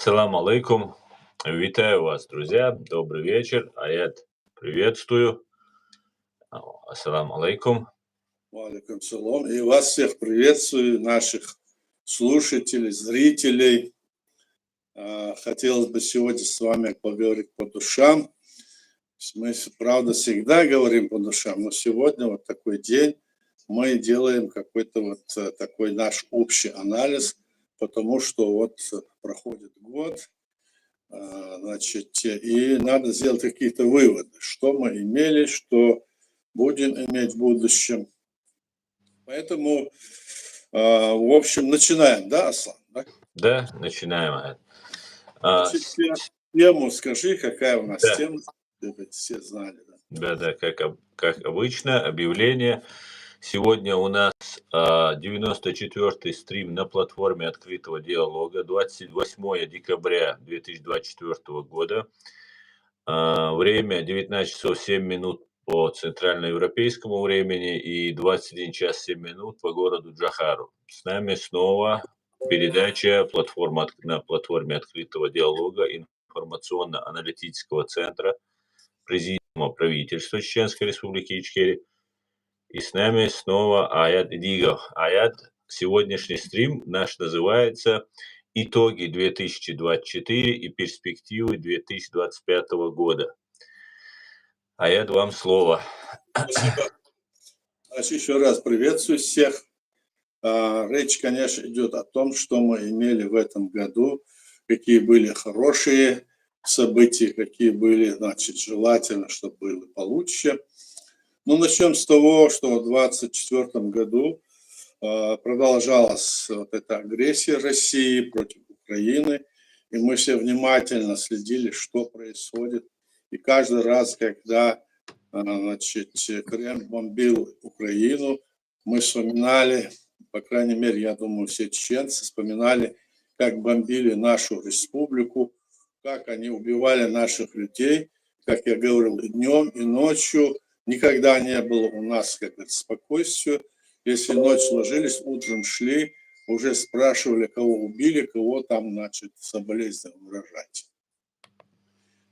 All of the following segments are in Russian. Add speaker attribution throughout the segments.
Speaker 1: Салам алейкум. Витаю вас, друзья. Добрый вечер. Аят, приветствую. Ассалам алейкум.
Speaker 2: Валикум салам. И вас всех приветствую, наших слушателей, зрителей. Хотелось бы сегодня с вами поговорить по душам. Мы, правда, всегда говорим по душам, но сегодня вот такой день мы делаем какой-то вот такой наш общий анализ, потому что вот проходит год, значит, и надо сделать какие-то выводы, что мы имели, что будем иметь в будущем. Поэтому, в общем, начинаем, да, Аслан? Да?
Speaker 1: Да, начинаем, Аят.
Speaker 2: Значит, тему скажи, какая у нас
Speaker 1: Да.
Speaker 2: тема, чтобы все знали. Да?
Speaker 1: Да, как обычно, объявление. Сегодня у нас 94-й стрим на платформе открытого диалога, 28 декабря 2024 года. Время 19 часов 7 минут по центральноевропейскому времени и 21 час 7 минут по городу Джахару. С нами снова передача на платформе открытого диалога информационно-аналитического центра Президиума правительства Чеченской Республики Ичкерия. И с нами снова Аят Идигов. Аят, сегодняшний стрим наш называется «Итоги 2024 и перспективы 2025 года». Аят, вам слово.
Speaker 2: Спасибо. Значит, еще раз приветствую всех. Речь, конечно, идет о том, что мы имели в этом году, какие были хорошие события, какие были, значит, желательно, чтобы было получше. Ну, начнем с того, что в 2024 году продолжалась вот эта агрессия России против Украины, и мы все внимательно следили, что происходит. И каждый раз, когда, значит, Кремль бомбил Украину, мы вспоминали, по крайней мере, я думаю, все чеченцы вспоминали, как бомбили нашу республику, как они убивали наших людей, как я говорил, и днем, и ночью. Никогда не было у нас как-то спокойствия. Если ночь ложились, утром шли, уже спрашивали, кого убили, кого там, значит, соболезнования выражать.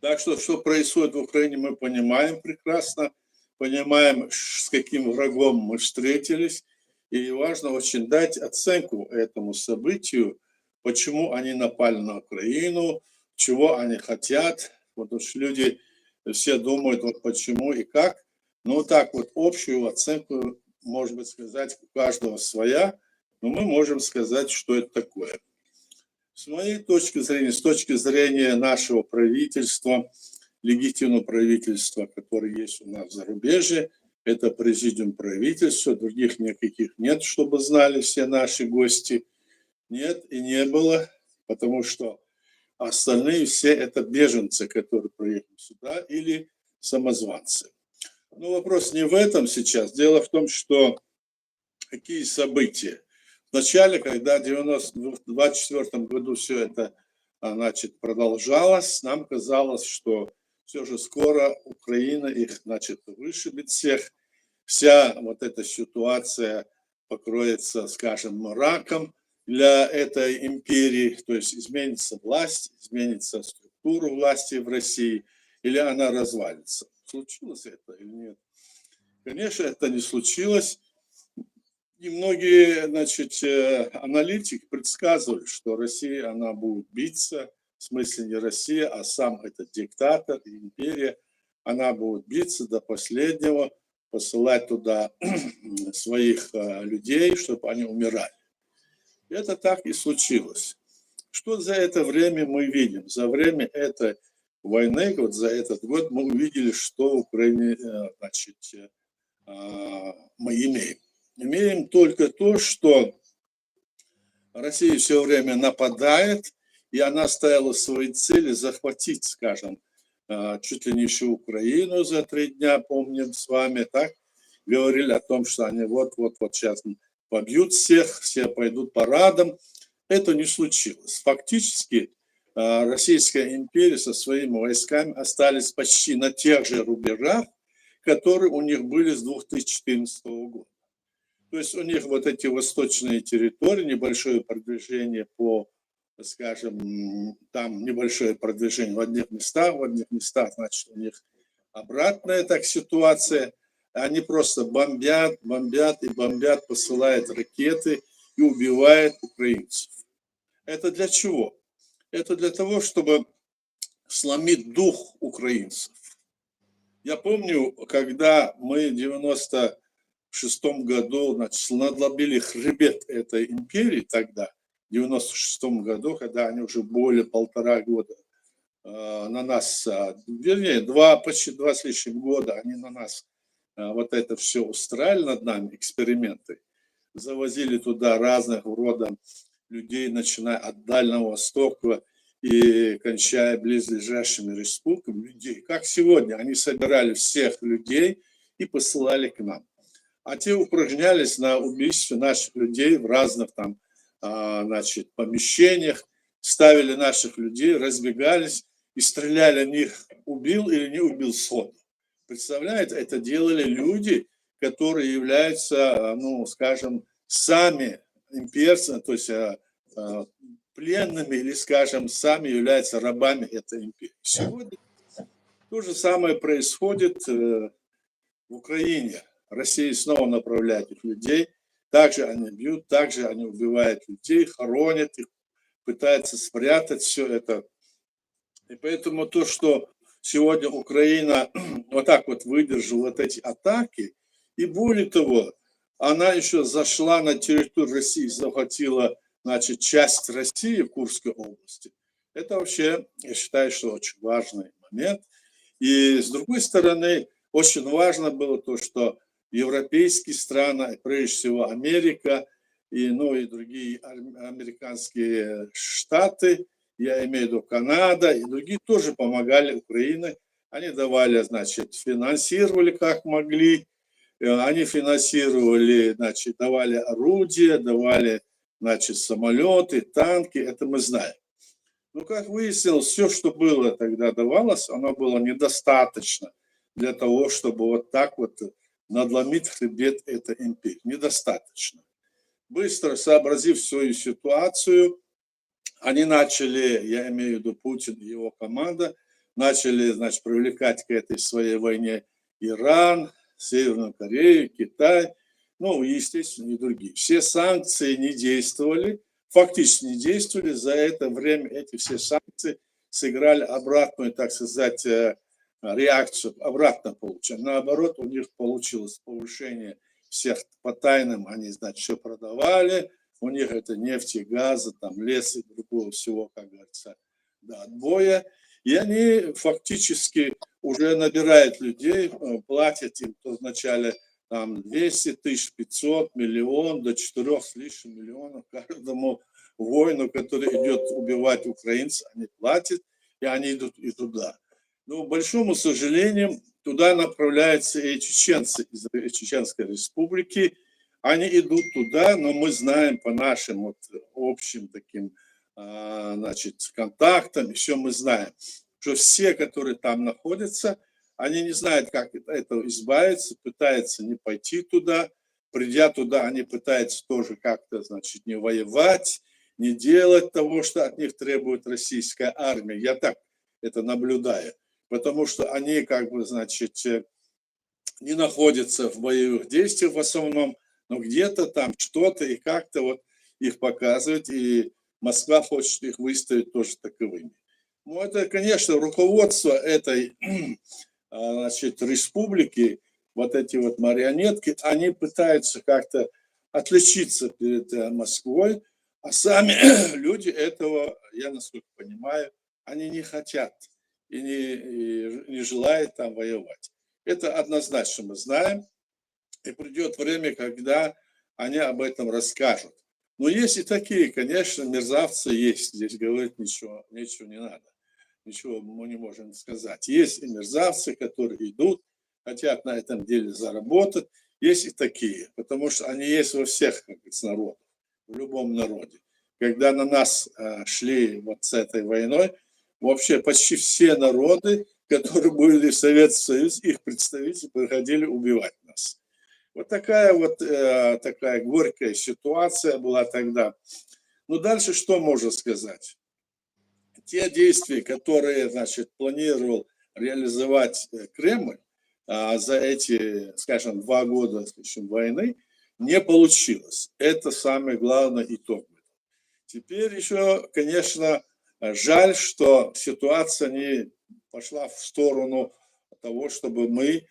Speaker 2: Так что происходит в Украине, мы понимаем прекрасно, понимаем, с каким врагом мы встретились, и важно очень дать оценку этому событию, почему они напали на Украину, чего они хотят, потому что люди все думают, вот почему и как. Ну, так вот, общую оценку, может быть, сказать, у каждого своя, но мы можем сказать, что это такое. С моей точки зрения, с точки зрения нашего правительства, легитимного правительства, которое есть у нас в зарубежье, это президиум правительства, других никаких нет, чтобы знали все наши гости. Нет и не было, потому что остальные все это беженцы, которые приехали сюда, или самозванцы. Но вопрос не в этом сейчас. Дело в том, что какие события. Вначале, когда в 1924 году все это, значит, продолжалось, нам казалось, что все же скоро Украина их, значит, вышибет всех. Вся вот эта ситуация покроется, скажем, мраком для этой империи, то есть изменится власть, изменится структура власти в России, или она развалится. Случилось это или нет? Конечно, это не случилось. И многие, значит, аналитики предсказывали, что Россия, она будет биться, в смысле не Россия, а сам этот диктатор, империя, она будет биться до последнего, посылать туда своих людей, чтобы они умирали. И это так и случилось. Что за это время мы видим? За время этой войны, вот за этот год мы увидели, что в Украине, значит, мы имеем. Имеем только то, что Россия все время нападает, и она ставила свои цели захватить, скажем, чуть ли не всю Украину за 3 дня, помним с вами, так? Говорили о том, что они вот-вот сейчас побьют всех, все пойдут парадом. Это не случилось. Фактически Российская империя со своими войсками остались почти на тех же рубежах, которые у них были с 2014 года. То есть у них вот эти восточные территории, небольшое продвижение по скажем, там небольшое продвижение в одних местах, значит, у них обратная так ситуация. Они просто бомбят, бомбят и бомбят, посылают ракеты и убивают украинцев. Это для чего? Это для того, чтобы сломить дух украинцев. Я помню, когда мы в 96 году, значит, надломили хребет этой империи тогда, в 96 году, когда они уже более 1,5 года на нас, вернее, почти 2 с лишним года они на нас вот это все устраивали над нами, эксперименты, завозили туда разных рода людей, начиная от Дальнего Востока и кончая близлежащими республиками, людей. Как сегодня, они собирали всех людей и посылали к нам. А те упражнялись на убийстве наших людей в разных там, значит, помещениях, ставили наших людей, разбегались и стреляли в них, убил или не убил сходу. Представляете, это делали люди, которые являются, ну, скажем, сами имперцами, то есть пленными или, скажем, сами являются рабами этой империи. Сегодня то же самое происходит в Украине. Россия снова направляет их людей, также они бьют, также они убивают людей, хоронят их, пытаются спрятать все это. И поэтому то, что сегодня Украина вот так вот выдержала вот эти атаки, и более того, она еще зашла на территорию России, захватила, значит, часть России в Курской области. Это вообще, я считаю, что очень важный момент. И с другой стороны, очень важно было то, что европейские страны, прежде всего Америка, и, ну, и другие американские штаты, я имею в виду Канада и другие, тоже помогали Украине. Они давали, значит, финансировали как могли, они финансировали, значит, давали орудия, давали, значит, самолеты, танки, это мы знаем. Но, как выяснилось, все, что было тогда давалось, оно было недостаточно для того, чтобы вот так вот надломить хребет этой империи. Недостаточно. Быстро сообразив свою ситуацию, они начали, я имею в виду Путин и его команда, начали, значит, привлекать к этой своей войне Иран, Северную Корею, Китай, ну, естественно, и другие. Все санкции не действовали, фактически не действовали. За это время эти все санкции сыграли обратную, так сказать, реакцию, обратно получили. Наоборот, у них получилось повышение всех по тайнам, они, значит, все продавали, у них это нефть и газы, там лес и другого всего, как говорится, до отбоя. И они фактически уже набирают людей, платят им вначале там 200 тысяч, 500, миллион, до 4 с лишним миллионов каждому воину, который идет убивать украинцев, они платят, и они идут и туда. Но, к большому сожалению, туда направляются и чеченцы из Чеченской Республики. Они идут туда, но мы знаем по нашим вот общим таким, значит, контактам, еще мы знаем, что все, которые там находятся, они не знают, как от этого избавиться, пытаются не пойти туда. Придя туда, они пытаются тоже как-то, значит, не воевать, не делать того, что от них требует российская армия. Я так это наблюдаю. Потому что они, как бы, значит, не находятся в боевых действиях в основном, но где-то там что-то и как-то вот их показывать, и Москва хочет их выставить тоже таковыми. Ну, это, конечно, руководство этой, значит, республики, вот эти вот марионетки, они пытаются как-то отличиться перед Москвой, а сами люди этого, я насколько понимаю, они не хотят и не желают там воевать. Это однозначно мы знаем, и придет время, когда они об этом расскажут. Но есть и такие, конечно, мерзавцы есть, здесь говорить ничего не надо, ничего мы не можем сказать. Есть и мерзавцы, которые идут, хотят на этом деле заработать, есть и такие, потому что они есть во всех, как говорится, народах, в любом народе. Когда на нас шли вот с этой войной, вообще почти все народы, которые были в Советском Союзе, их представители приходили убивать нас. Вот такая горькая ситуация была тогда. Ну, дальше что можно сказать? Те действия, которые, значит, планировал реализовать Кремль за эти, скажем, 2 года, скажем, войны, не получилось. Это самый главный итог. Теперь еще, конечно, жаль, что ситуация не пошла в сторону того, чтобы мы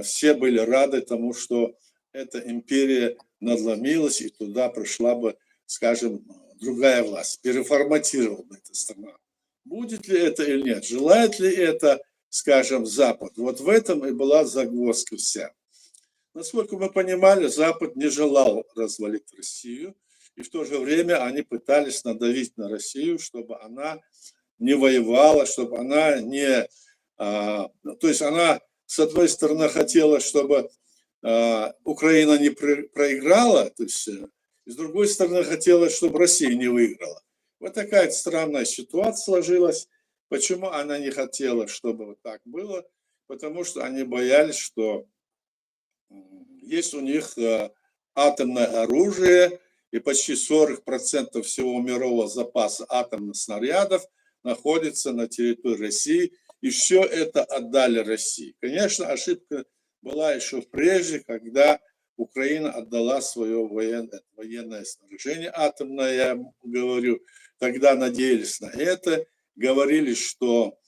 Speaker 2: все были рады тому, что эта империя надломилась, и туда пришла бы, скажем, другая власть, переформатировала бы эта страна. Будет ли это или нет? Желает ли это, скажем, Запад? Вот в этом и была загвоздка вся. Насколько мы понимали, Запад не желал развалить Россию, и в то же время они пытались надавить на Россию, чтобы она не воевала, чтобы она не... То есть она, с одной стороны, хотела, чтобы Украина не проиграла, то есть, и с другой стороны, хотела, чтобы Россия не выиграла. Вот такая странная ситуация сложилась. Почему она не хотела, чтобы вот так было? Потому что они боялись, что есть у них атомное оружие, и почти 40% всего мирового запаса атомных снарядов находится на территории России, и все это отдали России. Конечно, ошибка была еще прежде, когда Украина отдала свое военное снаряжение атомное, я говорю, тогда надеялись на это, говорили, что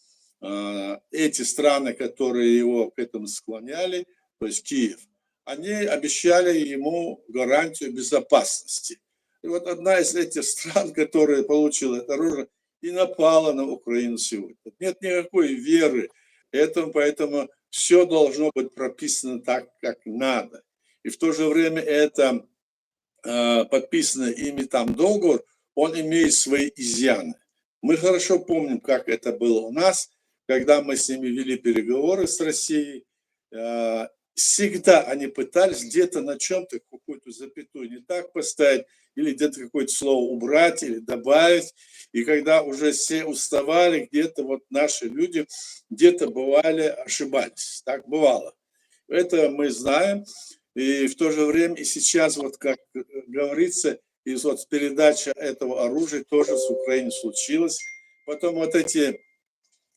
Speaker 2: эти страны, которые его к этому склоняли, то есть Киев, они обещали ему гарантию безопасности. И вот одна из этих стран, которая получила это оружие, и напала на Украину сегодня. Нет никакой веры этому, поэтому все должно быть прописано так, как надо. И в то же время это подписанный ими там договор, он имеет свои изъяны. Мы хорошо помним, как это было у нас, когда мы с ними вели переговоры с Россией. Всегда они пытались где-то на чем-то какую-то запятую не так поставить, или где-то какое-то слово убрать, или добавить. И когда уже все уставали, где-то вот наши люди где-то бывали, ошибались. Так бывало. Это мы знаем. И в то же время и сейчас, вот как говорится, и вот передача этого оружия тоже с Украиной случилась. Потом вот эти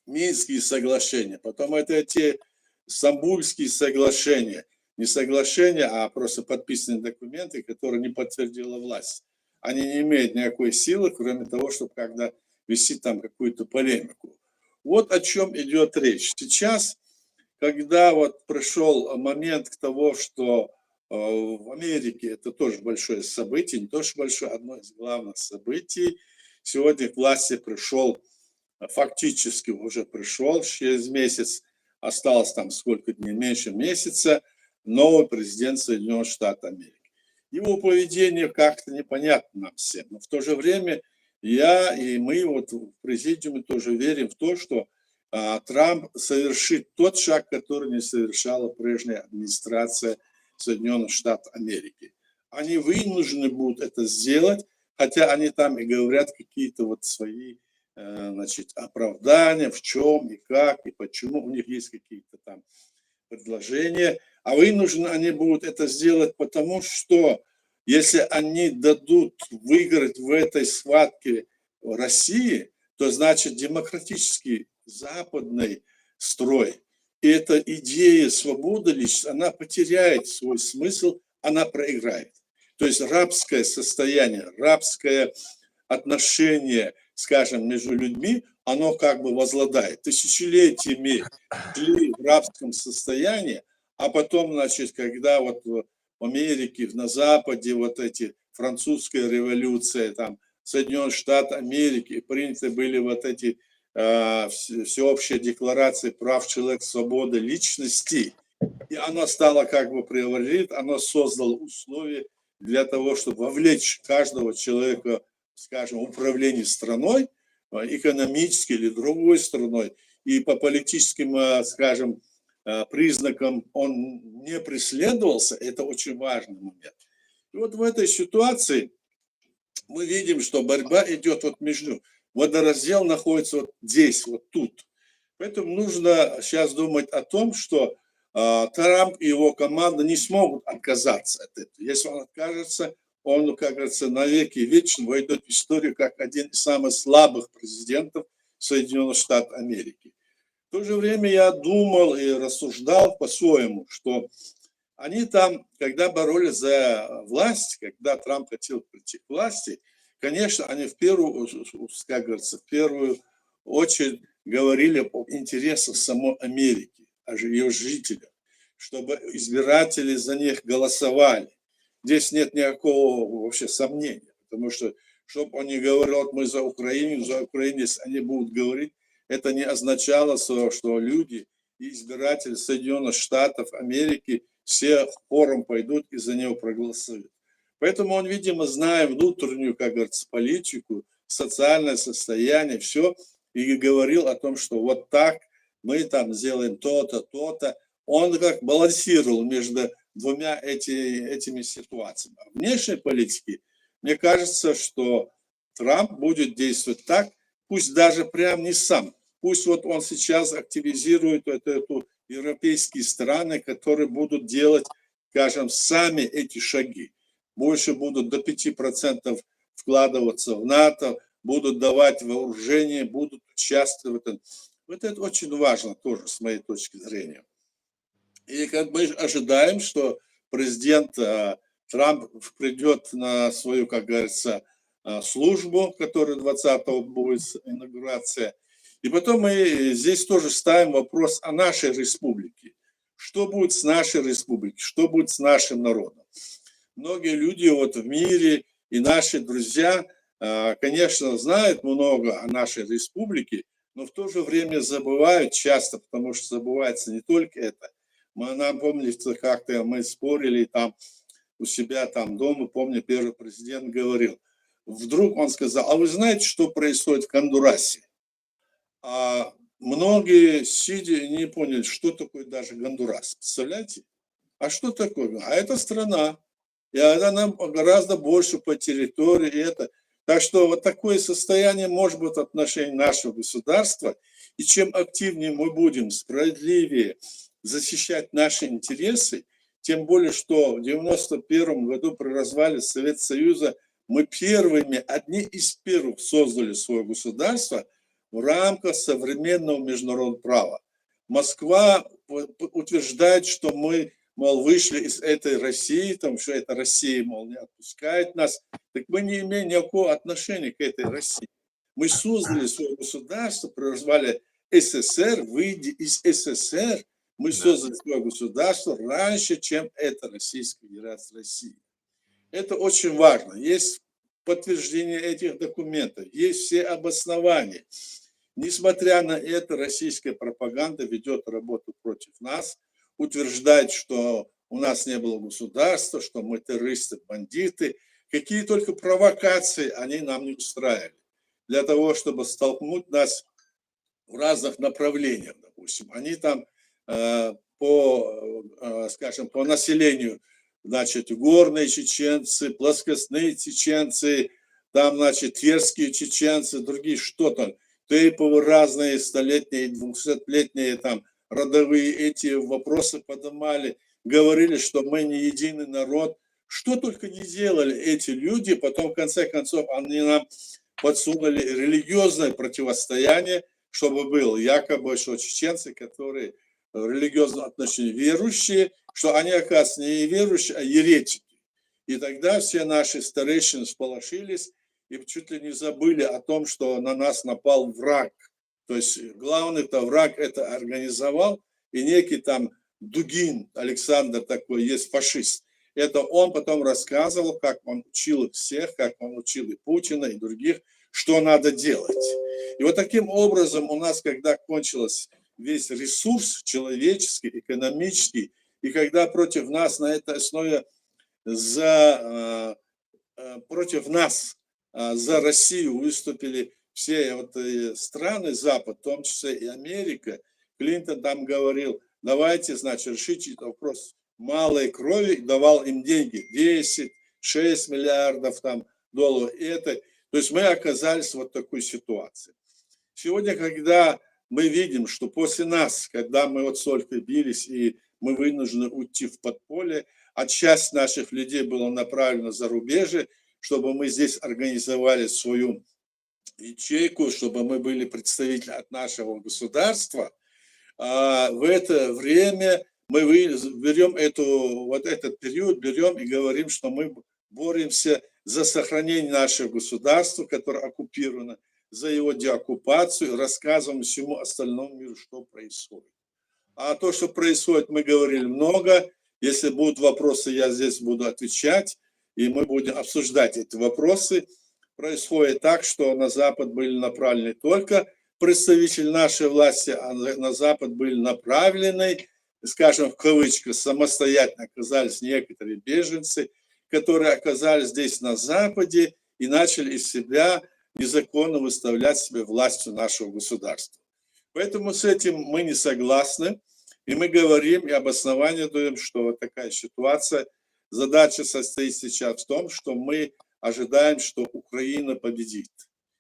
Speaker 2: Минские соглашения, потом это эти Стамбульские соглашения. Не соглашения, а просто подписанные документы, которые не подтвердила власть. Они не имеют никакой силы, кроме того, чтобы когда вести там какую-то полемику. Вот о чем идет речь. Сейчас, когда вот пришел момент к тому, что в Америке это тоже большое событие, не то что большое, одно из главных событий. Сегодня к власти пришел, фактически уже пришел, через месяц, осталось там сколько дней, меньше месяца, новый президент Соединенных Штатов Америки. Его поведение как-то непонятно нам всем, но в то же время я и мы вот в президиуме тоже верим в то, что Трамп совершит тот шаг, который не совершала прежняя администрация Соединенных Штатов Америки. Они вынуждены будут это сделать, хотя они там и говорят какие-то вот свои, значит, оправдания, в чем и как, и почему, у них есть какие-то там предложения, а вынуждены они будут это сделать, потому что если они дадут выиграть в этой схватке России, то значит демократический западный строй, и эта идея свободы личности, она потеряет свой смысл, она проиграет. То есть рабское состояние, рабское отношение, скажем, между людьми, оно как бы возладает. Тысячелетиями жили в рабском состоянии, а потом, значит, когда вот в Америке, на Западе вот эти французская революция, там, Соединенных Штатов Америки, приняты были вот эти всеобщая декларация прав человека, свободы личности, и она стала как бы преобладать, она создала условия для того, чтобы вовлечь каждого человека, скажем, в управление страной, экономически или другой страной, и по политическим, скажем, признакам он не преследовался, это очень важный момент. И вот в этой ситуации мы видим, что борьба идет вот между. Водораздел находится вот здесь, вот тут. Поэтому нужно сейчас думать о том, что Трамп и его команда не смогут отказаться от этого. Если он откажется, он, как говорится, навеки вечно войдет в историю как один из самых слабых президентов Соединенных Штатов Америки. В то же время я думал и рассуждал по-своему, что они там, когда боролись за власть, когда Трамп хотел прийти к власти, конечно, они в первую, как говорится, в первую очередь говорили об интересах самой Америки, о ее жителях, чтобы избиратели за них голосовали. Здесь нет никакого вообще сомнения, потому что, чтобы он не говорил, вот мы за Украину, если они будут говорить, это не означало, что люди и избиратели Соединенных Штатов Америки все хором пойдут и за него проголосуют. Поэтому он, видимо, зная внутреннюю, как говорится, политику, социальное состояние, все, и говорил о том, что вот так мы там сделаем то-то, то-то. Он как балансировал между двумя этими ситуациями. А в внешней политике, мне кажется, что Трамп будет действовать так, пусть даже прям не сам. Пусть вот он сейчас активизирует эту европейские страны, которые будут делать, скажем, сами эти шаги. Больше будут до 5% вкладываться в НАТО, будут давать вооружение, будут участвовать в этом. Вот это очень важно тоже, с моей точки зрения. И как мы ожидаем, что президент Трамп придет на свою, как говорится, службу, которая 20-го будет инаугурация. И потом мы здесь тоже ставим вопрос о нашей республике. Что будет с нашей республикой? Что будет с нашим народом? Многие люди вот в мире и наши друзья, конечно, знают много о нашей республике, но в то же время забывают часто, потому что забывается не только это. Нам, помните, как-то мы спорили там у себя там дома, помню, первый президент говорил. Вдруг он сказал, а вы знаете, что происходит в Гондурасе? А многие сидя не поняли, что такое даже Гондурас. Представляете? А что такое? А это страна. И она гораздо больше по территории. И это. Так что вот такое состояние может быть в отношении нашего государства. И чем активнее мы будем, справедливее защищать наши интересы, тем более, что в 1991 году при развале Советского Союза мы одни из первых создали свое государство в рамках современного международного права. Москва утверждает, что мы, мол, вышли из этой России, там, что эта Россия, мол, не отпускает нас. Так мы не имеем никакого отношения к этой России. Мы создали свое государство при развале СССР, выйдя из СССР, мы создали свое государство раньше, чем это Российская Федерация России. Это очень важно. Есть подтверждение этих документов, есть все обоснования. Несмотря на это, российская пропаганда ведет работу против нас, утверждает, что у нас не было государства, что мы террористы, бандиты. Какие только провокации они нам не устраивали. Для того, чтобы столкнуть нас в разных направлениях, допустим. Они там скажем, по населению, значит, горные чеченцы, плоскостные чеченцы, там, значит, тверские чеченцы, другие, что там, тейповые разные, столетние, 200-летние там родовые эти вопросы поднимали, говорили, что мы не единый народ. Что только не делали эти люди, потом, в конце концов, они нам подсунули религиозное противостояние, чтобы был якобы, что чеченцы, которые в религиозном отношении верующие, что они, оказывается, не верующие, а еретики. И тогда все наши старейшины сполошились и чуть ли не забыли о том, что на нас напал враг. То есть главный-то враг это организовал, и некий там Дугин, Александр такой, есть фашист. Это он потом рассказывал, как он учил всех, как он учил и Путина, и других, что надо делать. И вот таким образом у нас, когда кончилось весь ресурс человеческий, экономический, и когда против нас на этой основе против нас за Россию выступили все вот страны Запад, в том числе и Америка, Клинтон там говорил, давайте, значит, решите этот вопрос малой крови, давал им деньги, 10-6 миллиардов там долларов. То есть мы оказались в вот такой ситуации. Сегодня, когда мы видим, что после нас, когда мы вот столько бились и мы вынуждены уйти в подполье, а часть наших людей была направлена за рубежи, чтобы мы здесь организовали свою ячейку, чтобы мы были представители от нашего государства. А в это время мы берем этот период, берем и говорим, что мы боремся за сохранение нашего государства, которое оккупировано, за его деоккупацию, и рассказываем всему остальному миру, что происходит. А то, что происходит, мы говорили много. Если будут вопросы, я здесь буду отвечать, и мы будем обсуждать эти вопросы. Происходит так, что на Запад были направлены только представители нашей власти, а на Запад были направлены, скажем, в кавычках, самостоятельно оказались некоторые беженцы, которые оказались здесь на Западе и начали из себя незаконно выставлять себя властью нашего государства. Поэтому с этим мы не согласны, и мы говорим и обоснование даем, что вот такая ситуация. Задача состоит сейчас в том, что мы ожидаем, что Украина победит,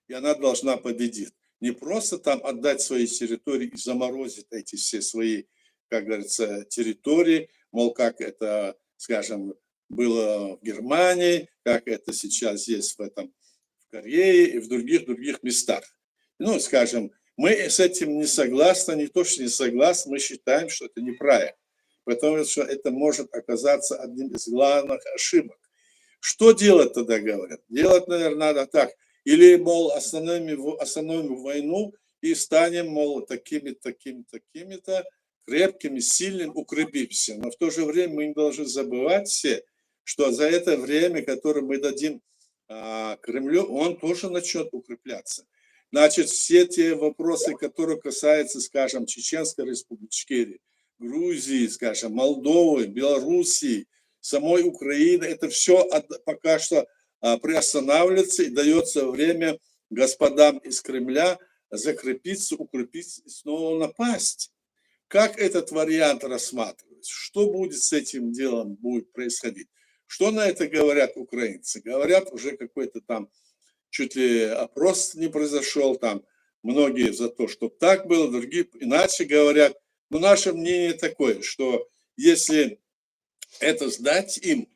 Speaker 2: и она должна победить. Не просто там отдать свои территории и заморозить эти все свои, как говорится, территории, мол, как это, скажем, было в Германии, как это сейчас есть в Корее и в других местах. Ну, скажем, мы с этим не согласны, не то, что не согласны, мы считаем, что это неправильно, потому что это может оказаться одним из главных ошибок. Что делать тогда, говорят? Делать, наверное, надо так. Или, мол, остановим войну и станем, мол, такими-то крепкими, сильными, укрепимся. Но в то же время мы не должны забывать все, что за это время, которое мы дадим Кремлю, он тоже начнет укрепляться. Значит, все те вопросы, которые касаются, скажем, Чеченской Республики, Грузии, скажем, Молдовы, Белоруссии, самой Украины, это все пока что приостанавливается и дается время господам из Кремля закрепиться, укрепиться и снова напасть. Как этот вариант рассматривать? Что будет с этим делом будет происходить? Что на это говорят украинцы? Говорят, уже какой-то там чуть ли опрос не произошел, там многие за то, чтобы так было, другие иначе говорят. Но наше мнение такое, что если это сдать им,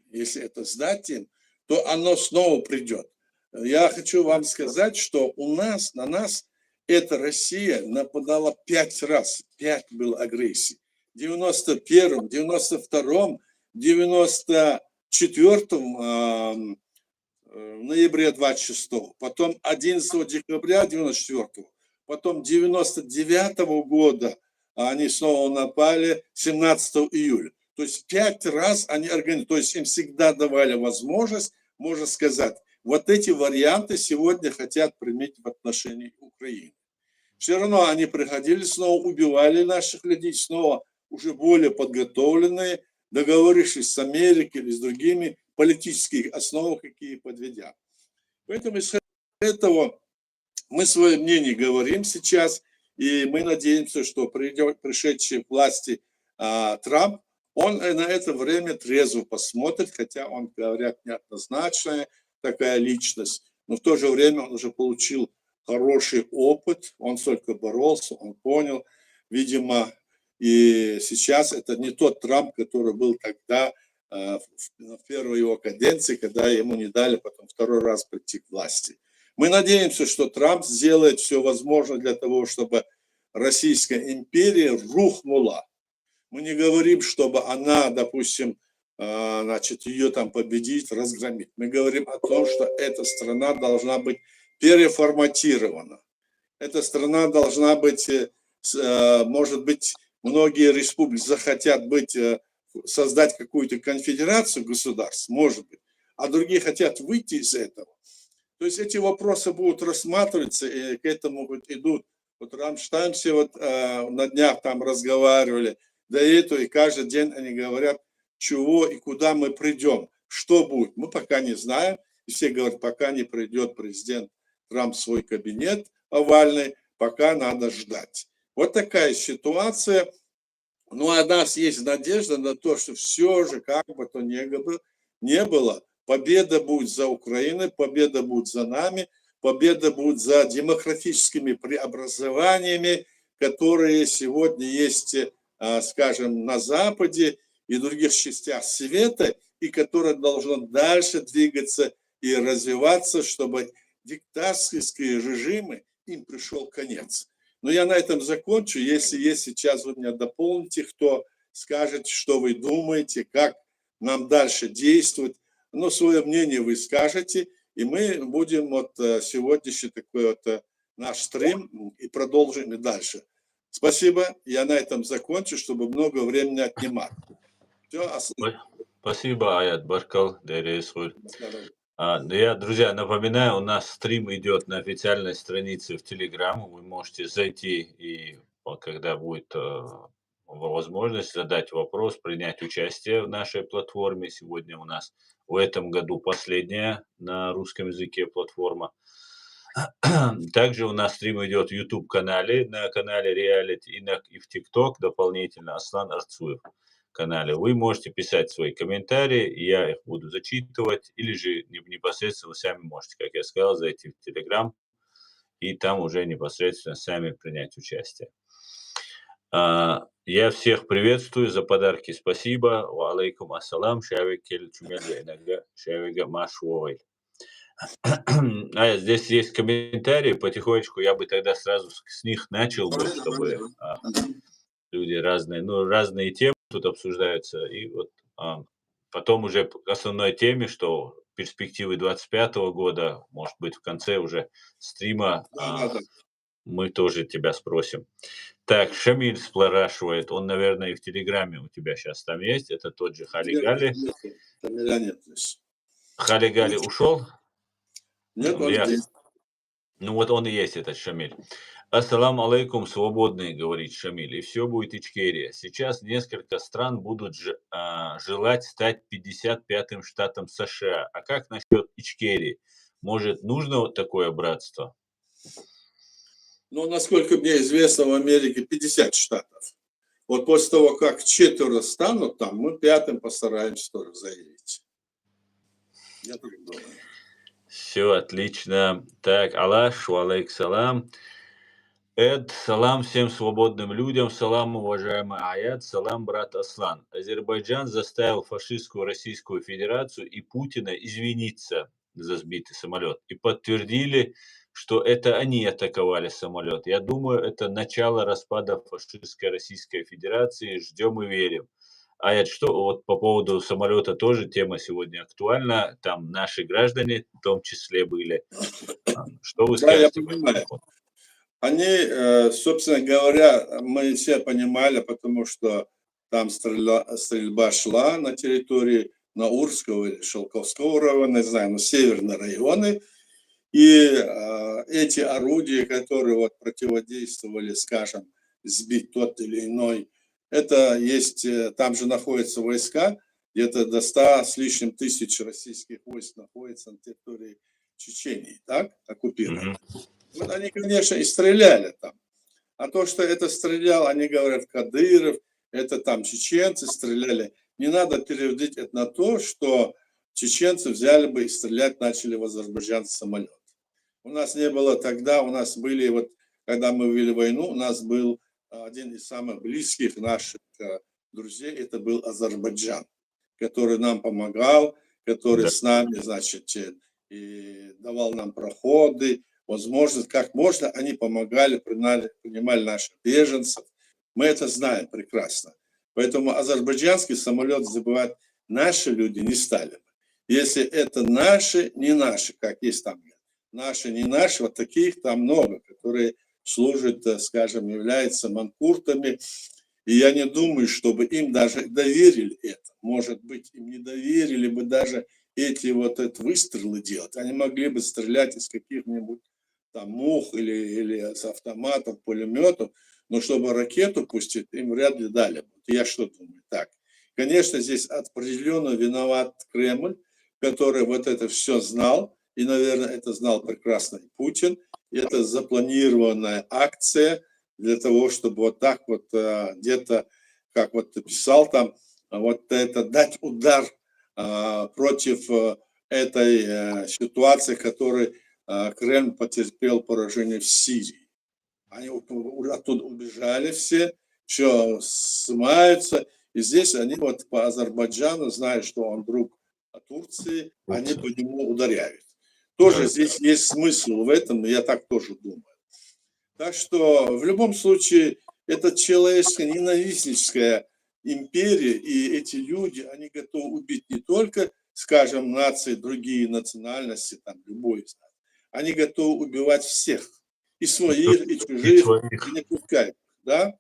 Speaker 2: то оно снова придет. Я хочу вам сказать, что на нас эта Россия нападала 5 раз, 5 было агрессий. В 91-м, 92-м, 94-м, в ноябре 26-го, потом 11 декабря 94-го, потом 99-го года они снова напали 17 июля. То есть 5 раз они организовали, то есть им всегда давали возможность, можно сказать, вот эти варианты сегодня хотят применить в отношении Украины. Все равно они приходили, снова убивали наших людей, снова уже более подготовленные, договорившись с Америкой или с другими политических основ, какие подведя. Поэтому из этого мы свое мнение говорим сейчас, и мы надеемся, что пришедший к власти Трамп, он на это время трезво посмотрит, хотя он, говорят, неоднозначная такая личность, но в то же время он уже получил хороший опыт, он только боролся, он понял, видимо, и сейчас это не тот Трамп, который был тогда в первой его каденции, когда ему не дали потом второй раз прийти к власти. Мы надеемся, что Трамп сделает все возможное для того, чтобы Российская империя рухнула. Мы не говорим, чтобы она, допустим, ее там победить, разгромить. Мы говорим о том, что эта страна должна быть переформатирована. Эта страна должна быть, может быть, многие республики захотят создать какую-то конфедерацию государств, может быть, а другие хотят выйти из этого. То есть эти вопросы будут рассматриваться, и к этому идут. Вот Рамштайн все на днях там разговаривали, до этого, и каждый день они говорят, чего и куда мы придем, что будет. Мы пока не знаем, и все говорят, пока не придет президент Трамп в свой кабинет овальный, пока надо ждать. Вот такая ситуация. Ну, а у нас есть надежда на то, что все же, как бы то ни было, победа будет за Украиной, победа будет за нами, победа будет за демократическими преобразованиями, которые сегодня есть, скажем, на Западе, и других частях света, и которое должно дальше двигаться и развиваться, чтобы диктаторские режимы, им пришел конец. Но я на этом закончу. Если есть сейчас, вы меня дополните, кто скажет, что вы думаете, как нам дальше действовать. Но свое мнение вы скажете, и мы будем вот сегодняшний такой вот наш стрим и продолжим и дальше. Спасибо. Я на этом закончу, чтобы много времени отнимать. Все,
Speaker 1: Спасибо, Аят Баркал, я, друзья, напоминаю, у нас стрим идет на официальной странице в Telegram. Вы можете зайти и, когда будет возможность, задать вопрос, принять участие в нашей платформе. Сегодня у нас в этом году последняя на русском языке платформа. Также у нас стрим идет в YouTube-канале, на канале Reality и в TikTok дополнительно Аслан Арцуев канале. Вы можете писать свои комментарии, и я их буду зачитывать, или же непосредственно вы сами можете, как я сказал, зайти в Telegram и там уже непосредственно сами принять участие. Я всех приветствую, за подарки спасибо. Ва алейкум ассалам, шавикель чумельвенага, шавига машуовой. Здесь есть комментарии, потихонечку я бы тогда сразу с них начал бы, чтобы люди разные темы тут обсуждаются, и вот потом уже к основной теме, что перспективы 25 года, может быть, в конце уже стрима мы тоже тебя спросим. Так, Шамиль спрашивает, он, наверное, и в Телеграме у тебя сейчас там есть, это тот же Халигали. Халигали ушел?
Speaker 2: Нет, он здесь.
Speaker 1: Ну вот он и есть, этот Шамиль. Ассаламу алейкум, свободный, говорит Шамиль, и все будет Ичкерия. Сейчас несколько стран будут желать стать 55-м штатом США. А как насчет Ичкерии? Может, нужно вот такое братство?
Speaker 2: Ну, насколько мне известно, в Америке 50 штатов. Вот после того, как 4 станут там, мы 5-м постараемся тоже заявить. Я так думаю.
Speaker 1: Все отлично. Так, Аллах, алейк салам. Эд, салам всем свободным людям, салам, уважаемый Аят, салам, брат Аслан. Азербайджан заставил фашистскую Российскую Федерацию и Путина извиниться за сбитый самолет. И подтвердили, что это они атаковали самолет. Я думаю, это начало распада фашистской Российской Федерации. Ждем и верим. Аят, что вот по поводу самолета тоже тема сегодня актуальна. Там наши граждане в том числе были. Что вы скажете?
Speaker 2: Да, я понимаю. Они, собственно говоря, мы все понимали, потому что там стрельба шла на территории Наурского или Шелковского района, не знаю, но северные районы. И эти орудия, которые вот противодействовали, скажем, сбить тот или иной, это есть, там же находятся войска, где-то до 100 с лишним тысяч российских войск находится на территории Чечении, так, оккупированной. Вот они, конечно, и стреляли там. А то, что это стрелял, они говорят, Кадыров, это там чеченцы стреляли. Не надо переводить это на то, что чеченцы взяли бы и стрелять начали в Азербайджан самолет. У нас не было тогда, у нас были, вот, когда мы вели войну, у нас был один из самых близких наших друзей, это был Азербайджан, который нам помогал, который с нами, значит, и давал нам проходы, возможность, как можно, они помогали, принимали наших беженцев. Мы это знаем прекрасно. Поэтому азербайджанский самолет забывать наши люди не стали бы. Если это наши, не наши, как есть там, наши, не наши, вот таких там много, которые служат, скажем, являются манкуртами. И я не думаю, чтобы им даже доверили это. Может быть, им не доверили бы даже эти вот выстрелы делать. Они могли бы стрелять из каких-нибудь там мух или с автоматов, пулеметов, но чтобы ракету пустить, им вряд ли дали. Я что думаю? Так, конечно, здесь определенно виноват Кремль, который вот это все знал, и, наверное, это знал прекрасно и Путин. И это запланированная акция для того, чтобы вот так вот где-то, как вот ты писал там, вот это дать удар против этой ситуации, которой Кремль потерпел поражение в Сирии. Они оттуда убежали все снимаются, И здесь они вот по Азербайджану, зная, что он друг Турции, они по нему ударяют. Тоже здесь есть смысл в этом, я так тоже думаю. Так что в любом случае это человеческая ненавистническая империя, и эти люди, они готовы убить не только, скажем, нации, другие национальности, там, любой из нас. Они готовы убивать всех, и своих, и чужих, и не пускают, да?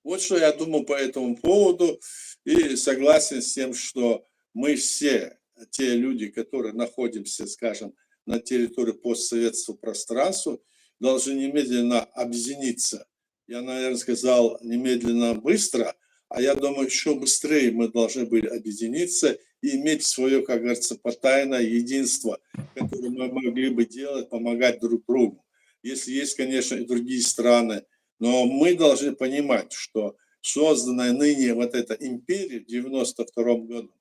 Speaker 2: Вот что я думаю по этому поводу, и согласен с тем, что мы все, те люди, которые находимся, скажем, на территории постсоветского пространства, должны немедленно объединиться. Я, наверное, сказал немедленно быстро, а я думаю, еще быстрее мы должны были объединиться и иметь свое, как говорится, потайное единство, которое мы могли бы делать, помогать друг другу. Если есть, конечно, и другие страны, но мы должны понимать, что созданная ныне вот эта империя в 1992 году,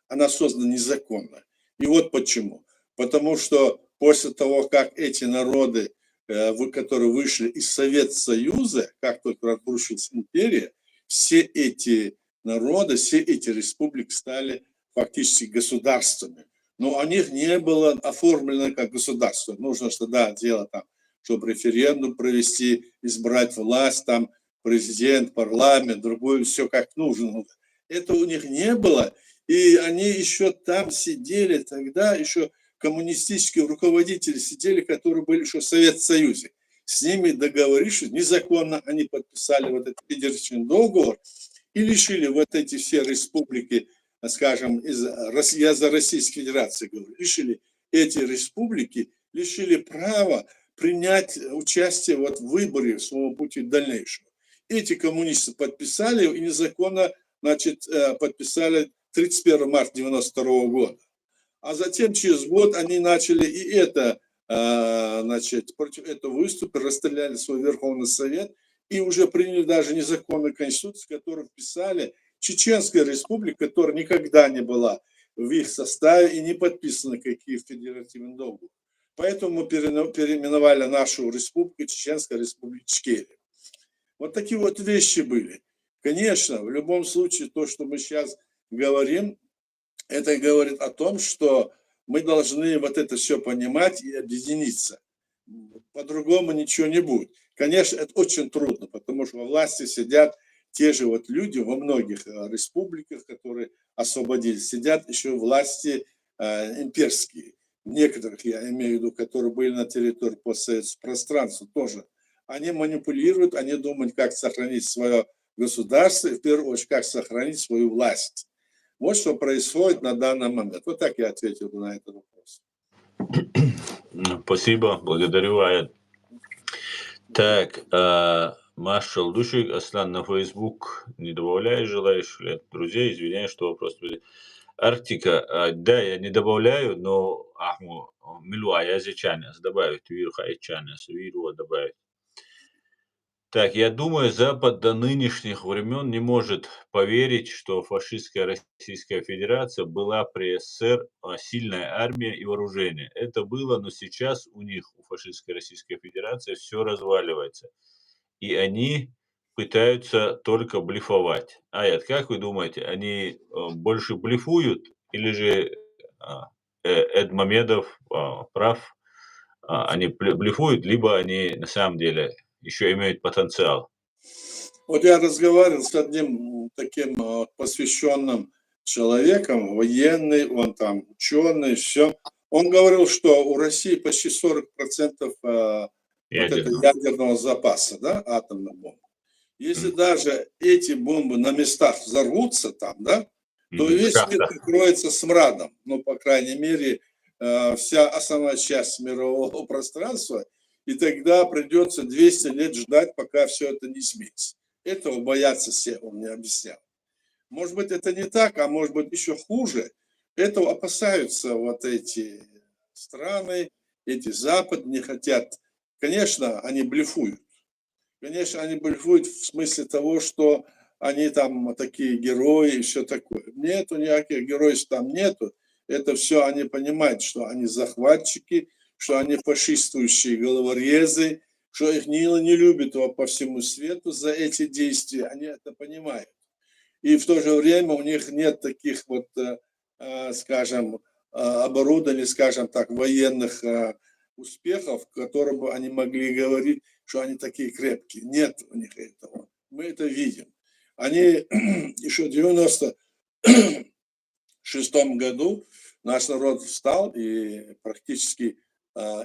Speaker 2: она создана незаконно. И вот почему. Потому что после того, как эти народы, которые вышли из Советского Союза, как только разрушилась империя, все эти народы, все эти республики стали фактически государствами. Но у них не было оформлено как государство. Нужно что-то делать там, чтобы референдум провести, избрать власть, там, президент, парламент, другое, все как нужно. Это у них не было, и они еще там сидели, тогда еще коммунистические руководители сидели, которые были еще в Советском Союзе. С ними договорившись, незаконно они подписали вот этот федеративный договор и лишили вот эти все республики, скажем, я за Российской Федерации говорю, лишили эти республики, лишили права принять участие вот в выборе своего пути дальнейшего. Эти коммунисты подписали и незаконно, значит, подписали 31 марта 1992 года. А затем через год они начали и это, значит, против этого выступили, расстреляли свой Верховный Совет и уже приняли даже незаконную конституцию, которую вписали Чеченская республика, которая никогда не была в их составе и не подписана какие федеративные договоры. Поэтому мы переименовали нашу республику Чеченская республика Ичкерия. Вот такие вот вещи были. Конечно, в любом случае, то, что мы сейчас говорим, это говорит о том, что мы должны вот это все понимать и объединиться. По-другому ничего не будет. Конечно, это очень трудно, потому что во власти сидят те же вот люди во многих республиках, которые освободились, сидят еще власти имперские. Некоторых, я имею в виду, которые были на территории постсоветского пространства тоже. Они манипулируют, они думают, как сохранить свое государство и в первую очередь, как сохранить свою власть. Вот что происходит на данный момент. Вот так я ответил на этот вопрос.
Speaker 1: Спасибо, благодарю, Аяд. Так, Маршал Душик, Аслан, на Facebook не добавляешь, желаешь ли? Друзей, извиняюсь, что вопрос. Арктика, да, я не добавляю, но Ахму, Милу, Аязи Чанес добавить, Виру Хай Чанес, Виру добавить. Так, я думаю, Запад до нынешних времен не может поверить, что фашистская Российская Федерация была при СССР сильная армия и вооружение. Это было, но сейчас у них, у фашистской Российской Федерации, все разваливается. И они пытаются только блефовать. Аят, как вы думаете, они больше блефуют или же Эдмамедов прав, они блефуют, либо они на самом деле еще имеют потенциал?
Speaker 2: Вот я разговаривал с одним таким посвященным человеком, военный, он там ученый, все. Он говорил, что у России почти 40% вот этого ядерного запаса, да, атомных бомб. Если даже эти бомбы на местах взорвутся там, да, то весь мир покроется смрадом. Ну, по крайней мере, вся основная часть мирового пространства, и тогда придется 200 лет ждать, пока все это не изменится. Этого боятся все, он мне объяснял. Может быть, это не так, а может быть, еще хуже. Этого опасаются вот эти страны, эти Запад не хотят. Конечно, они блефуют. Конечно, они блефуют в смысле того, что они там такие герои и все такое. Нету никаких героев там нету. Это все они понимают, что они захватчики, что они фашистующие головорезы, что их не любят по всему свету за эти действия. Они это понимают. и в то же время у них нет таких вот, скажем, оборудований, скажем так, военных успехов, которым бы они могли говорить, что они такие крепкие. Нет у них этого. Мы это видим. Они еще в 96 году наш народ встал и практически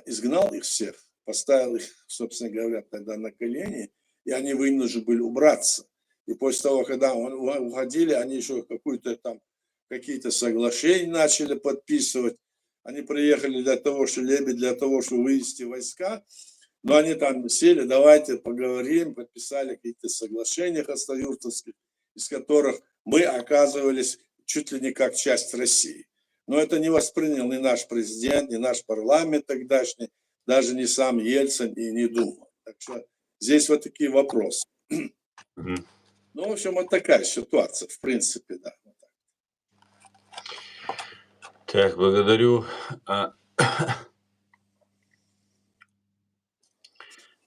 Speaker 2: изгнал их всех, поставил их, собственно говоря, тогда на колени, и они вынуждены были убраться. И после того, когда уходили, они еще какую-то там какие-то соглашения начали подписывать. Они приехали для того, чтобы вывести войска, но они там сели, давайте поговорим, подписали какие-то соглашения хасавюртовские, из которых мы оказывались чуть ли не как часть России. Но это не воспринял ни наш президент, ни наш парламент тогдашний, даже не сам Ельцин и не Дума. Так что здесь вот такие вопросы.
Speaker 1: Мгм.
Speaker 2: Ну, в общем, вот такая ситуация, в принципе, да.
Speaker 1: Так, благодарю.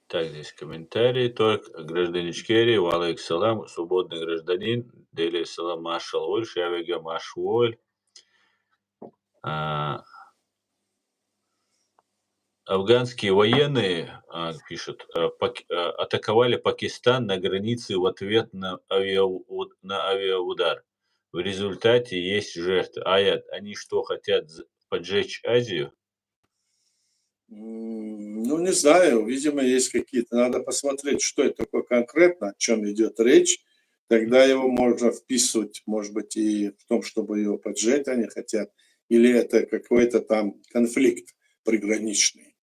Speaker 1: Так, здесь комментарий. Только гражданин Ичкерии, валейк салам, свободный гражданин, дели салам машал оль, шавега машуоль. Афганские военные, пишут, атаковали Пакистан на границе в ответ на авиаудар. В результате есть жертвы. Они что, хотят поджечь Азию?
Speaker 2: Ну, не знаю, видимо, есть какие-то. Надо посмотреть, что это такое конкретно, о чем идет речь. Тогда его можно вписывать, может быть, и в том, чтобы его поджечь они хотят, или это какой-то там конфликт приграничный.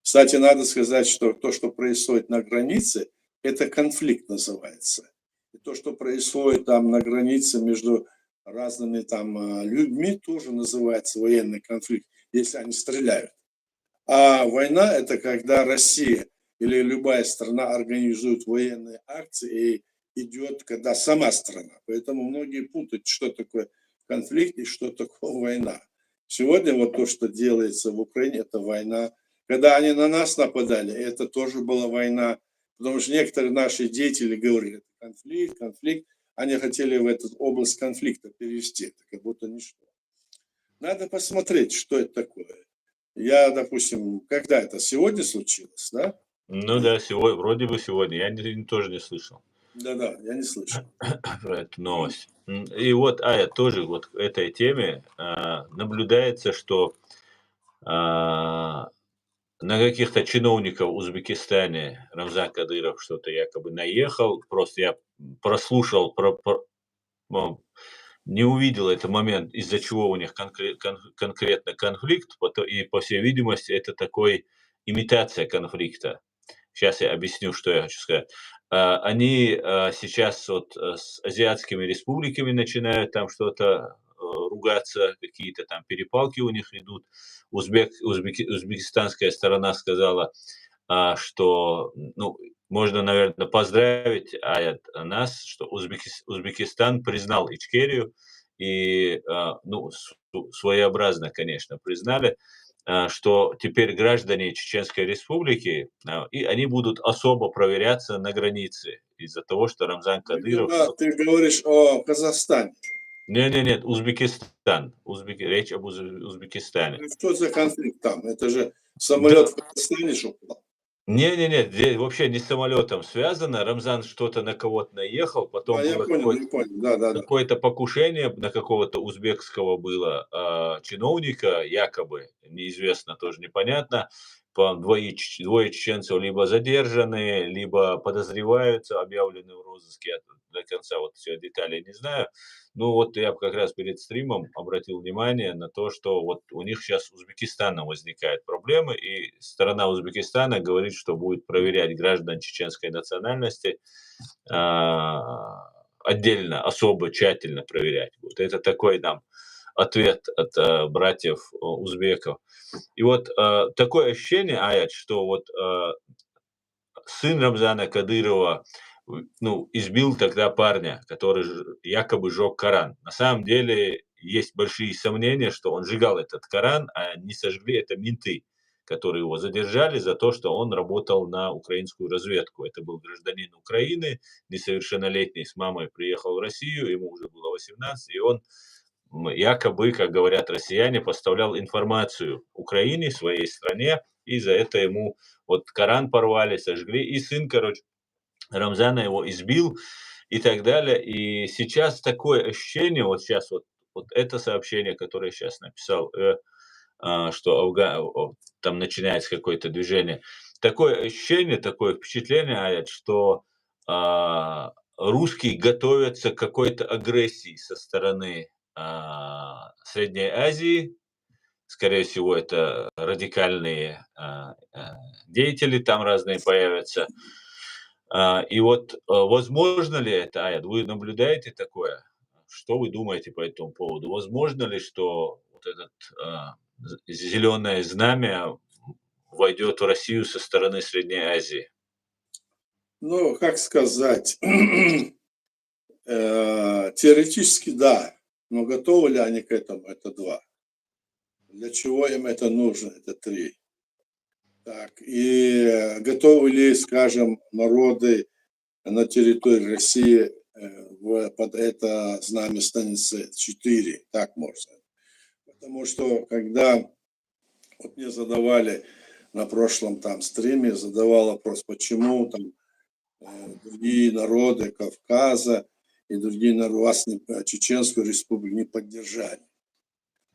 Speaker 2: Кстати, надо сказать, что то, что происходит на границе, это конфликт называется. И то, что происходит там на границе между разными там людьми, тоже называется военный конфликт, если они стреляют. А война – это когда Россия или любая страна организует военные акции и идет, когда сама страна. Поэтому многие путают, что такое конфликт и что такое война. Сегодня вот то, что делается в Украине, это война. Когда они на нас нападали, это тоже была война. Потому что некоторые наши деятели говорили, конфликт, конфликт. Они хотели в эту область конфликта перевести, это как будто ничто. Надо посмотреть, что это такое. Я, допустим, когда это сегодня случилось, да?
Speaker 1: Ну да, вроде бы сегодня. Я тоже не слышал
Speaker 2: Да-да, я не слышал.
Speaker 1: про эту новость. И вот, тоже вот к этой теме наблюдается, что на каких-то чиновников в Узбекистане Рамзан Кадыров что-то якобы наехал. Просто я прослушал, не увидел этот момент, из-за чего у них конкретно конфликт, и, по всей видимости, это такой имитация конфликта. Сейчас я объясню, что я хочу сказать. Они сейчас вот с азиатскими республиками начинают там что-то ругаться, какие-то там перепалки у них идут. Узбекистанская сторона сказала, что, ну, можно, наверное, поздравить нас, что Узбекистан признал Ичкерию и, ну, своеобразно, конечно, признали, что теперь граждане Чеченской Республики, и они будут особо проверяться на границе из-за того, что Рамзан Кадыров...
Speaker 2: Видимо, ты говоришь о Казахстане.
Speaker 1: Нет, Узбекистан. Речь об Узбекистане.
Speaker 2: Что за конфликт там? Это же
Speaker 1: Да,
Speaker 2: самолет в Казахстане же упал.
Speaker 1: здесь вообще не с самолетом связано. Рамзан что-то на кого-то наехал, потом
Speaker 2: Я
Speaker 1: было
Speaker 2: понял, да-да-да.
Speaker 1: какое-то покушение на какого-то узбекского было чиновника, якобы, неизвестно, тоже непонятно. Двое чеченцев либо задержаны, либо подозреваются, объявлены в розыске. Я до конца вот все детали не знаю. Ну вот я как раз перед стримом обратил внимание на то, что вот у них сейчас с Узбекистаном возникают проблемы, и сторона Узбекистана говорит, что будет проверять граждан чеченской национальности, отдельно, особо тщательно проверять. Вот это такой нам ответ от братьев узбеков. И вот такое ощущение, что вот сын Рамзана Кадырова, ну, избил тогда парня, который якобы жег Коран. На самом деле есть большие сомнения, что он сжигал этот Коран, а не сожгли это менты. которые его задержали за то, что он работал на украинскую разведку. Это был гражданин Украины, несовершеннолетний, с мамой приехал в Россию, ему уже было 18, и он якобы, как говорят россияне, поставлял информацию Украине, своей стране, и за это ему вот Коран порвали, сожгли, и сын, короче, Рамзана его избил и так далее. И сейчас такое ощущение, вот сейчас вот это сообщение, которое я сейчас написал, что там начинается какое-то движение. Такое ощущение, такое впечатление, Аят, что русские готовятся к какой-то агрессии со стороны Средней Азии. Скорее всего, это радикальные деятели там разные появятся. И вот возможно ли это, Аят, вы наблюдаете такое? Что вы думаете по этому поводу? Возможно ли, что вот этот зеленое знамя войдет в Россию со стороны Средней Азии?
Speaker 2: Ну, как сказать, теоретически да, но готовы ли они к этому? Это два. Для чего им это нужно? Это три. Так, и готовы ли, скажем, народы на территории России под это знамя станется 4, так можно. Потому что когда вот мне задавали на прошлом там стриме, задавал вопрос, почему там другие народы Кавказа и другие народы вас, Чеченскую республику, не поддержали.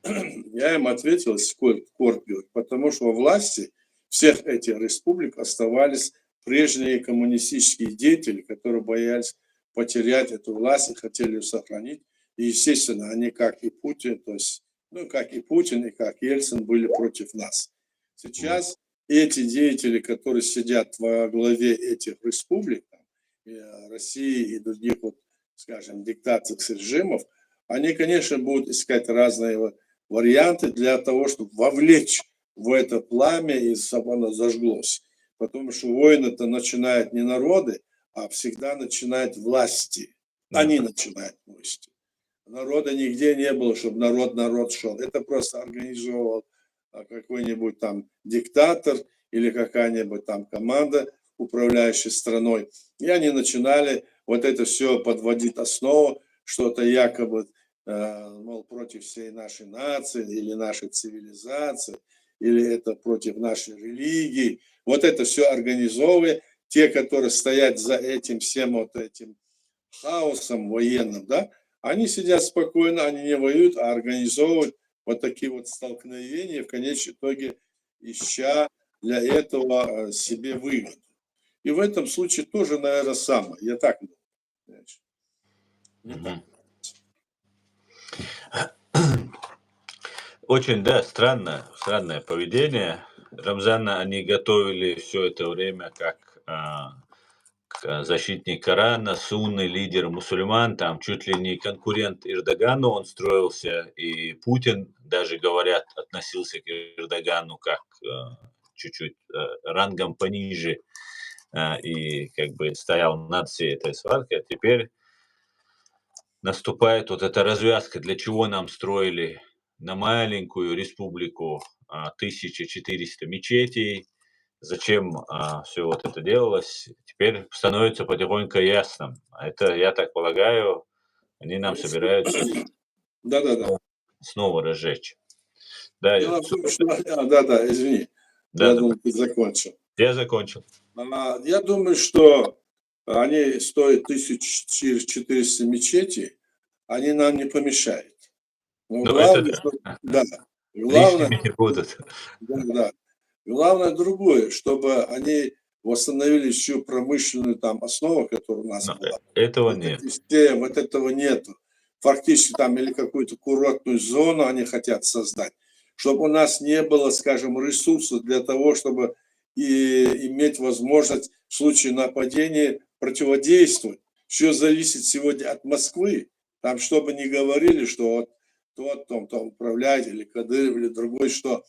Speaker 2: Я им ответил коротко, потому что во власти всех этих республик оставались прежние коммунистические деятели, которые боялись потерять эту власть и хотели ее сохранить. И, естественно, они, как и Путин, то есть, ну, как и Путин, и как Ельцин, были против нас. Сейчас эти деятели, которые сидят во главе этих республик, России и других, вот, скажем, диктаторских режимов, они, конечно, будут искать разные варианты для того, чтобы вовлечь в это пламя, и чтобы оно зажглось. Потому что войны-то начинают не народы, а всегда начинают власти. Они начинают власти. Народа нигде не было, чтобы народ шел. Это просто организовал какой-нибудь там диктатор или какая-нибудь там команда, управляющая страной. И они начинали вот это все подводить основу, что-то якобы, мол, против всей нашей нации или нашей цивилизации, или это против нашей религии. Вот это все организовывая. Те, которые стоят за этим всем вот этим хаосом военным, да, они сидят спокойно, они не воюют, а организовывают вот такие вот столкновения, в конечном итоге ища для этого себе выгоду. И в этом случае тоже, наверное, самое. Я так думаю.
Speaker 1: Очень, да, странное поведение. Рамзана они готовили все это время как защитник Корана, сунный, лидер мусульман, там чуть ли не конкурент Эрдогану он строился, и Путин, даже говорят, относился к Эрдогану как чуть-чуть рангом пониже, и как бы стоял над всей этой сваркой. А теперь наступает вот эта развязка, для чего нам строили на маленькую республику 1400 мечетей, зачем все вот это делалось, теперь становится потихоньку ясным. Это, я так полагаю, они нам собираются снова разжечь. Да,
Speaker 2: извини. Я думал, ты закончил.
Speaker 1: Я закончил.
Speaker 2: Я думаю, что они стоят 1400 мечетей, они нам не помешают. Но главное,
Speaker 1: лишними не будут.
Speaker 2: Главное другое, чтобы они восстановили всю промышленную там основу, которая у нас была.
Speaker 1: Этого нет.
Speaker 2: Вот этого нету. Фактически там или какую-то курортную зону они хотят создать, чтобы у нас не было, скажем, ресурсов для того, чтобы и иметь возможность в случае нападения противодействовать. Все зависит сегодня от Москвы. Там, чтобы не говорили, что вот тот там управляет, или Кадыров, или другой, что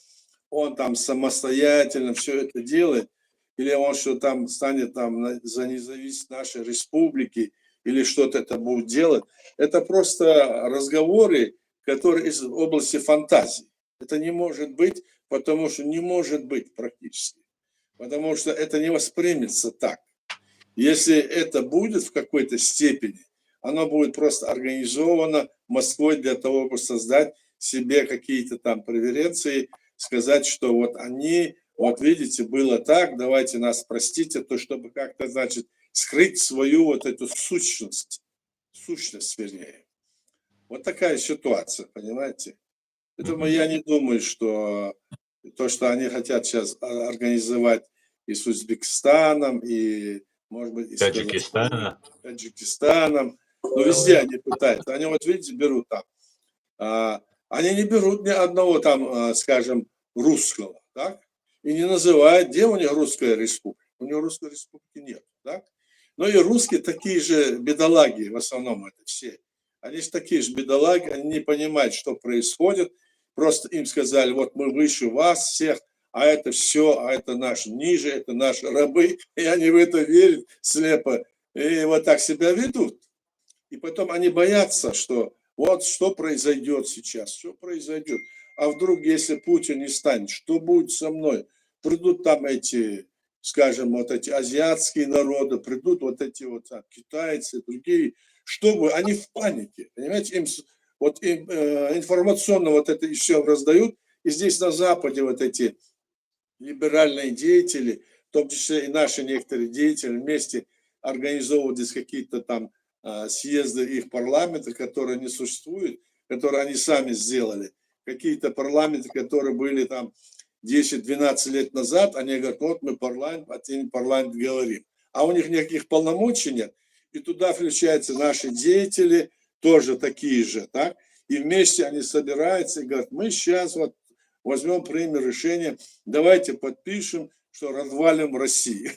Speaker 2: он там самостоятельно все это делает, или он что там станет там за независимость нашей республики, или что-то это будет делать. Это просто разговоры, которые из области фантазии. Это не может быть, потому что не может быть практически, потому что это не воспримется так. Если это будет в какой-то степени, оно будет просто организовано Москвой для того, чтобы создать себе какие-то там преференции, сказать, что вот они, вот видите, было так, давайте нас простите, то чтобы как-то, значит, скрыть свою вот эту сущность вернее. Вот такая ситуация, понимаете? Поэтому я не думаю, что то, что они хотят сейчас организовать и с Узбекистаном, и, может быть, и с
Speaker 1: Таджикистана.
Speaker 2: Таджикистаном, но везде они пытаются. Они, вот видите, берут там. Они не берут ни одного там, скажем, русского, так? И не называют, где у них русская республика. У них русской республики нет, так? Но и русские такие же бедолаги, в основном это все. Они же такие же бедолаги, они не понимают, что происходит. Просто им сказали, вот мы выше вас всех, а это все, а это наши ниже, это наши рабы. И они в это верят слепо. И вот так себя ведут. И потом они боятся, что вот что произойдет сейчас, что произойдет. А вдруг, если Путин не станет, что будет со мной? Придут там эти, скажем, вот эти азиатские народы, придут вот эти вот там, китайцы, другие, чтобы они в панике, понимаете, им информационно вот это еще раздают, и здесь на Западе вот эти либеральные деятели, в том числе и наши некоторые деятели вместе организовывают здесь какие-то там съезды их парламента, которые не существуют, которые они сами сделали, какие-то парламенты, которые были там 10-12 лет назад, они говорят, вот мы парламент, а тем парламент говорим. А у них никаких полномочий нет. И туда включаются наши деятели, тоже такие же, так? И вместе они собираются и говорят, мы сейчас вот возьмем, примем решение, давайте подпишем, что развалим Россию.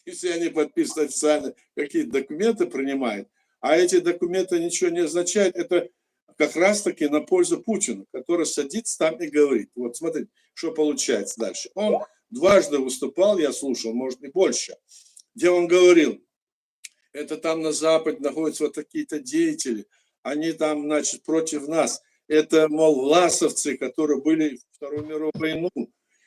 Speaker 2: И все они подписывают официально, какие-то документы принимают, а эти документы ничего не означают, это как раз-таки на пользу Путину, который садится там и говорит. Вот смотрите, что получается дальше. Он дважды выступал, я слушал, может и больше, где он говорил, это там на Западе находятся вот такие-то деятели, они там, значит, против нас. Это, мол, власовцы, которые были в Вторую мировую войну.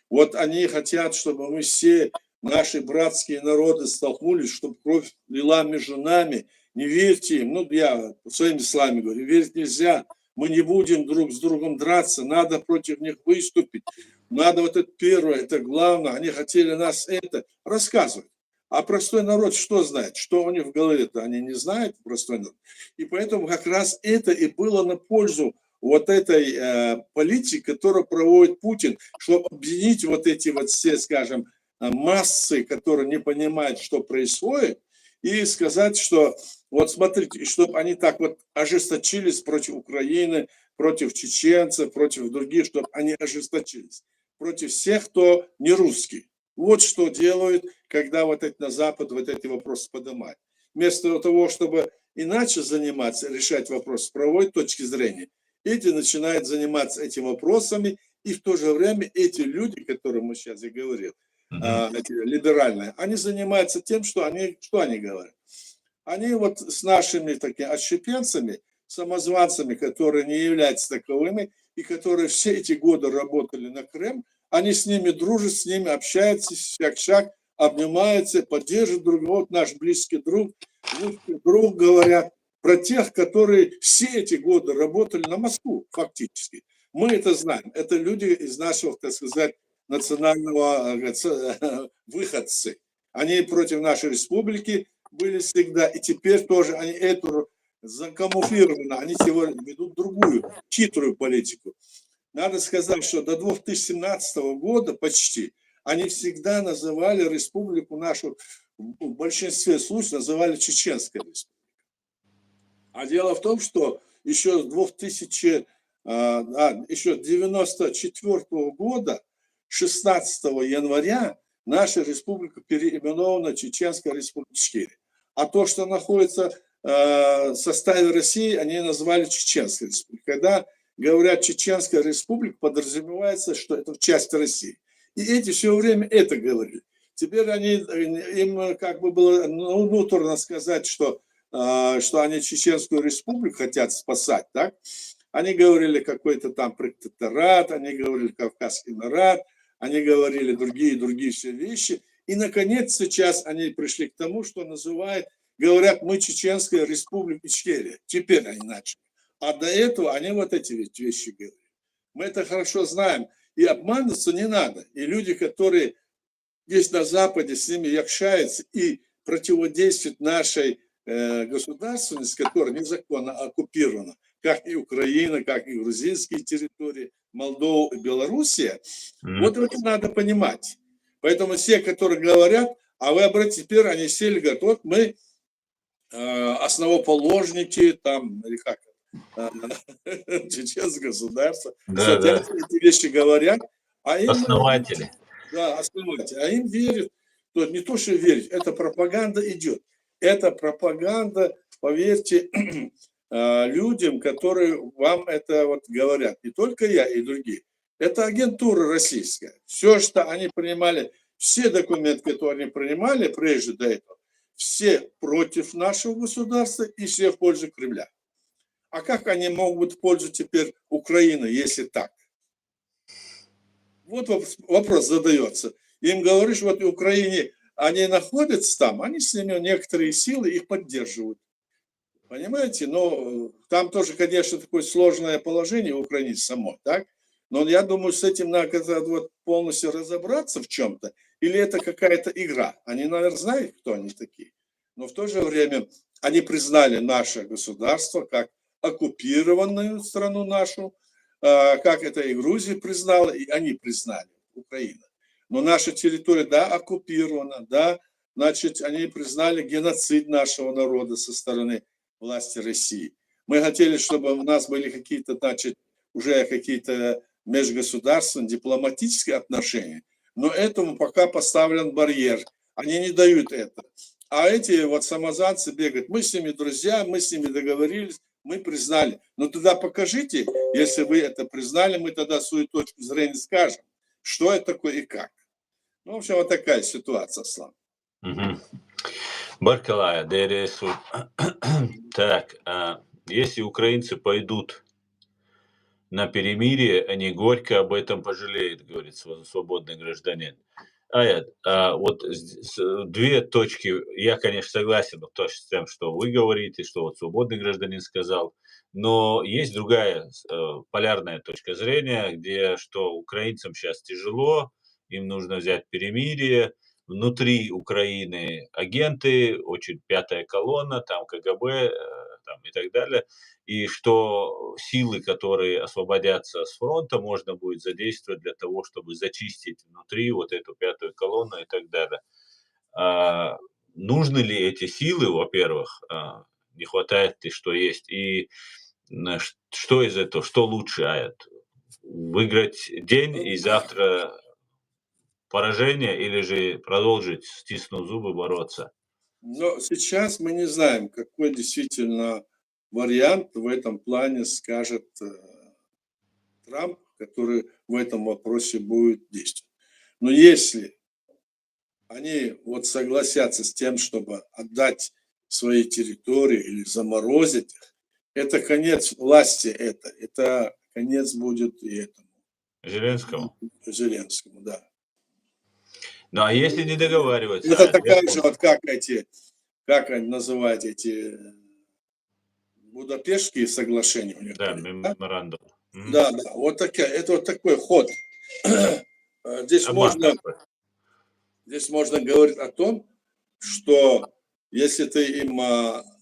Speaker 2: Вот они хотят, чтобы мы все, наши братские народы, столкнулись, чтобы кровь лила между нами. Не верьте им. Ну, я своими словами говорю, верить нельзя. Мы не будем друг с другом драться, надо против них выступить. Надо вот это первое, это главное. Они хотели нас это рассказывать. А простой народ что знает? Что у них в голове-то? Они не знают, простой народ. И поэтому как раз это и было на пользу вот этой политики, которую проводит Путин, чтобы объединить вот эти вот все, скажем, массы, которые не понимают, что происходит, и сказать, что вот смотрите, чтобы они так вот ожесточились против Украины, против чеченцев, против других, чтобы они ожесточились. Против всех, кто не русский. Вот что делают, когда вот это на Запад вот эти вопросы поднимают. Вместо того, чтобы иначе заниматься, решать вопрос с правовой точки зрения, эти начинают заниматься этими вопросами, и в то же время эти люди, которые мы сейчас и говорил, эти либеральные, они занимаются тем, что они говорят. Они вот с нашими такими отщепенцами, самозванцами, которые не являются таковыми, и которые все эти годы работали на Крым, они с ними дружат, с ними общаются, шаг-шаг, обнимаются, поддерживают друг друга. Вот наш близкий друг, говорят про тех, которые все эти годы работали на Москву, фактически. Мы это знаем. Это люди из нашего, так сказать, национального выходцы. Они против нашей республики были всегда, и теперь тоже они эту закамуфлированы, они сегодня ведут другую, хитрую политику. Надо сказать, что до 2017 года почти они всегда называли республику нашу, в большинстве случаев называли Чеченской республикой. А дело в том, что еще с 1994 года, 16 января, наша республика переименована Чеченская республика 4. А то, что находится в составе России, они назвали Чеченской республикой. Когда говорят Чеченская республика, подразумевается, что это часть России. И эти все время это говорили. Теперь им как бы было внутренно сказать, что они Чеченскую республику хотят спасать, так? Они говорили какой-то там протекторат, они говорили Кавказский народ, они говорили другие все вещи. И, наконец, сейчас они пришли к тому, что говорят, мы Чеченская республика Ичкерия. Теперь они начали. А до этого они вот эти вещи говорили. Мы это хорошо знаем. И обманываться не надо. И люди, которые есть на Западе, с ними общаются и противодействуют нашей государственности, которая незаконно оккупирована, как и Украина, как и грузинские территории, Молдова и Белоруссия. Вот это надо понимать. Поэтому все, которые говорят, а вы обратите, теперь они сели, говорят, вот мы основоположники, там, или как, чеченское государство. Соответственно, эти вещи говорят. А им,
Speaker 1: основатели.
Speaker 2: Да, основатели. А им верят. То не то, что верить, это пропаганда идет. Это пропаганда, поверьте, людям, которые вам это вот говорят. Не только я и другие. Это агентура российская. Все, что они принимали, все документы, которые они принимали прежде до этого, все против нашего государства и все в пользу Кремля. А как они могут быть в пользу теперь Украины, если так? Вот вопрос задается. Им говоришь, вот в Украине они находятся там, они с ними некоторые силы их поддерживают. Понимаете? Но там тоже, конечно, такое сложное положение в Украине само, так? Но я думаю, с этим надо вот полностью разобраться в чем-то. Или это какая-то игра. Они, наверное, знают, кто они такие. Но в то же время они признали наше государство как оккупированную страну нашу, как это и Грузия признала, и они признали, Украина. Но наша территория, да, оккупирована, да, значит, они признали геноцид нашего народа со стороны власти России. Мы хотели, чтобы у нас были какие-то, значит, уже какие-то межгосударственные дипломатические отношения, но этому пока поставлен барьер. Они не дают это. А эти вот самозванцы бегают, мы с ними друзья, мы с ними договорились, мы признали. Но тогда покажите, если вы это признали, мы тогда свою точку зрения скажем, что это такое и как. Ну, в общем, вот такая ситуация, Слава.
Speaker 1: Баркалая, ДРСУ. Так, если украинцы пойдут на перемирие, они горько об этом пожалеют, говорит свободный гражданин. Аят, вот две точки, я, конечно, согласен с тем, что вы говорите, что вот свободный гражданин сказал, но есть другая полярная точка зрения, где что украинцам сейчас тяжело, им нужно взять перемирие, внутри Украины агенты, очень пятая колонна, там КГБ там, и так далее, и что силы, которые освободятся с фронта, можно будет задействовать для того, чтобы зачистить внутри вот эту пятую колонну и так далее. Нужны ли эти силы, во-первых, не хватает ли, что есть, и что из этого, что лучше, Аят? Выиграть день и завтра поражение, или же продолжить, стиснув зубы, бороться?
Speaker 2: Но сейчас мы не знаем, какой действительно вариант в этом плане скажет Трамп, который в этом вопросе будет действовать. Но если они вот согласятся с тем, чтобы отдать свои территории или заморозить их, это конец власти, это конец будет и этому.
Speaker 1: Зеленскому?
Speaker 2: Зеленскому, да.
Speaker 1: Ну, а если не договариваться?
Speaker 2: Это такая же, вот как они называют эти Будапештские соглашения у них.
Speaker 1: Да, меморандум.
Speaker 2: Да, вот это вот такой ход. Здесь можно говорить о том, что если ты им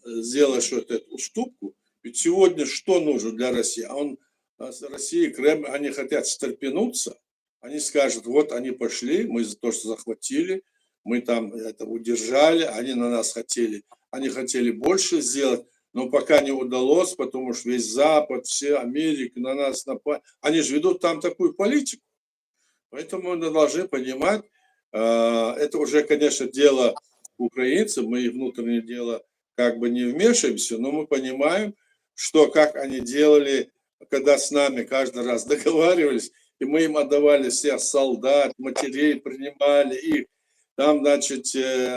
Speaker 2: сделаешь эту уступку, ведь сегодня что нужно для России? Россия, Кремль, они хотят стрепенуться, они скажут, вот они пошли, мы за то, что захватили, мы там это удержали, они на нас они хотели больше сделать, но пока не удалось, потому что весь Запад, все Америка на нас напали. Они же ведут там такую политику. Поэтому мы должны понимать, это уже, конечно, дело украинцев, мы их внутреннее дело как бы не вмешиваемся, но мы понимаем, что как они делали, когда с нами каждый раз договаривались, и мы им отдавали всех солдат, матерей, принимали их, там, значит,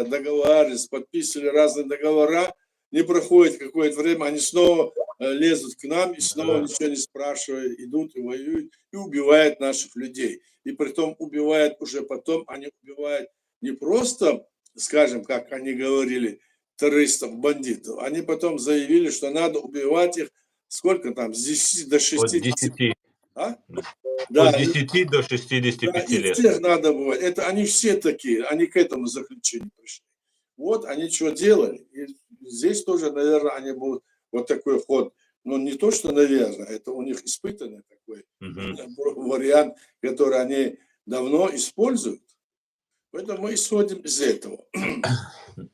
Speaker 2: договаривались, подписывали разные договора, не проходит какое-то время, они снова лезут к нам и снова ничего не спрашивая, идут и воюют, и убивают наших людей. И притом убивают уже потом, они убивают не просто, скажем, как они говорили, террористов, бандитов, они потом заявили, что надо убивать их, сколько там, с 10 до
Speaker 1: От
Speaker 2: 60.
Speaker 1: 10,
Speaker 2: А?
Speaker 1: от
Speaker 2: Да,
Speaker 1: 10 до
Speaker 2: да,
Speaker 1: 65
Speaker 2: их
Speaker 1: лет.
Speaker 2: всех надо убивать. Это они все такие, они к этому заключению пришли. Вот они что делали. И здесь тоже, наверное, они будут вот такой ход. Ну, не то, что, наверное, это у них испытанный такой вариант, который они давно используют. Поэтому мы исходим из этого.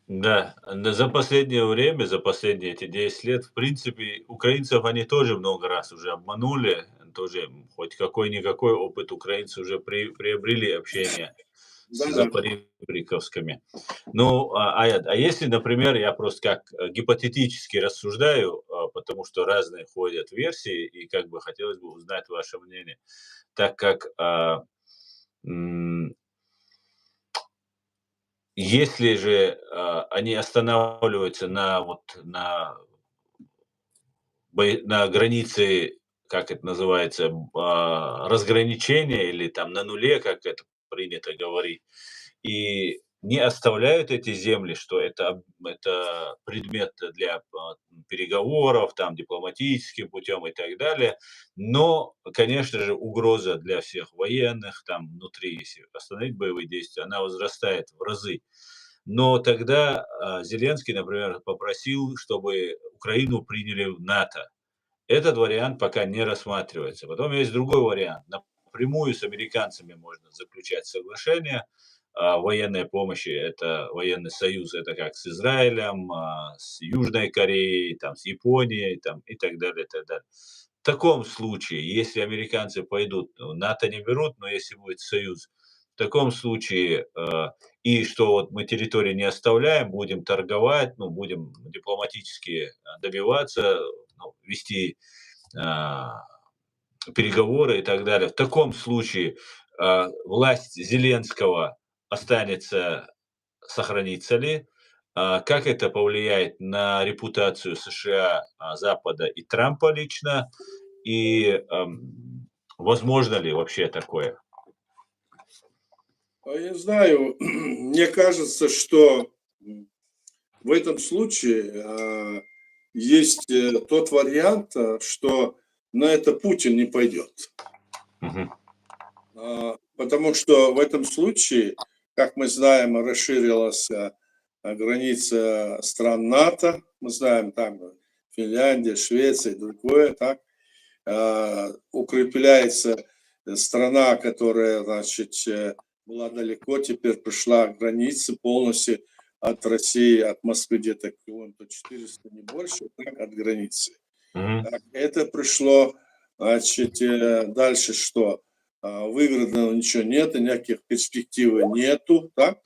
Speaker 1: Да, за последнее время, за последние эти 10 лет, в принципе, украинцев они тоже много раз уже обманули. Тоже хоть какой-никакой опыт украинцы уже приобрели общение с
Speaker 2: Да-да.
Speaker 1: запоребриковскими. Ну, а если, например, я просто как гипотетически рассуждаю, потому что разные ходят версии, и как бы хотелось бы узнать ваше мнение, так как если же они останавливаются на на границе, как это называется, разграничения или там на нуле, как это принято говорить, и не оставляют эти земли, что это предмет для переговоров, там, дипломатическим путем и так далее. Но, конечно же, угроза для всех военных, там, внутри, если остановить боевые действия, она возрастает в разы. Но тогда Зеленский, например, попросил, чтобы Украину приняли в НАТО. Этот вариант пока не рассматривается. Потом есть другой вариант. Напрямую с американцами можно заключать соглашение о военной помощи. Это военный союз, это как с Израилем, с Южной Кореей, там, с Японией там, и так далее, и так далее. В таком случае, если американцы пойдут, НАТО не берут, но если будет союз, в таком случае, и что вот мы территории не оставляем, будем торговать, ну, будем дипломатически добиваться, ну, вести переговоры и так далее. В таком случае власть Зеленского останется, сохранится ли? Как это повлияет на репутацию США, Запада и Трампа лично? И возможно ли вообще такое?
Speaker 2: Я знаю, мне кажется, что в этом случае есть тот вариант, что на это Путин не пойдет.
Speaker 1: Мгм.
Speaker 2: Потому что в этом случае, как мы знаем, расширилась граница стран НАТО. Мы знаем, там Финляндия, Швеция и другое. Так? Укрепляется страна, которая, значит, была далеко, теперь пришла к границе полностью от России, от Москвы где-то километров 400, не больше, так, от границы.
Speaker 1: Мгм.
Speaker 2: Так, это пришло, значит, дальше что? Выгодного ничего нет, никаких перспектив нету, так?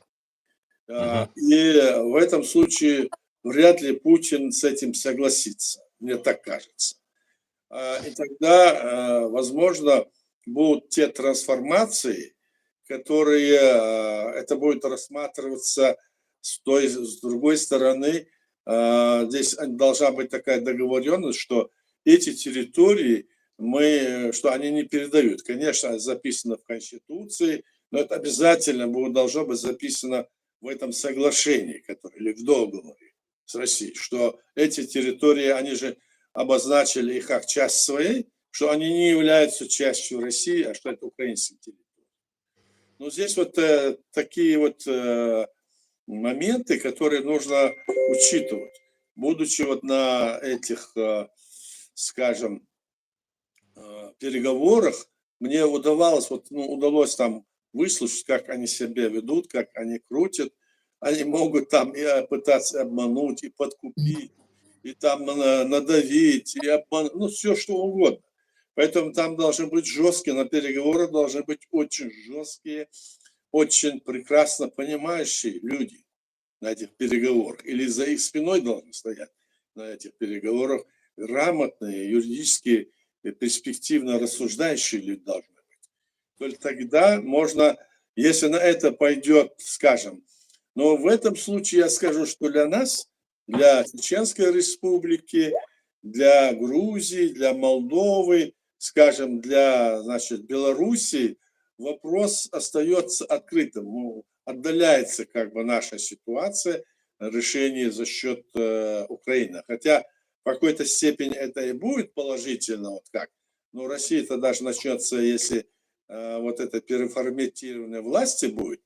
Speaker 1: Мгм.
Speaker 2: И в этом случае вряд ли Путин с этим согласится, мне так кажется. И тогда, возможно, будут те трансформации, которые, это будет рассматриваться с другой стороны. Здесь должна быть такая договоренность, что эти территории что они не передают. Конечно, записано в Конституции, но это обязательно должно быть записано в этом соглашении, или в договоре с Россией, что эти территории, они же обозначили их как часть своей, что они не являются частью России, а что это украинские территории. Но здесь вот такие вот моменты, которые нужно учитывать. Будучи вот на этих, скажем, переговорах, мне удалось там выслушать, как они себя ведут, как они крутят. Они могут там и пытаться обмануть, и подкупить, и там надавить, и обмануть, ну, все что угодно. Поэтому там должны быть жесткие, на переговоры должны быть очень жесткие, очень прекрасно понимающие люди на этих переговорах. Или за их спиной должны стоять на этих переговорах грамотные, юридически перспективно рассуждающие люди должны быть. Только тогда можно, если на это пойдет, скажем, но в этом случае я скажу, что для нас, для Чеченской Республики, для Грузии, для Молдовы, скажем, для, значит, Белоруссии вопрос остается открытым. Ну, отдаляется как бы наша ситуация, решение за счет Украины. Хотя в какой-то степени это и будет положительно, вот как. Но Россия-то даже начнется, если вот это переформатирование власти будет,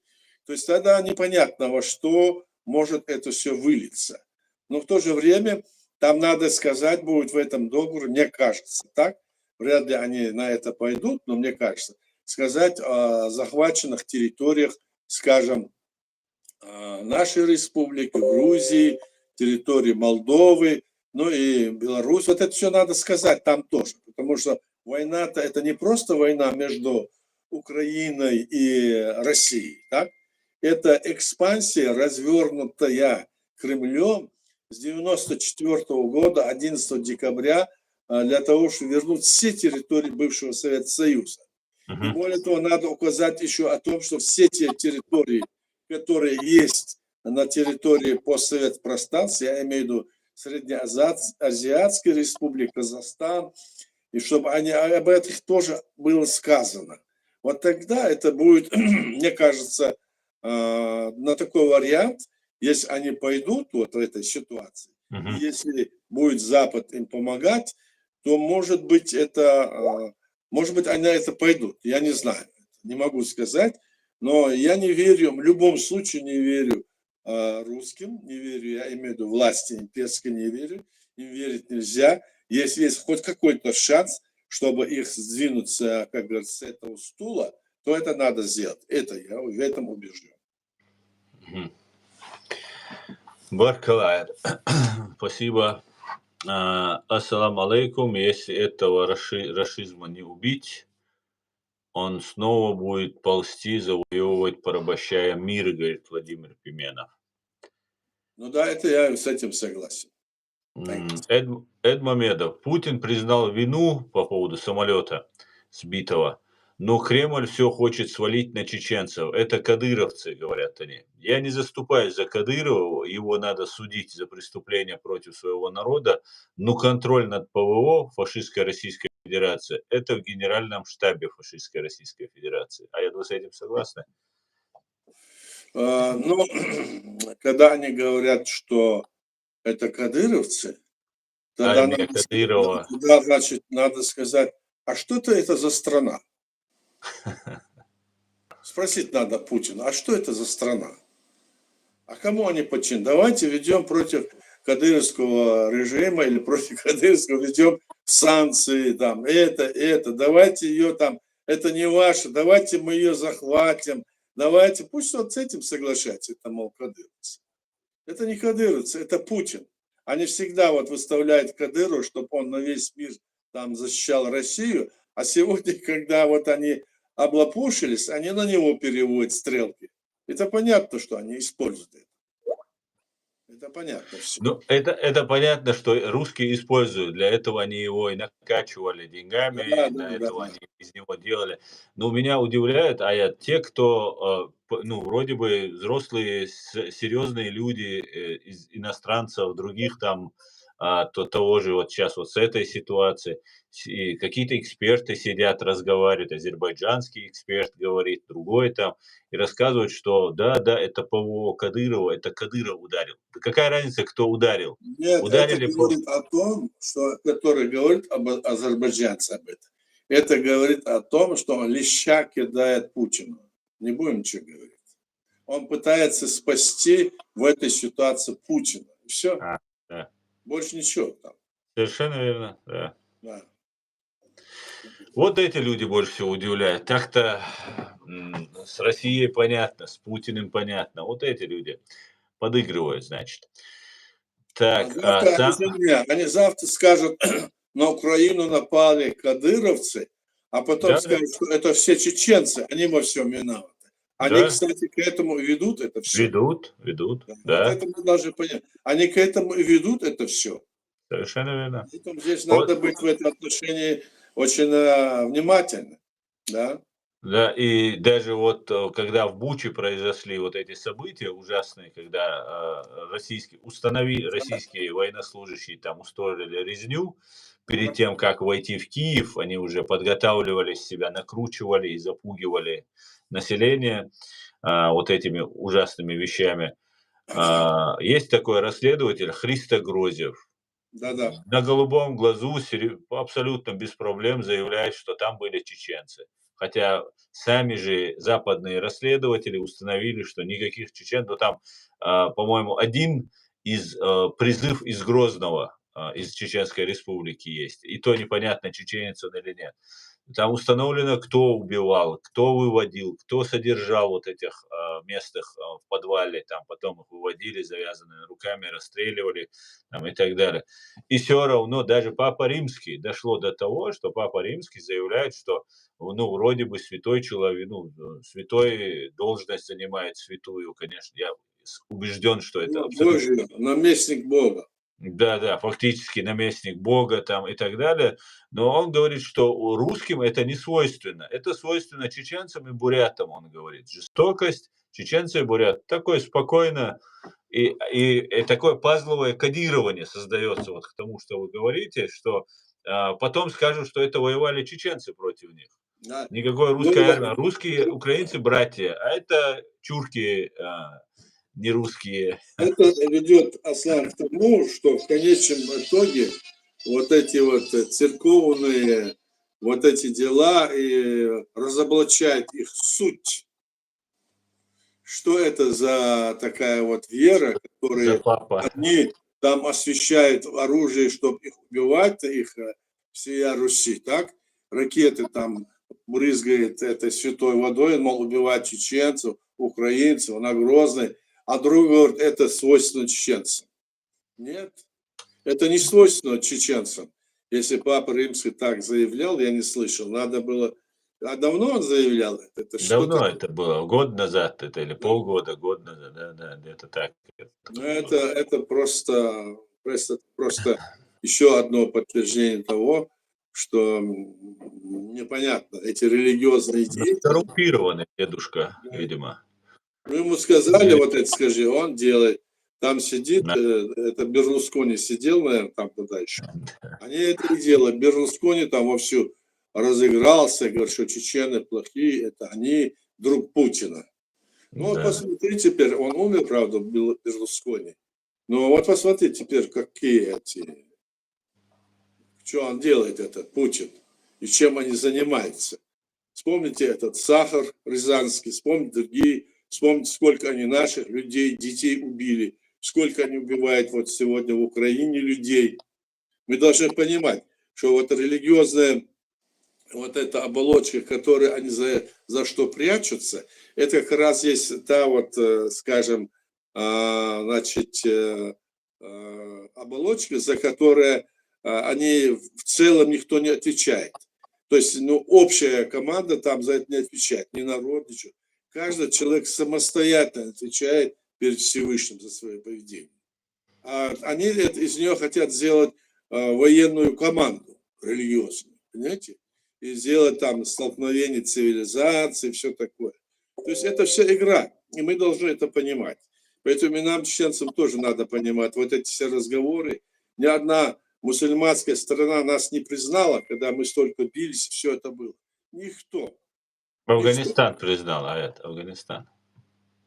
Speaker 2: то есть тогда непонятно, во что может это все вылиться. Но в то же время там надо сказать будет в этом договоре, мне кажется, так, вряд ли они на это пойдут, но мне кажется, сказать о захваченных территориях, скажем, нашей республики, Грузии, территории Молдовы, ну и Беларусь. Вот это все надо сказать там тоже, потому что война-то это не просто война между Украиной и Россией, так? Это экспансия, развернутая Кремлем с 1994 года, 11 декабря, для того, чтобы вернуть все территории бывшего Советского Союза. И более того, надо указать еще о том, что все те территории, которые есть на территории постсоветского пространства, я имею в виду Среднеазиатская республика, Казахстан, и чтобы они, об этих тоже было сказано. Вот тогда это будет, мне кажется, на такой вариант, если они пойдут вот в этой ситуации, и если будет Запад им помогать, то, может быть, может быть, они на это пойдут. Я не знаю, не могу сказать, но я не верю, в любом случае не верю русским, не верю, я имею в виду власти имперской, не верю, им верить нельзя. Если есть хоть какой-то шанс, чтобы их сдвинуть, как говорится, с этого стула, то это надо сделать. Это я в этом убежден.
Speaker 1: Баркалайр. Спасибо. Ассаламу алейкум. Если этого рашизма не убить, он снова будет ползти, завоевывать, порабощая мир, говорит Владимир Пименов.
Speaker 2: Ну да, это я с этим согласен.
Speaker 1: Эд Мамедов. Путин признал вину по поводу самолета сбитого, но Кремль все хочет свалить на чеченцев. Это кадыровцы, говорят они. Я не заступаюсь за Кадырова, его надо судить за преступления против своего народа, но контроль над ПВО фашистской Российской Федерации – это в Генеральном штабе фашистской Российской Федерации. А я с этим согласны?
Speaker 2: Ну, когда они говорят, что это кадыровцы, тогда значит, надо сказать, а что-то это за страна? Спросить надо Путина, а что это за страна? А кому они подчинены? Давайте ведем против кадыровского режима или против кадыровского ведем санкции, там, это, давайте ее там, это не ваше, давайте мы ее захватим, давайте, пусть вот с этим соглашается, это, мол, кадыровцы. Это не кадыровцы, это Путин. Они всегда вот выставляют Кадырова, чтобы он на весь мир там защищал Россию, а сегодня, когда вот они облапушились, они на него переводят стрелки. Это понятно, что они используют это. Это понятно все.
Speaker 1: Ну, это понятно, что русские используют. Для этого они его и накачивали деньгами, этого они из него делали. Но меня удивляет, те, кто, ну, вроде бы взрослые, серьезные люди, из иностранцев, других там, того же вот сейчас вот с этой ситуации, и какие-то эксперты сидят, разговаривают, азербайджанский эксперт говорит, другой там, и рассказывают, что да, это ПВО Кадырова, это Кадыров ударил. Да какая разница, кто ударил?
Speaker 2: Нет,
Speaker 1: Ударили
Speaker 2: это говорит о том, что, который говорит об азербайджанце об этом. Это говорит о том, что он леща кидает Путину. Не будем ничего говорить. Он пытается спасти в этой ситуации Путина. И все.
Speaker 1: Да.
Speaker 2: Больше ничего там.
Speaker 1: Совершенно верно, да.
Speaker 2: Да.
Speaker 1: Вот эти люди больше всего удивляют. Так-то с Россией понятно, с Путиным понятно. Вот эти люди подыгрывают, значит. Так,
Speaker 2: они завтра скажут, на Украину напали кадыровцы, а потом скажут, что это все чеченцы, они во всем виноваты. Они, кстати, к этому ведут это все.
Speaker 1: Ведут, да.
Speaker 2: Вот это мы должны понять. Они к этому и ведут это все.
Speaker 1: Совершенно верно.
Speaker 2: Поэтому здесь надо быть в этом отношении очень внимательным. Да?
Speaker 1: Да, и даже вот, когда в Буче произошли вот эти события ужасные, когда, российские военнослужащие там устроили резню, перед тем, как войти в Киев, они уже подготавливали себя, накручивали и запугивали население, вот этими ужасными вещами. Есть такой расследователь Христо Грозев.
Speaker 2: Да-да.
Speaker 1: На голубом глазу абсолютно без проблем заявляет, что там были чеченцы. Хотя сами же западные расследователи установили, что никаких чечен, ну там, по-моему, один призыв из Грозного, из Чеченской Республики есть. И то непонятно, чеченец он или нет. Там установлено, кто убивал, кто выводил, кто содержал вот этих местных в подвале, там потом их выводили завязанными руками, расстреливали там, и так далее. И все равно даже Папа Римский дошло до того, что Папа Римский заявляет, что ну, вроде бы святой человек, ну, святой должность занимает святую, конечно. Я убежден, что это абсолютно
Speaker 2: Божий, наместник Бога.
Speaker 1: да-да, фактически наместник Бога там и так далее. Но он говорит, что у русским это не свойственно. Это свойственно чеченцам и бурятам, он говорит. Жестокость, чеченцы и бурят. Такое спокойно и такое пазловое кодирование создается вот к тому, что вы говорите, что потом скажут, что это воевали чеченцы против них.
Speaker 2: Да.
Speaker 1: Никакой
Speaker 2: Ну,
Speaker 1: русской армии. Русские, украинцы братья, а это чурки не русские.
Speaker 2: это ведет, Аслан, к тому, что в конечном итоге вот эти вот церковные вот эти дела и разоблачает их суть. Что это за такая вот вера,
Speaker 1: За
Speaker 2: которая
Speaker 1: папа.
Speaker 2: они там освещают оружие, чтобы их убивать, их всея Руси, так? Ракеты там брызгает этой святой водой, мол, убивать чеченцев, украинцев, на Грозной, а другой говорит, это свойственно чеченцам. Нет, это не свойственно чеченцам. Если Папа Римский так заявлял, я не слышал, надо было... А давно он заявлял это? Это что
Speaker 1: Давно
Speaker 2: такое?
Speaker 1: это было, год назад это или
Speaker 2: Да.
Speaker 1: полгода, год назад, да-да, где-то так это
Speaker 2: Ну,
Speaker 1: было.
Speaker 2: это просто еще одно подтверждение того, что непонятно, эти религиозные
Speaker 1: Ну,
Speaker 2: деятели,
Speaker 1: коррумпированный дедушка,
Speaker 2: да,
Speaker 1: видимо.
Speaker 2: ну, ему сказали, вот это скажи, он делает. Там сидит,
Speaker 1: Да,
Speaker 2: это Берлускони сидел, наверное, там подальше. Они это и делают. Берлускони там вовсю разыгрался, говорит, что чечены плохие, это они друг Путина. Ну вот
Speaker 1: да.
Speaker 2: посмотри теперь, он умер, правда, Берлускони. Но вот посмотри теперь, какие эти, что он делает, этот Путин, и чем они занимаются. Вспомните этот Сахар Рязанский, вспомните другие, вспомните, сколько они наших людей, детей убили, сколько они убивают вот сегодня в Украине людей. Мы должны понимать, что вот религиозная вот эта оболочка, которую они за что прячутся, это как раз есть та вот, скажем, значит, оболочка, за которую они в целом никто не отвечает. То есть, ну, общая команда там за это не отвечает, ни народ, ничего. Каждый человек самостоятельно отвечает перед Всевышним за свое поведение. А они из нее хотят сделать военную команду религиозную, понимаете? И сделать там столкновение цивилизаций, все такое. То есть это все игра, и мы должны это понимать. Поэтому и нам, чеченцам, тоже надо понимать, вот эти все разговоры, ни одна мусульманская страна нас не признала, когда мы столько бились, все это было. Никто. Никто.
Speaker 1: Афганистан признал, а это Афганистан.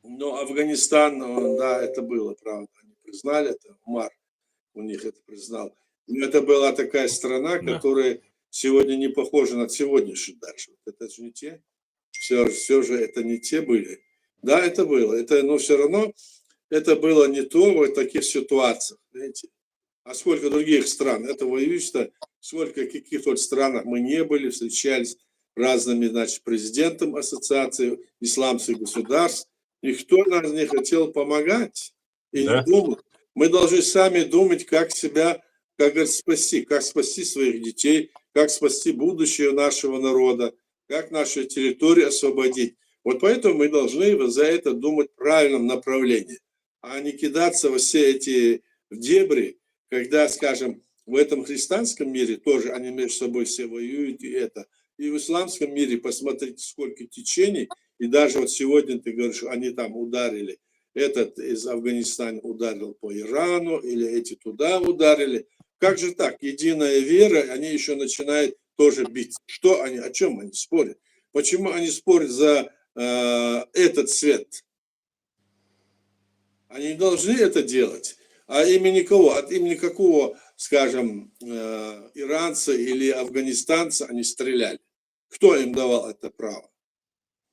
Speaker 2: Но Афганистан, да, это было, правда, они признали это, Умар у них это признал. Но это была такая страна,
Speaker 1: Да.
Speaker 2: которая сегодня не похожа на сегодняшнюю даже. Это же не те. Все же это не те были. Да, это было. Это, но все равно это было не то в таких ситуациях. Знаете. А сколько других стран? Это воюющие, сколько каких вот странах мы не были, встречались разными, значит, президентом ассоциации исламских государств. Никто нас не хотел помогать и не
Speaker 1: Да?
Speaker 2: думал. Мы должны сами думать, как себя, как говорится, спасти, как спасти своих детей, как спасти будущее нашего народа, как нашу территорию освободить. Вот поэтому мы должны за это думать в правильном направлении, а не кидаться во все эти дебри, когда, скажем, в этом христианском мире тоже они между собой все воюют, и это. И в исламском мире посмотрите, сколько течений. И даже вот сегодня ты говоришь, они там ударили, этот из Афганистана ударил по Ирану, или эти туда ударили. Как же так? Единая вера, они еще начинают тоже биться. Что они, о чем они спорят? Почему они спорят за этот свет? Они не должны это делать. А имени кого? От имени какого, скажем, иранца или афганистанца они стреляли? Кто им давал это право?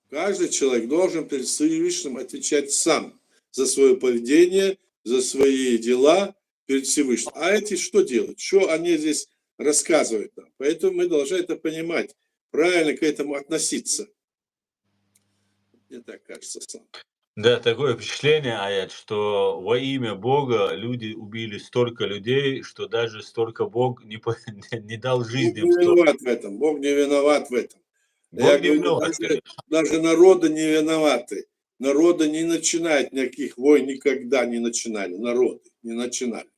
Speaker 2: Каждый человек должен перед Всевышним отвечать сам за свое поведение, за свои дела перед Всевышним. А эти что делают? Что они здесь рассказывают нам? Поэтому мы должны это понимать, правильно к этому относиться. Мне так кажется сам.
Speaker 1: Да, такое впечатление, Аят, что во имя Бога люди убили столько людей, что даже столько Бог не дал
Speaker 2: Бог
Speaker 1: жизни
Speaker 2: не
Speaker 1: им столько.
Speaker 2: виноват в этом. Бог не виноват в этом. Я
Speaker 1: Бог не
Speaker 2: говорю,
Speaker 1: виноват, конечно.
Speaker 2: даже народы не виноваты. Народы не начинают никаких войн, никогда не начинали. Народы не начинали.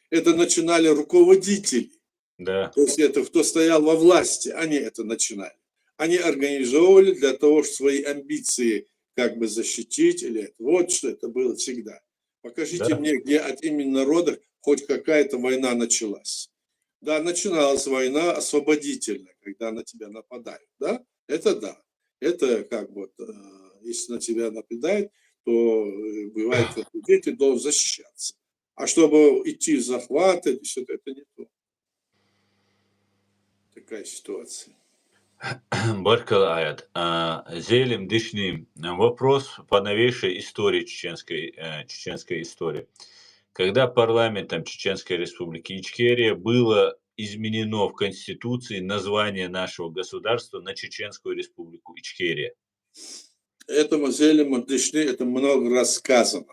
Speaker 2: Это начинали руководители.
Speaker 1: Да,
Speaker 2: То есть это кто стоял во власти, они это начинали. Они организовывали для того, чтобы свои амбиции как бы защитить. Или это. Вот что это было всегда. Покажите
Speaker 1: да,
Speaker 2: мне, где от имени народа хоть какая-то война началась. Да, начиналась война освободительная, когда на тебя нападают. Да? Это да. Это как вот, если на тебя нападают, то бывает, ты должен защищаться. А чтобы идти в захваты, все это не то. Такая ситуация.
Speaker 1: Баркал Аят. Зелим Дышним. Вопрос по новейшей истории чеченской истории. Когда парламентом Чеченской Республики Ичкерия было изменено в Конституции название нашего государства на Чеченскую Республику Ичкерия?
Speaker 2: Этому Зелиму Дышни это много раз сказано.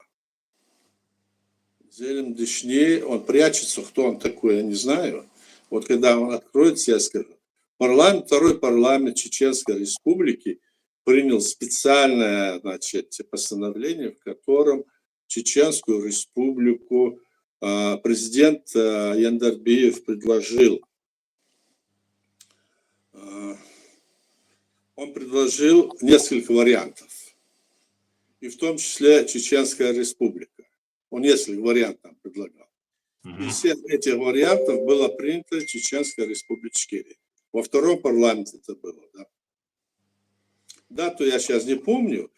Speaker 2: Зелим Дышни, он прячется, кто он такой, я не знаю. Вот когда он откроется, я скажу. Второй парламент Чеченской Республики принял специальное, значит, постановление, в котором Чеченскую Республику президент Яндарбиев предложил. Он предложил несколько вариантов, и в том числе Чеченская Республика. Он несколько вариантов предлагал. Из всех этих вариантов было принято Чеченская Республика Ичкерия. Во втором парламенте это было, да. Дату я сейчас не помню,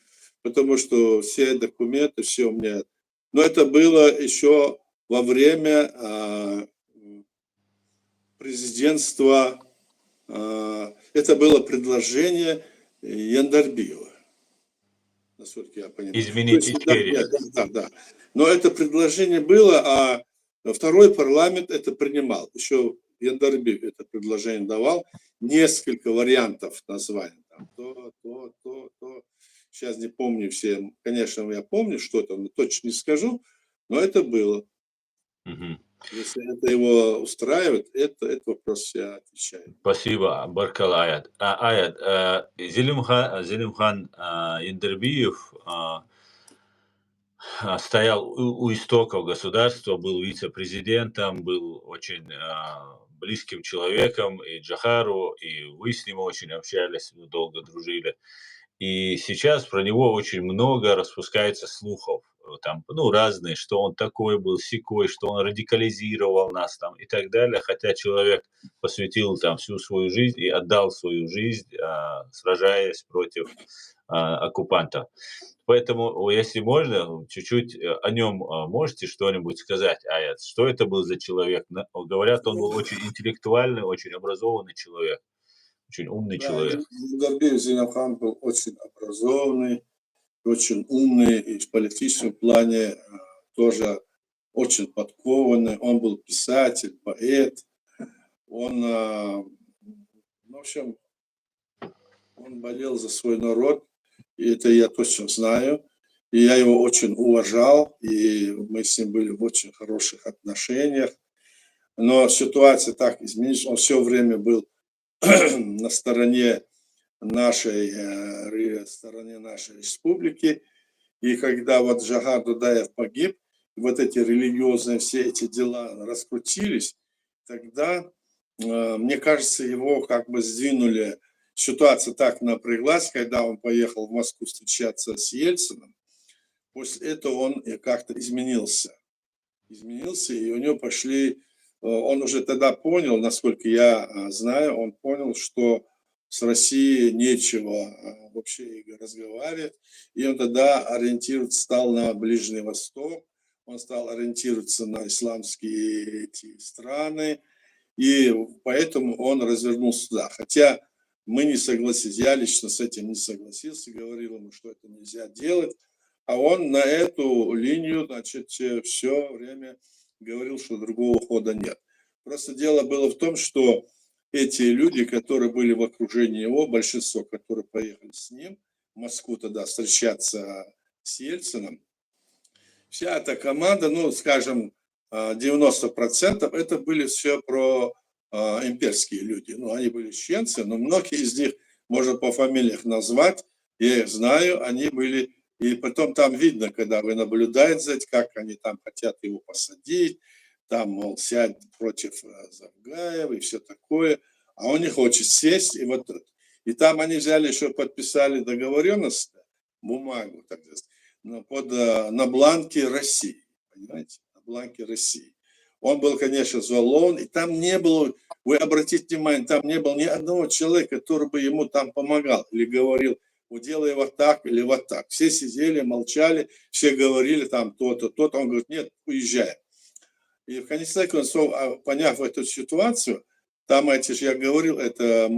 Speaker 2: потому что все документы, все у меня... Но это было еще во время президентства, это было предложение Яндарбиева, насколько я понимаю.
Speaker 1: Изменить Ичкерию.
Speaker 2: Да. Но это предложение было, а второй парламент это принимал. Еще Яндарбиев это предложение давал. Несколько вариантов названий. Там, то. Сейчас не помню все. Конечно, я помню что-то, но точно не скажу. Но это было. Если это его устраивает, это вопрос я отвечаю.
Speaker 1: Спасибо, Баркал Аят. Аят, Зелимхан Яндарбиев стоял у истоков государства, был вице-президентом, был очень близким человеком и Джахару, и вы с ним очень общались, долго дружили. И сейчас про него очень много распускается слухов, там, ну, разные, что он такой был, сякой, что он радикализировал нас там и так далее, хотя человек посвятил там всю свою жизнь и отдал свою жизнь, сражаясь против оккупанта. Поэтому, если можно, чуть-чуть о нем можете что-нибудь сказать, Аят? Что это был за человек? Говорят, он был очень интеллектуальный, очень образованный человек, очень умный человек.
Speaker 2: Яндарбиев Зелимхан был очень образованный, очень умный, и в политическом плане тоже очень подкованный. Он был писатель, поэт. Он, в общем, он болел за свой народ, и это я точно знаю. И я его очень уважал, и мы с ним были в очень хороших отношениях. Но ситуация так изменилась. Он все время был на стороне нашей республики. И когда вот Джахар Дудаев погиб, вот эти религиозные все эти дела раскрутились, тогда, мне кажется, его как бы сдвинули ситуация так напряглась, когда он поехал в Москву встречаться с Ельциным. После этого он как-то изменился, и у него пошли, он уже тогда понял, насколько я знаю, он понял, что с Россией нечего вообще разговаривать, и он тогда ориентироваться стал на Ближний Восток, он стал ориентироваться на исламские эти страны, и поэтому он развернулся туда. Хотя мы не согласились, я лично с этим не согласился, говорил ему, что это нельзя делать, а он на эту линию, значит, все время говорил, что другого хода нет. Просто дело было в том, что эти люди, которые были в окружении его, большинство, которые поехали с ним в Москву тогда встречаться с Ельциным, вся эта команда, ну, скажем, 90% это были все про имперские люди. Ну, они были чеченцы, но многие из них можно по фамилиях назвать, я их знаю, они были. И потом там видно, когда вы наблюдаете, как они там хотят его посадить, там, мол, сядь против Завгаева и все такое, а он не хочет сесть, и вот это. И там они взяли, еще подписали договоренность, бумагу, так сказать, на бланке России, понимаете, на бланке России. Он был, конечно, взволнован, и там не было, вы обратите внимание, там не было ни одного человека, который бы ему там помогал или говорил, вот делай вот так или вот так. Все сидели, молчали, все говорили там то-то, то-то. Он говорит, нет, уезжай. И в конце концов, поняв эту ситуацию, там эти же, я говорил, это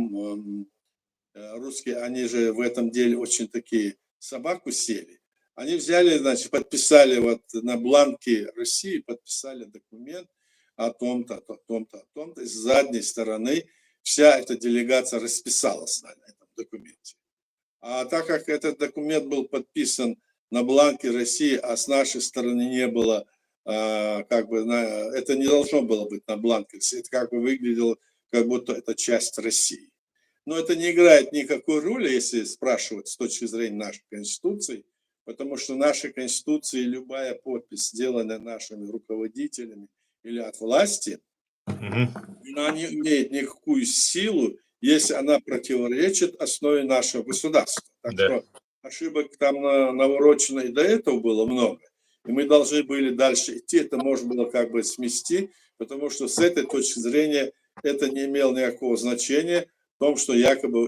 Speaker 2: русские, они же в этом деле очень такие собаку сели. Они взяли, значит, подписали вот на бланке России, подписали документ о том-то, о том-то, о том-то. И с задней стороны вся эта делегация расписалась на этом документе. А так как этот документ был подписан на бланке России, а с нашей стороны не было, как бы, это не должно было быть на бланке России, это как бы выглядело, как будто это часть России. Но это не играет никакой роли, если спрашивать с точки зрения нашей Конституции, потому что в нашей Конституции любая подпись, сделанная нашими руководителями или от власти, она не имеет никакую силу, если она противоречит основе нашего государства. Так что ошибок там наворочено и до этого было много. И мы должны были дальше идти, это можно было как бы смести, потому что с этой точки зрения это не имело никакого значения в том, что якобы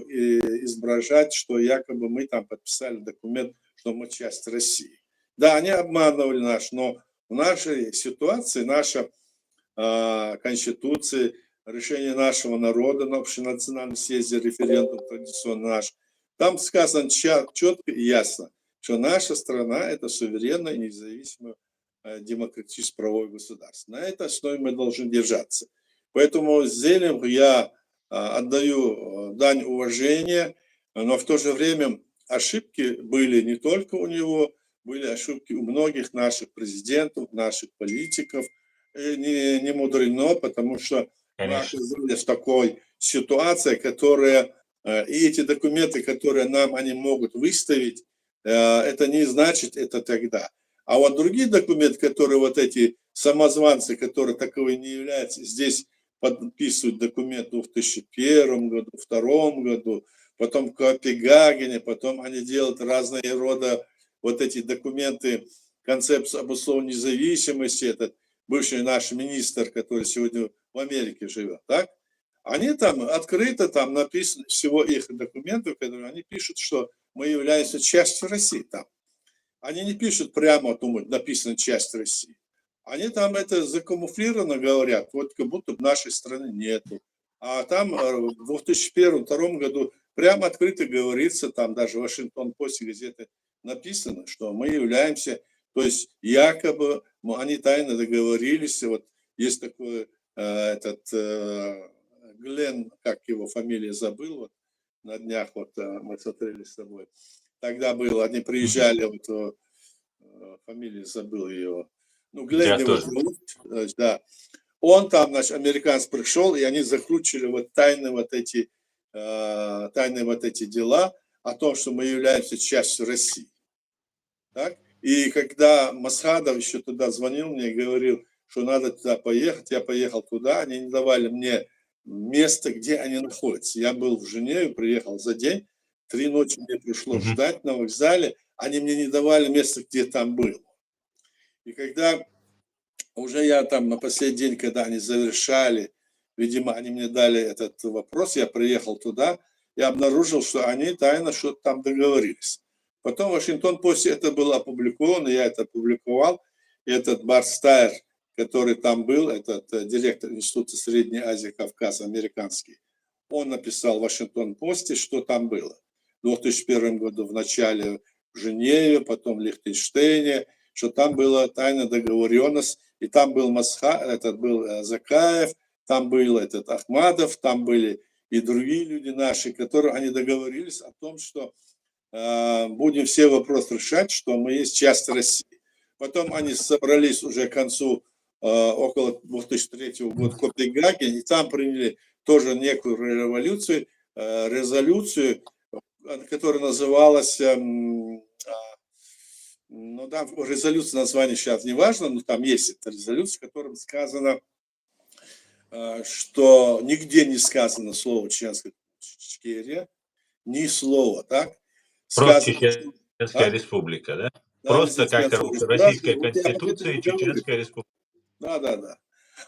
Speaker 2: изображать, что якобы мы там подписали документ, что мы часть России. Да, они обманывали нас, но в нашей ситуации, наша Конституции, решение нашего народа на общенациональном съезде, референдум традиционно наш, там сказано четко и ясно, что наша страна – это суверенное, независимое, демократическое правовое государство. На этой основе мы должны держаться. Поэтому Зелену я отдаю дань уважения, но в то же время ошибки были не только у него, были ошибки у многих наших президентов, наших политиков. Не мудрено, потому что мы оказались в такой ситуации, которая, и эти документы, которые нам они могут выставить, это не значит это тогда. А вот другие документы, которые вот эти самозванцы, которые таковые не являются, здесь подписывают документ в 2001 году, 2002 году, потом в Копенгагене, потом они делают разные рода вот эти документы, концепцию обусловленной независимости, этот бывший наш министр, который сегодня в Америке живет, так? Они там открыто, там написано всего их документов, которые они пишут, что мы являемся частью России там. Они не пишут прямо, думают, написано часть России. Они там это закамуфлированно говорят, вот как будто в нашей страны нету. А там в 2001-2002 году прямо открыто говорится, там даже в Вашингтон-Посте газеты написано, что мы являемся, то есть якобы они тайно договорились, вот есть такой Глен, как его фамилия забыл, вот на днях вот мы смотрели с тобой, тогда было, они приезжали, вот фамилию забыл ее, ну Глен его зовут, да, он там, значит, американец пришел, и они закручивали вот тайные вот эти дела о том, что мы являемся частью России. Так? И когда Масхадов еще туда звонил мне и говорил, что надо туда поехать, я поехал туда, они не давали мне место, где они находятся. Я был в Женеве, приехал за день, 3 ночи мне пришлось
Speaker 1: Мгм.
Speaker 2: ждать на вокзале, они мне не давали места, где там был. И когда уже я там на последний день, когда они завершали, видимо, они мне дали этот вопрос, я приехал туда и обнаружил, что они тайно что-то там договорились. Потом в Вашингтон-Посте это было опубликовано, я это опубликовал. И этот Барт Стайер, который там был, этот директор Института Средней Азии и Кавказа, американский, он написал в Вашингтон-Посте, что там было. В 2001 году в начале в Женеве, потом в Лихтенштейне, что там была тайная договоренность, и там был этот был Закаев, там был этот Ахмадов, там были и другие люди наши, которые они договорились о том, что будем все вопросы решать, что мы есть часть России. Потом они собрались уже к концу около 2003 года в Копенгагене, и там приняли тоже некую резолюцию, которая называлась, ну да, резолюция, название сейчас не важно, но там есть эта резолюция, в которой сказано, что нигде не сказано слово чеченская Ичкерия, ни слова, так?
Speaker 1: Просто
Speaker 2: Сказано, что...
Speaker 1: Чеченская республика, да?
Speaker 2: Да,
Speaker 1: Просто как
Speaker 2: независимое
Speaker 1: Российская
Speaker 2: государство. Вот я об этом
Speaker 1: Конституция
Speaker 2: и
Speaker 1: и
Speaker 2: говорю.
Speaker 1: Чеченская республика.
Speaker 2: Да. Это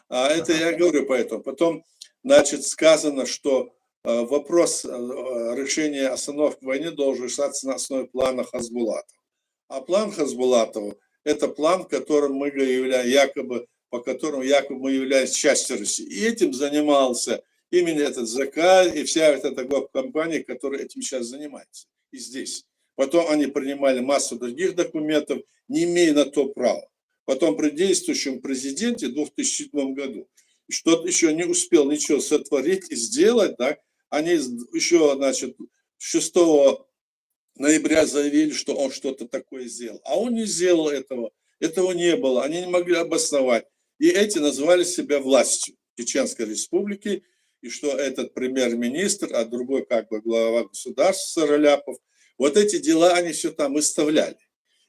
Speaker 1: Ага.
Speaker 2: я говорю поэтому. Потом, значит, сказано, что вопрос решения остановки войны должен решаться на основе плана Хасбулатова. А план Хасбулатова – это план, которым мы являем, якобы, по которому якобы мы являемся частью России. И этим занимался именно этот Закай и вся эта компания, которая этим сейчас занимается. И здесь. Потом они принимали массу других документов, не имея на то права. Потом при действующем президенте в 2007 году что-то еще не успел ничего сотворить и сделать, да, они еще, значит, 6 ноября заявили, что он что-то такое сделал. А он не сделал этого не было, они не могли обосновать. И эти называли себя властью Чеченской Республики, и что этот премьер-министр, а другой как бы глава государства Сараляпов, вот эти дела они все там выставляли.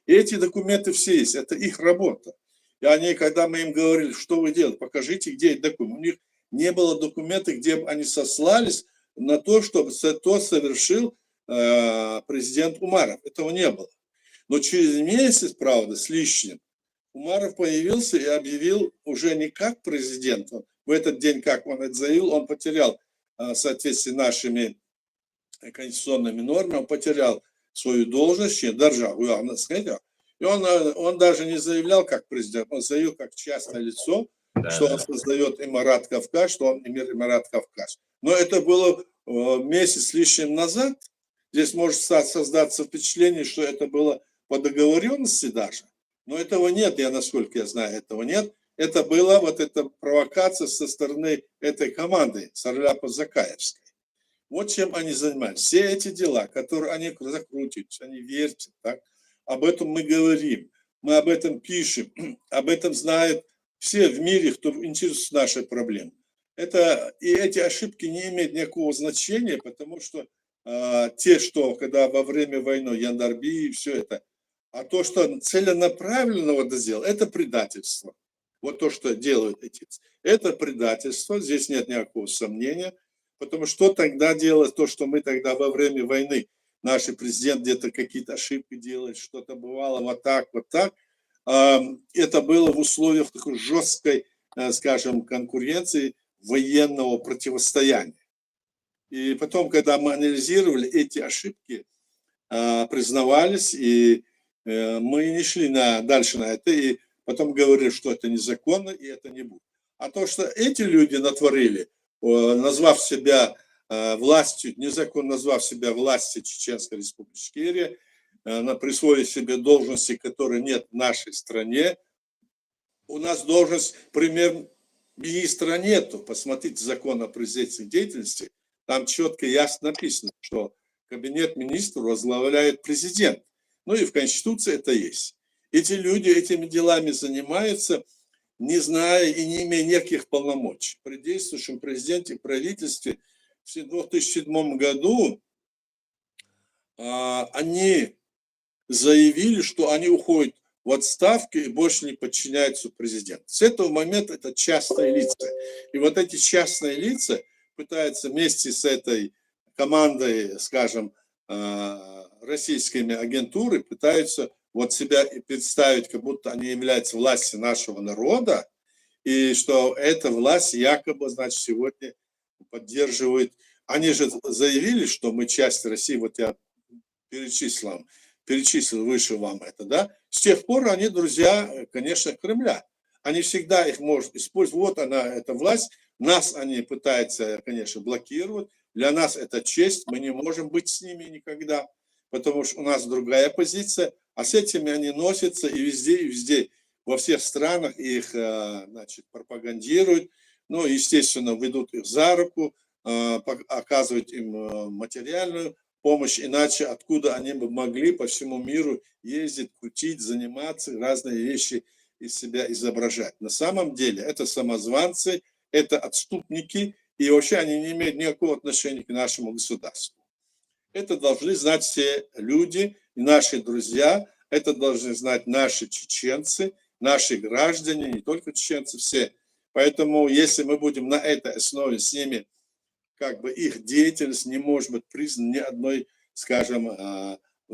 Speaker 2: И эти документы все есть, это их работа. И они, когда мы им говорили, что вы делаете, покажите, где эти документы. У них не было документов, где бы они сослались на то, что то совершил президент Умаров. Этого не было. Но через месяц, правда, с лишним, Умаров появился и объявил уже не как президент. В этот день, как он это заявил, он потерял в соответствии с нашими конституционными нормами, он потерял свою должность, державу, и он даже не заявлял как президент, он заявил как частное лицо, что он создает Эмират Кавказ, что он Эмират Кавказ. Но это было месяц с лишним назад. Здесь может создаться впечатление, что это было по договоренности даже. Но этого нет, насколько я знаю, этого нет. Это была вот эта провокация со стороны этой команды Сарляпов-Закаевской. Вот чем они занимались. Все эти дела, которые они закрутят, они вертят, так? Об этом мы говорим, мы об этом пишем, об этом знают все в мире, кто интересуется нашей проблемой. И эти ошибки не имеют никакого значения, потому что те, что когда во время войны Яндарби и все это, а то, что целенаправленно вот сделал, это предательство. Вот то, что делают эти, это предательство, здесь нет никакого сомнения, потому что тогда делать то, что мы тогда во время войны, наш президент где-то какие-то ошибки делает, что-то бывало вот так, это было в условиях такой жесткой, скажем, конкуренции, военного противостояния. И потом, когда мы анализировали эти ошибки, признавались, и мы не шли дальше на это, и потом говорили, что это незаконно, и это не будет. А то, что эти люди натворили, назвав себя властью, незаконно назвав себя властью Чеченской Республики Ичкерия, присвоив себе должности, которые нет в нашей стране. У нас должность премьер-министра нету. Посмотрите закон о президентской деятельности. Там четко и ясно написано, что кабинет министров возглавляет президент. Ну и в Конституции это есть. Эти люди этими делами занимаются, не зная и не имея никаких полномочий. При действующем президенте и правительстве в 2007 году они заявили, что они уходят в отставку и больше не подчиняются президенту. С этого момента это частные лица. И вот эти частные лица пытается вместе с этой командой, скажем, российскими агентуры, пытаются вот себя представить, как будто они являются властью нашего народа, и что эта власть якобы, значит, сегодня поддерживает. Они же заявили, что мы часть России, вот я перечислил выше вам это, да. С тех пор они друзья, конечно, Кремля. Они всегда их могут использовать. Вот она, эта власть. Нас они пытаются, конечно, блокировать. Для нас это честь. Мы не можем быть с ними никогда, потому что у нас другая позиция. А с этими они носятся и везде, во всех странах их, значит, пропагандируют. Ну, естественно, ведут их за руку, оказывают им материальную помощь, иначе откуда они бы могли по всему миру ездить, крутить, заниматься, разные вещи из себя изображать. На самом деле это самозванцы, это отступники, и вообще они не имеют никакого отношения к нашему государству. Это должны знать все люди, и наши друзья, это должны знать наши чеченцы, наши граждане, не только чеченцы, все. Поэтому если мы будем на этой основе с ними, как бы их деятельность не может быть признана ни одной, скажем,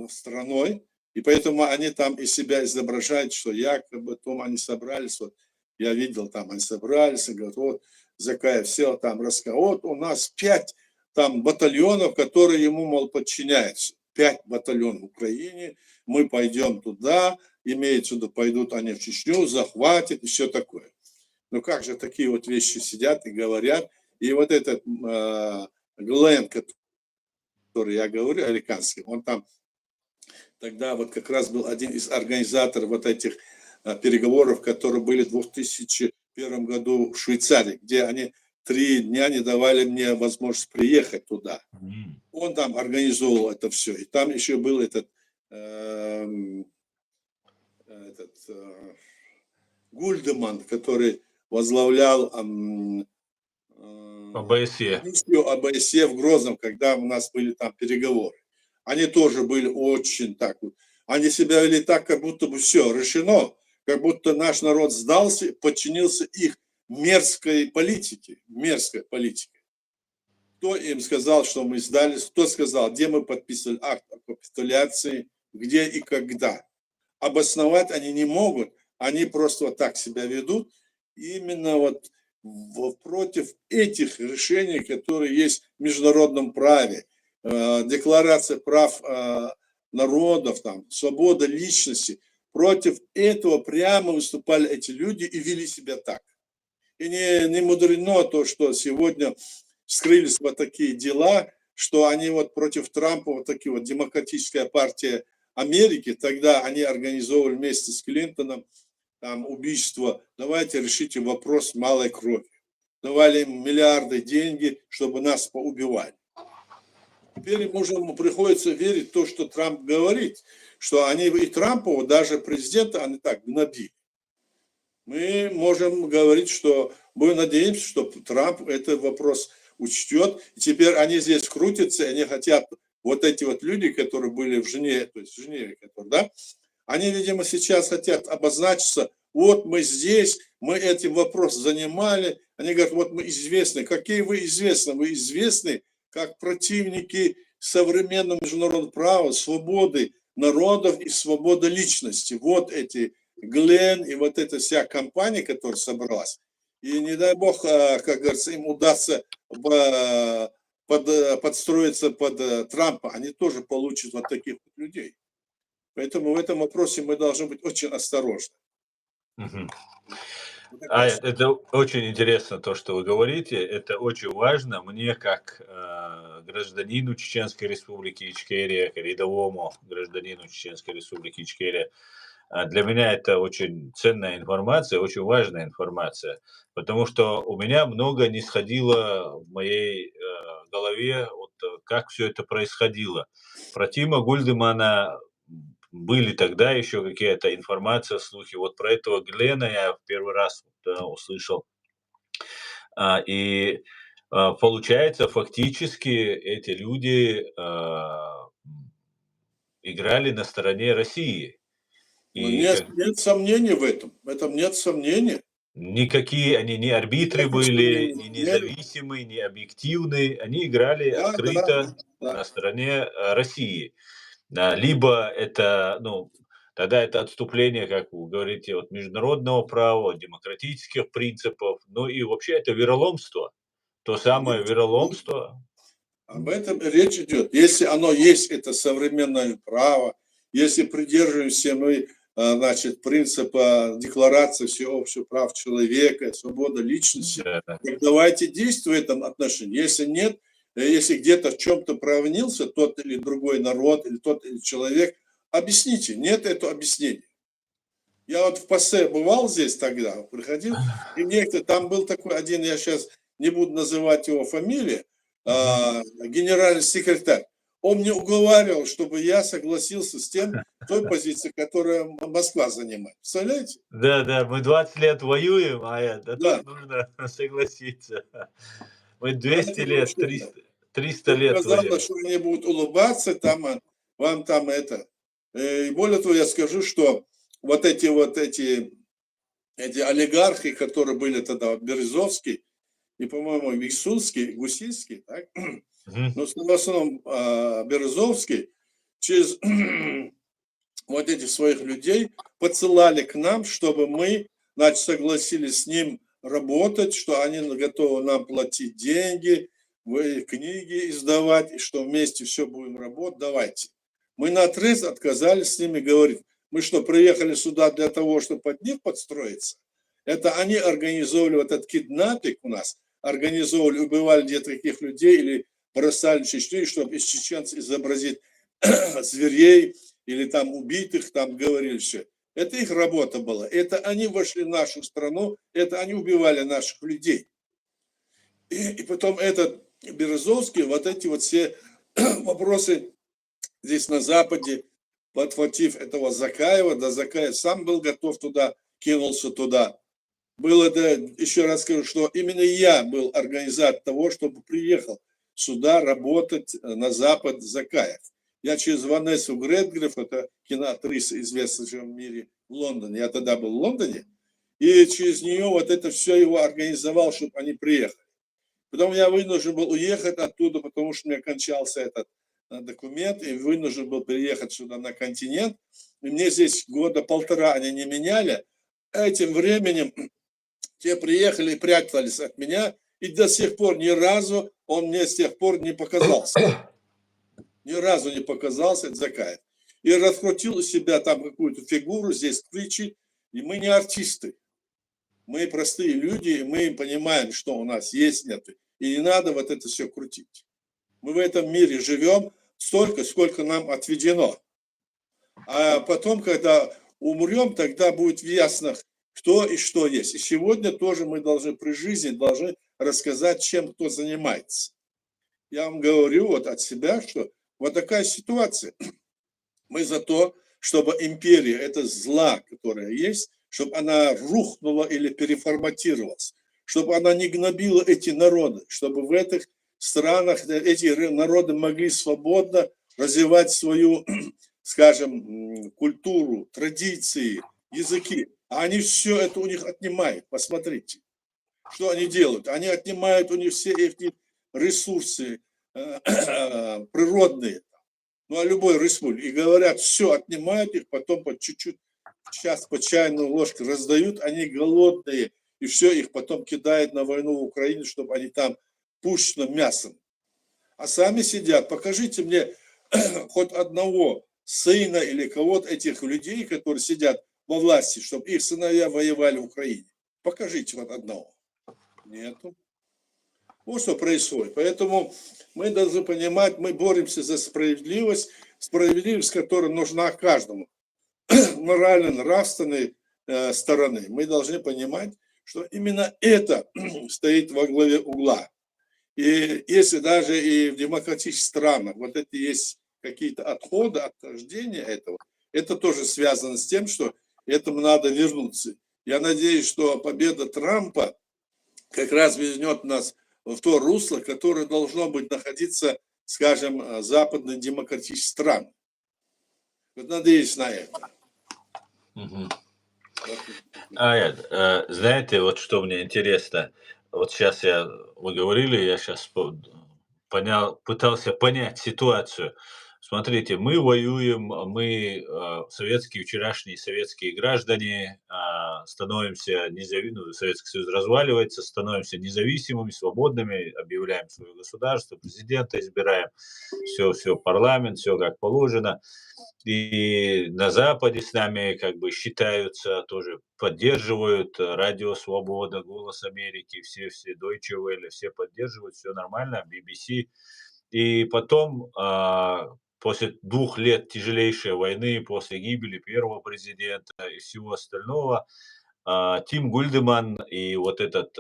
Speaker 2: страной, и поэтому они там из себя изображают, что якобы там они собрались, вот я видел, там они собрались, и говорят, вот Закаев сел там, рассказал, вот у нас 5 там батальонов, которые ему, мол, подчиняются. 5 батальонов в Украине, мы пойдем туда, имеется в виду, пойдут они в Чечню, захватят и все такое. Ну как же такие вот вещи сидят и говорят. И вот этот Глен, который я говорю, американский, он там тогда вот как раз был один из организаторов вот этих переговоров, которые были в 2001 году в Швейцарии, где они 3 дня не давали мне возможность приехать туда. Он там организовал это все. И там еще был этот Гульдеман, который возглавлял
Speaker 1: ОБСЕ.
Speaker 2: миссию ОБСЕ в Грозном, когда у нас были там переговоры. Они тоже были очень так вот. Они себя вели так, как будто бы все решено, как будто наш народ сдался, подчинился их мерзкой политике. Мерзкой политике. Кто им сказал, что мы сдались? Кто сказал, где мы подписывали акт о капитуляции, где и когда? Обосновать они не могут, они просто вот так себя ведут, именно вот против этих решений, которые есть в международном праве. Декларация прав народов, там, свобода личности. Против этого прямо выступали эти люди и вели себя так. И не мудрено то, что сегодня вскрылись вот такие дела, что они вот против Трампа, вот такие вот демократическая партия Америки, тогда они организовывали вместе с Клинтоном там убийство. Давайте решите вопрос малой крови. Давали им миллиарды деньги, чтобы нас поубивали. Теперь ему приходится верить в то, что Трамп говорит, что они и Трампа, даже президента, они так гнобили. Мы можем говорить, что мы надеемся, что Трамп этот вопрос учтет. И теперь они здесь крутятся, они хотят, вот эти вот люди, которые были в Женеве, то есть в Женеве, которые, да, они, видимо, сейчас хотят обозначиться, вот мы здесь, мы этим вопросом занимали. Они говорят, вот мы известны. Какие вы известны? Вы известны как противники современного международного права, свободы народов и свободы личности. Вот эти Глен и вот эта вся компания, которая собралась. И не дай бог, как говорится, им удастся подстроиться под Трампа. Они тоже получат вот таких вот людей. Поэтому в этом вопросе мы должны быть очень осторожны.
Speaker 1: Это очень интересно то, что вы говорите. Это очень важно. Мне, как гражданину Чеченской Республики Ичкерия, рядовому гражданину Чеченской Республики Ичкерия, для меня это очень ценная информация, очень важная информация, потому что у меня много не сходило в моей голове, вот, как все это происходило. Про Тима Гульдемана были тогда еще какие-то информация, слухи. Вот про этого Глена я в первый раз услышал. И получается, фактически эти люди играли на стороне России.
Speaker 2: Нет сомнений в этом. В этом нет сомнений.
Speaker 1: Никакие они не арбитры были, не независимые, не объективные. Они играли
Speaker 2: Да, да,
Speaker 1: открыто
Speaker 2: да.
Speaker 1: на стороне, России. Либо это, ну, тогда это отступление, как вы говорите, от международного права, от демократических принципов, ну и вообще это вероломство. То самое
Speaker 2: Конечно. Ну,
Speaker 1: вероломство.
Speaker 2: об этом речь идет. Если оно есть, это современное право, если придерживаемся мы, значит, принципа Декларации всеобщих прав человека, свобода личности,
Speaker 1: Да, да.
Speaker 2: так давайте действовать в этом отношении. Если нет, если где-то в чем-то провинился тот или другой народ, или тот или человек, объясните. Нет этого объяснения. Я вот в ПАСЕ бывал здесь тогда, приходил, и некто, там был такой один, я сейчас не буду называть его фамилию,
Speaker 1: Мгм.
Speaker 2: генеральный секретарь. Он мне уговаривал, чтобы я согласился с тем, той позицией, которую Москва занимает. Представляете?
Speaker 1: Да-да, мы 20 лет воюем, а
Speaker 2: Да.
Speaker 1: тут нужно согласиться. Мы 200
Speaker 2: Знаете,
Speaker 1: лет,
Speaker 2: что
Speaker 1: 300
Speaker 2: тут
Speaker 1: лет
Speaker 2: казалось,
Speaker 1: воюем.
Speaker 2: что они будут улыбаться, там, вам там это. И более того, я скажу, что эти олигархи, которые были тогда, Березовский, и, по-моему, Мисульский, Гусинский, так?
Speaker 1: Мгм.
Speaker 2: Но в основном Березовский через вот этих своих людей подсылали к нам, чтобы мы, значит, согласились с ним работать, что они готовы нам платить деньги, книги издавать, и что вместе все будем работать, давайте. Мы наотрез отказались с ними говорить. Мы что, приехали сюда для того, чтобы под них подстроиться? Это они организовывали вот этот киднапинг у нас, организовывали, убивали где-то таких людей или бросали в Чечню, чтобы из чеченцев изобразить зверей или там убитых, там говорили все. Это их работа была. Это они вошли в нашу страну, это они убивали наших людей. И потом этот Березовский, вот эти вот все вопросы здесь на Западе, подхватив этого Закаева, да Закаев сам был готов туда, кинулся туда. Было, да, еще раз скажу, что именно я был организатор того, чтобы приехал сюда работать на Запад Закаев. Я через Ванессу Гредгреф, это киноактриса, известная в мире, в Лондоне, я тогда был в Лондоне, и через нее вот это все его организовал, чтобы они приехали. Потом я вынужден был уехать оттуда, потому что у меня кончался этот документ, и вынужден был переехать сюда на континент. И мне здесь года полтора они не меняли. Этим временем те приехали и прятались от меня, и до сих пор ни разу он мне с тех пор не показался. Ни разу не показался этот Закаев. И раскрутил у себя там какую-то фигуру, здесь кричит. И мы не артисты. Мы простые люди, и мы понимаем, что у нас есть, нет. И не надо вот это все крутить. Мы в этом мире живем столько, сколько нам отведено. А потом, когда умрем, тогда будет ясно, кто и что есть. И сегодня тоже мы должны при жизни должны рассказать, чем кто занимается. Я вам говорю вот от себя, что вот такая ситуация. Мы за то, чтобы империя, это зла, которая есть, чтобы она рухнула или переформатировалась, чтобы она не гнобила эти народы, чтобы в этих странах эти народы могли свободно развивать свою, скажем, культуру, традиции, языки. А они все это у них отнимают. Посмотрите, что они делают. Они отнимают у них все эти ресурсы природные, ну, а любой республике, и говорят, все, отнимают их, потом по чуть-чуть, сейчас по чайной ложке раздают, они голодные, и все, их потом кидают на войну в Украине, чтобы они там пушечным мясом. А сами сидят, покажите мне хоть одного сына или кого-то этих людей, которые сидят во власти, чтобы их сыновья воевали в Украине. Покажите вот одного. Нету. Вот что происходит. Поэтому мы должны понимать, мы боремся за справедливость, справедливость, которая нужна каждому, морально-нравственной стороны. Мы должны понимать, что именно это стоит во главе угла. И если даже и в демократических странах вот это есть какие-то отходы, отхождения этого, это тоже связано с тем, что этому надо вернуться. Я надеюсь, что победа Трампа как раз вернет нас в то русло, которое должно быть находиться, скажем, западных демократических стран. Вот надеюсь на это.
Speaker 1: Мгм. Знаете, вот что мне интересно. Вот сейчас вы говорили, я сейчас пытался понять ситуацию. Смотрите, мы воюем, вчерашние советские граждане, становимся независимыми, Советский Союз разваливается, становимся независимыми, свободными, объявляем свое государство, президента избираем, все, парламент, все как положено. И на Западе с нами как бы считаются, тоже поддерживают, Радио Свобода, Голос Америки, все Deutsche Welle, все поддерживают, все нормально, BBC. И потом, после 2 лет тяжелейшей войны, после гибели первого президента и всего остального, Тим Гульдеман и вот этот,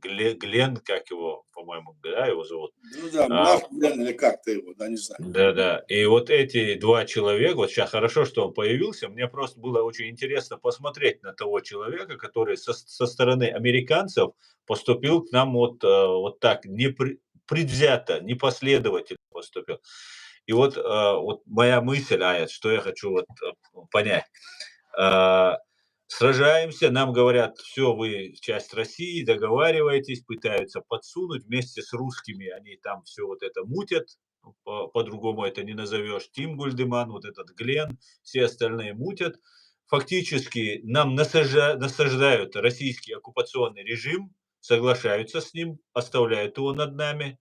Speaker 1: Глен, как его, по-моему, да, его зовут?
Speaker 2: Ну да,
Speaker 1: А,
Speaker 2: Марк Лен или как-то его, да, не знаю.
Speaker 1: Да-да. И вот эти 2 человека, вот сейчас хорошо, что он появился. Мне просто было очень интересно посмотреть на того человека, который со стороны американцев поступил к нам вот так, предвзято, непоследовательно поступил. И вот моя мысль, что я хочу понять. А, Сражаемся, нам говорят: все, вы часть России, договаривайтесь, пытаются подсунуть. Вместе с русскими они там все вот это мутят, по-другому это не назовешь. Тим Гульдеман, вот этот Глен, все остальные мутят. Фактически нам насаждают российский оккупационный режим, соглашаются с ним, оставляют его над нами.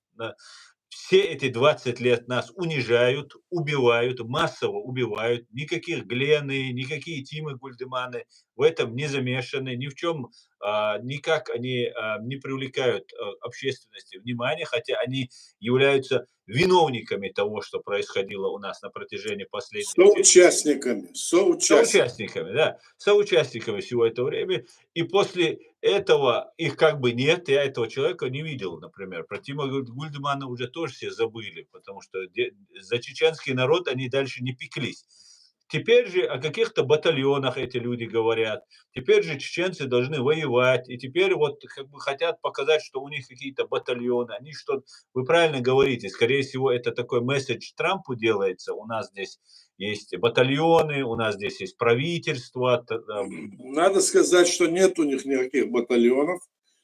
Speaker 1: Все эти 20 лет нас унижают, убивают, массово убивают. Никаких Глены, никакие Тимы Гульдеманы в этом не замешаны, ни в чем, никак они, не привлекают, общественности внимания, хотя они являются виновниками того, что происходило у нас на протяжении последних лет.
Speaker 2: Соучастниками.
Speaker 1: Соучастниками, да, соучастниками всего этого времени. И после этого их как бы нет. Я этого человека не видел, например. Про Тима Гульдемана уже тоже все забыли, потому что за чеченский народ они дальше не пеклись. Теперь же о каких-то батальонах эти люди говорят. Теперь же чеченцы должны воевать. И теперь вот как бы хотят показать, что у них какие-то батальоны. Они что, вы правильно говорите, скорее всего, это такой месседж Трампу делается. У нас здесь есть батальоны, у нас здесь есть правительство.
Speaker 2: Надо сказать, что нет у них никаких батальонов.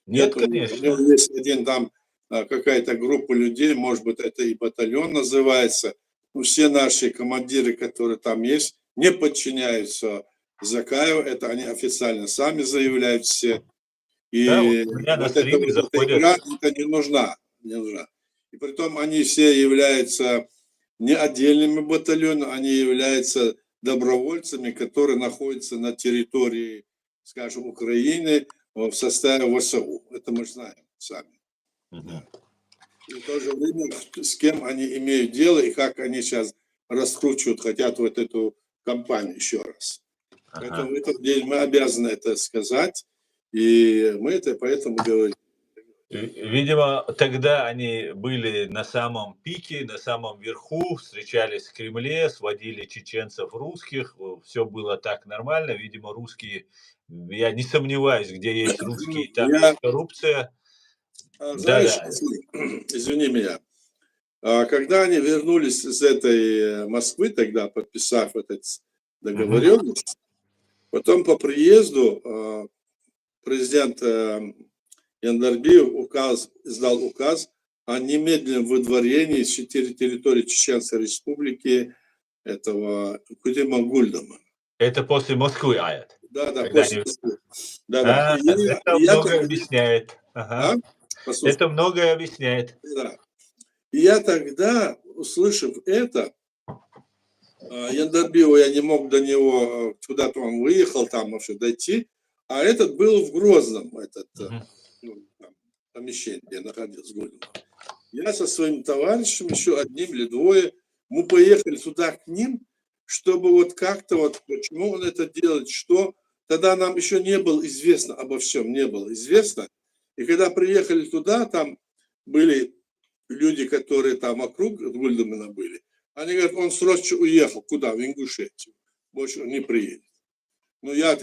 Speaker 1: Нет,
Speaker 2: Нет, у него
Speaker 1: конечно.
Speaker 2: есть один там какая-то группа людей, может быть, это и батальон называется. Но все наши командиры, которые там есть, не подчиняются Закаеву. Это они официально сами заявляют все.
Speaker 1: Да, вот
Speaker 2: И
Speaker 1: у меня на
Speaker 2: вот эта
Speaker 1: стриме
Speaker 2: вот эта игра,
Speaker 1: заходят.
Speaker 2: это не нужна. Не нужна. И притом они все являются не отдельными батальонами, они являются добровольцами, которые находятся на территории, скажем, Украины в составе ВСУ. Это мы знаем сами.
Speaker 1: Мгм.
Speaker 2: И в то же время, с кем они имеют дело и как они сейчас раскручивают, хотят вот эту кампанию еще раз. Поэтому в
Speaker 1: Ага.
Speaker 2: этот день мы обязаны это сказать, и мы это поэтому говорим.
Speaker 1: Видимо, тогда они были на самом пике, на самом верху, встречались в Кремле, сводили чеченцев русских, все было так нормально. Видимо, русские, я не сомневаюсь, где есть русские, там
Speaker 2: Я,
Speaker 1: есть коррупция.
Speaker 2: знаешь,
Speaker 1: Да-да.
Speaker 2: извини меня, когда они вернулись из этой Москвы, тогда подписав этот
Speaker 1: Мгм.
Speaker 2: договоренность, потом по приезду президент Яндарбиев издал указ о немедленном выдворении с территории Чеченской Республики этого Кудима Гульдама.
Speaker 1: Это после Москвы, Аят.
Speaker 2: Да,
Speaker 1: Когда
Speaker 2: после
Speaker 1: они...
Speaker 2: Москвы. Да.
Speaker 1: Это
Speaker 2: И я
Speaker 1: многое
Speaker 2: тогда,
Speaker 1: объясняет.
Speaker 2: а?
Speaker 1: Ага.
Speaker 2: Послушай,
Speaker 1: Это многое объясняет.
Speaker 2: да. И я тогда, услышав это, Яндарбиева я не мог до него, куда-то он выехал, там вообще дойти, а этот был в Грозном,
Speaker 1: Мгм.
Speaker 2: там, помещение, где находился Гульдам. Я со своим товарищем, еще одним или двое, мы поехали туда к ним, чтобы вот как-то вот, почему он это делает, что. Тогда нам еще не было известно обо всем, не было известно. И когда приехали туда, там были люди, которые там вокруг Гульдамана были. Они говорят, он срочно уехал. Куда? В Ингушетию. Больше он не приедет. Ну, я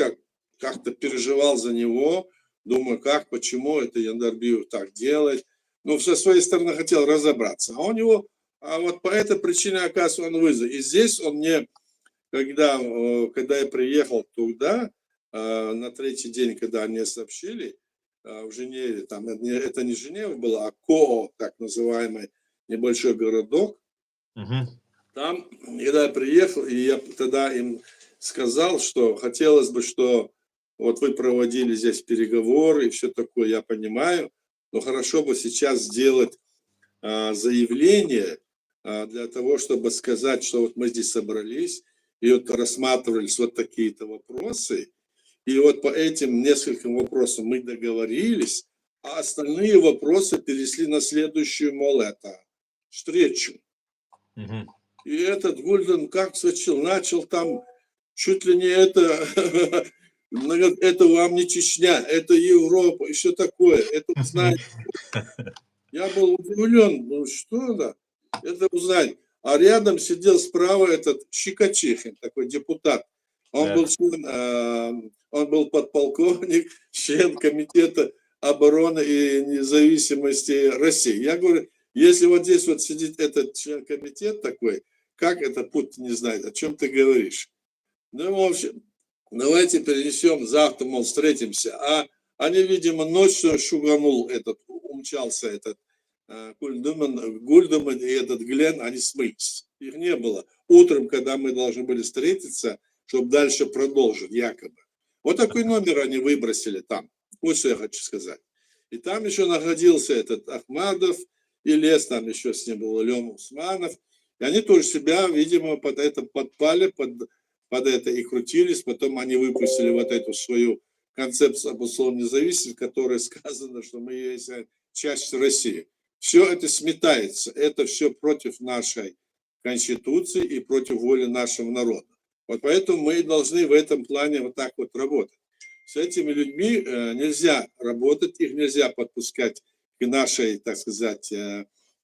Speaker 2: как-то переживал за него, думаю, почему это Яндарбиев так делает. Ну, со своей стороны хотел разобраться. А у него, вот по этой причине, оказывается, он вызвал. И здесь он мне когда я приехал туда, на третий день, когда мне сообщили, в Женеве, там, это не Женева была, а Коо, так называемый небольшой городок.
Speaker 1: Мгм.
Speaker 2: Там, когда я приехал, и я тогда им сказал, что хотелось бы, что вот вы проводили здесь переговоры и все такое, я понимаю, но хорошо бы сейчас сделать заявление для того, чтобы сказать, что вот мы здесь собрались, и вот рассматривались вот такие-то вопросы, и вот по этим нескольким вопросам мы договорились, а остальные вопросы перешли на следующую, мол, встречу.
Speaker 1: Мгм.
Speaker 2: И этот Гульден как начал там чуть ли не это, это вам не Чечня, это Европа и все такое. Это узнать. Я был удивлен, ну что да, это узнать. А рядом сидел справа этот Щекочихин, такой депутат. Он был
Speaker 1: Да.
Speaker 2: член, он был подполковник, член комитета обороны и независимости России. Я говорю, если вот здесь вот сидит этот член комитета такой, как это Путин не знает, о чем ты говоришь? Ну, в общем, давайте перенесем, завтра, мол, встретимся. А они, видимо, ночью шуганул умчался этот Гульдеман и этот Глен, они смылись. Их не было. Утром, когда мы должны были встретиться, чтобы дальше продолжить, якобы. Вот такой номер они выбросили там. Вот что я хочу сказать. И там еще находился этот Ахмадов, и лес, там еще с ним был Лём Усманов. И они тоже себя, видимо, под это подпали, под это и крутились. Потом они выпустили вот эту свою концепцию об условной независимости, в которой сказано, что мы есть часть России. Все это сметается. Это все против нашей Конституции и против воли нашего народа. Вот поэтому мы должны в этом плане вот так вот работать. С этими людьми нельзя работать, их нельзя подпускать к нашей, так сказать,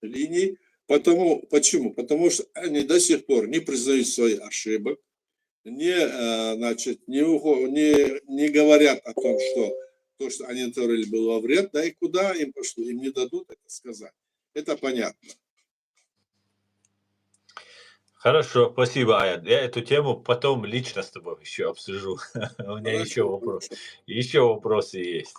Speaker 2: линии. Почему? Потому что они до сих пор не признают своих ошибок, не говорят о том, что то, что они натворили, было во вред, да и куда им пошло, им не дадут это сказать. Это понятно.
Speaker 1: Хорошо, спасибо, Аян. Я эту тему потом лично с тобой еще обсужу. У меня
Speaker 2: Хорошо, хорошо.
Speaker 1: еще вопросы есть.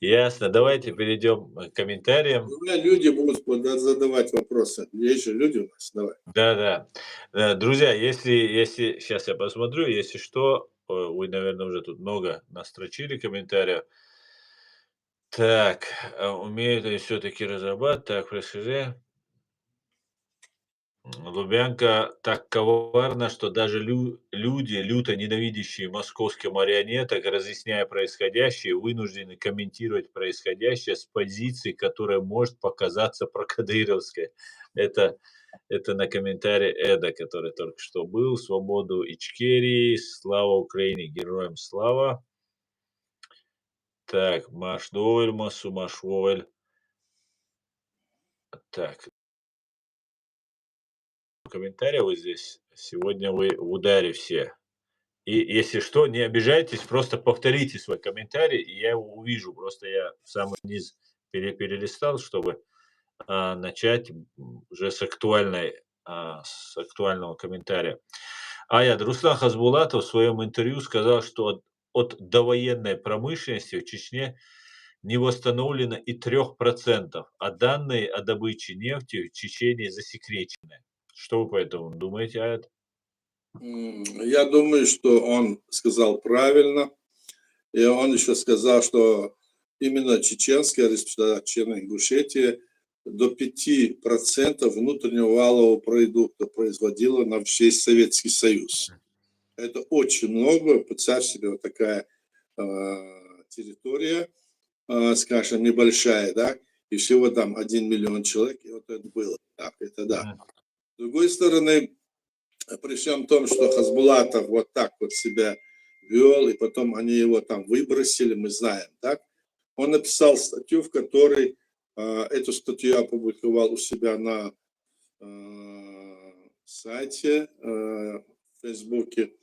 Speaker 1: Ясно. Давайте перейдем к комментариям.
Speaker 2: Давай люди будут задавать вопросы. Есть же люди у нас. Давай.
Speaker 1: Да-да. Друзья, если сейчас я посмотрю, если что, вы, наверное, уже тут много настрочили комментариев. Так, умеют они все-таки разрабатывать, так, происхождение. Лубянка так коварна, что даже люди, люто ненавидящие московских марионеток, разъясняя происходящее, вынуждены комментировать происходящее с позиции, которая может показаться прокадыровской. Это, это на комментарий Эда, который только что был. Свободу Ичкерии, слава Украине, героям слава. Так, Машдовель, Масу Машвовель. Так, комментарии вы здесь. Сегодня вы в ударе все. И если что, не обижайтесь, просто повторите свой комментарий, и я его увижу. Просто я в самый низ перелистал, чтобы начать уже с актуального комментария. Руслан Хасбулатов в своем интервью сказал, что от довоенной промышленности в Чечне не восстановлено и 3%, а данные о добыче нефти в Чечне засекречены. Что вы по этому думаете, Аят?
Speaker 2: Я думаю, что он сказал правильно. И он еще сказал, что именно Чеченская Республика Ингушетия до 5% внутреннего валового продукта производила на весь Советский Союз. Это очень много. Представь себе, вот такая территория, скажем, небольшая, да, и всего там 1 миллион человек, и вот это было. Так, это да. С другой стороны, при всем том, что Хасбулатов вот так вот себя вел, и потом они его там выбросили, мы знаем, так? Он написал статью, в которой эту статью опубликовал у себя на сайте, в Фейсбуке,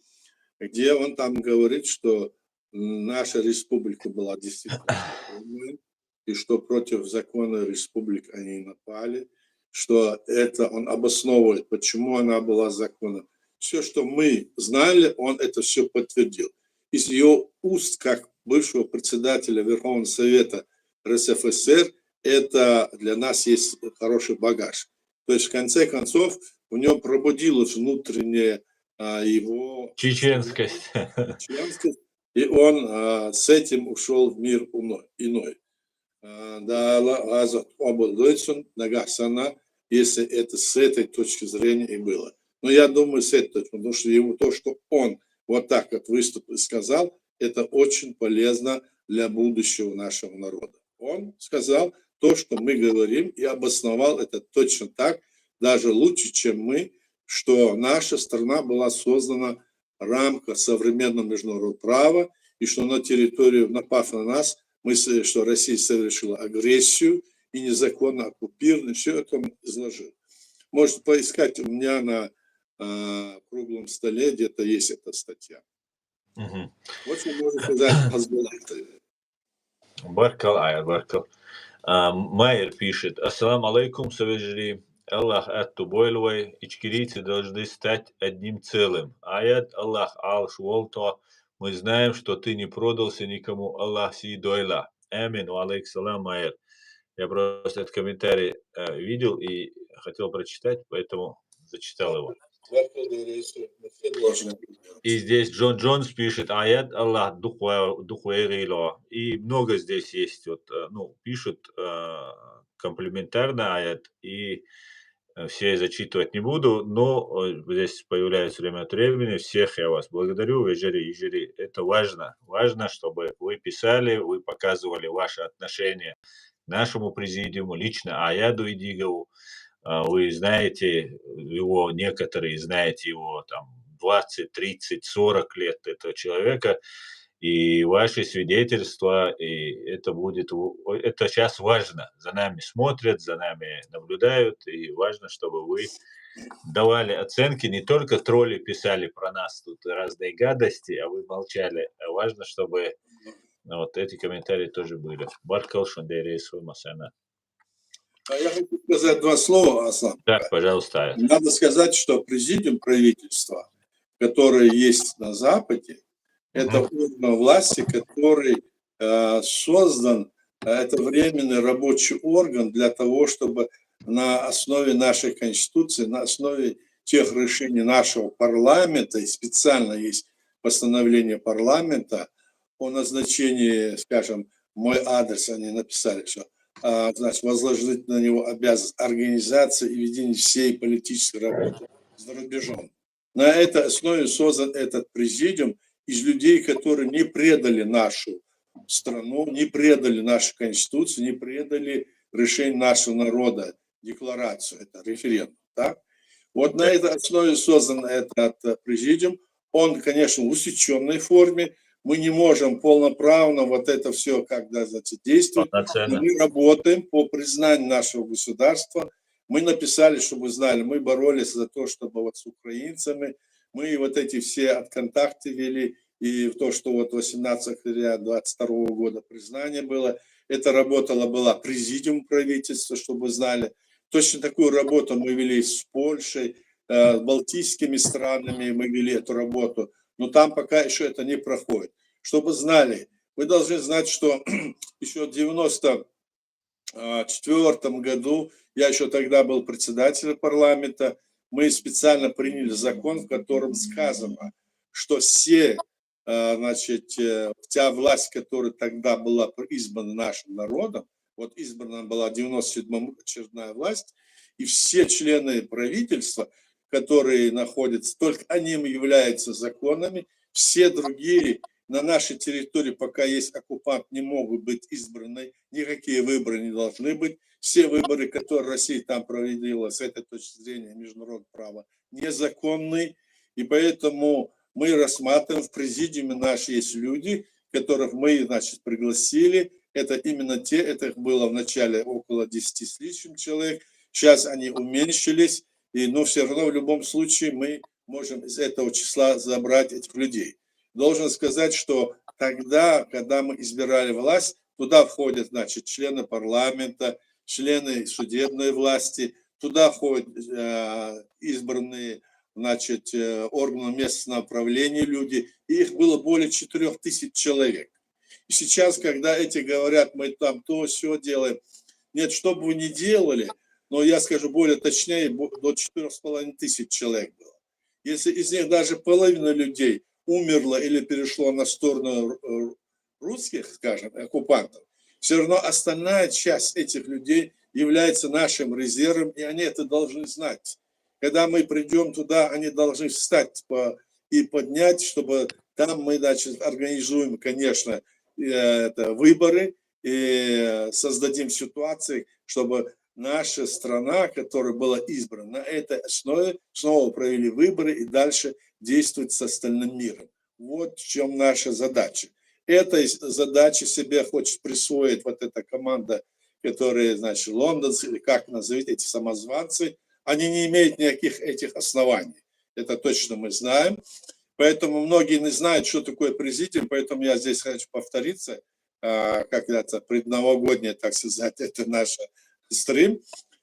Speaker 2: где он там говорит, что наша республика была действительно законной, и что против закона республик они напали, что это он обосновывает, почему она была законом. все, что мы знали, он это все подтвердил. Из ее уст, как бывшего председателя Верховного Совета РСФСР, это для нас есть хороший багаж. То есть, в конце концов, у него пробудилась внутренняя его
Speaker 1: Чеченскость.
Speaker 2: чеченскость, и он с этим ушел в мир иной. Если это с этой точки зрения и было. Но я думаю, с этой точки, потому что ему то, что он вот так вот выступил и сказал, это очень полезно для будущего нашего народа. Он сказал то, что мы говорим, и обосновал это точно так, даже лучше, чем мы, что наша страна была создана в рамках современного международного права, и что на территорию, напав на нас, что Россия совершила агрессию и незаконно оккупирована, все это он изложил. Можете поискать, у меня на круглом столе где-то есть эта статья. Вот что можно сказать о Хазбуллахе.
Speaker 1: Баркал. Майер пишет: Ассаламу алейкум, савежри. Аллах атту бойлвай, ичкирийцы должны стать одним целым. Аят Аллах ал-шволто. Мы знаем, что ты не продался никому. Аллах си дойла. Амин. Алейксалам, Майер. Я просто этот комментарий видел и хотел прочитать, поэтому зачитал его. И здесь Джон Джонс пишет: аят Аллах духуэрило. И много здесь есть, вот, пишут комплементарно аят, и все зачитывать не буду, но здесь появляется время от времени. Всех я вас благодарю, Ежери. Это важно. Важно, чтобы вы писали, вы показывали ваши отношения к нашему президиуму, лично Аяду Идигову. Вы знаете его, некоторые знаете его там 20, 30, 40 лет этого человека, и ваши свидетельства, и это сейчас важно. За нами смотрят, за нами наблюдают, и важно, чтобы вы давали оценки, не только тролли писали про нас тут разные гадости, а вы молчали. Важно, чтобы вот эти комментарии тоже были. Баркал Шандерейс Масана.
Speaker 2: Я хочу сказать два слова, Аслан.
Speaker 1: Так, пожалуйста.
Speaker 2: Надо сказать, что президиум правительства, который есть на Западе, это орган власти, который создан, это временный рабочий орган для того, чтобы на основе нашей Конституции, на основе тех решений нашего парламента, и специально есть постановление парламента о назначении, скажем, мой адрес, они написали, что значит, возложить на него обязанность организации и ведения всей политической работы за рубежом. На этой основе создан этот президиум из людей, которые не предали нашу страну, не предали нашу Конституцию, не предали решение нашего народа, декларацию, это референдум. Так? Вот на этой основе создан этот президиум. Он, конечно, в усеченной форме. Мы не можем полноправно вот это все, когда действовать. Мы работаем по признанию нашего государства. Мы написали, чтобы вы знали, мы боролись за то, чтобы вот с украинцами, мы вот эти все контакты вели, и то, что вот 18 октября 2022 года признание было, это была президиум правительства, чтобы вы знали. Точно такую работу мы вели с Польшей, с балтийскими странами, мы вели эту работу. Но там пока еще это не проходит. Чтобы знали, вы должны знать, что еще в 1994 году, я еще тогда был председателем парламента, мы специально приняли закон, в котором сказано, что вся власть, которая тогда была избрана нашим народом, вот избрана была в 97-м очередная власть, и все члены правительства, которые находятся, только они являются законами, все другие на нашей территории, пока есть оккупант, не могут быть избраны, никакие выборы не должны быть. Все выборы, которые Россия там проводила, с этой точки зрения международного права, незаконные. И поэтому мы рассматриваем, в президиуме наши есть люди, которых мы, пригласили. Это именно это было в начале около 10 с лишним человек. Сейчас они уменьшились, но все равно в любом случае мы можем из этого числа забрать этих людей. Должен сказать, что тогда, когда мы избирали власть, туда входят, члены парламента, члены судебной власти, туда входят избранные значит, органов местного управления люди, и их было более 4000 человек. И сейчас, когда эти говорят, мы там то, все делаем, нет, что бы вы ни делали, но я скажу более точнее, до 4500 человек было. Если из них даже половина людей умерла или перешло на сторону русских, скажем, оккупантов, все равно остальная часть этих людей является нашим резервом, и они это должны знать. Когда мы придем туда, они должны встать и поднять, чтобы там мы, значит, организуем, конечно, выборы и создадим ситуации, чтобы наша страна, которая была избрана, на этой основе снова провели выборы и дальше действовать с остальным миром. Вот в чем наша задача. Этой задачи себе хочет присвоить вот эта команда, которая, значит, лондонцы, или как назовите, эти самозванцы, они не имеют никаких этих оснований. Это точно мы знаем. Поэтому многие не знают, что такое президиум, поэтому я здесь хочу повториться, как это предновогоднее, так сказать, это наш стрим.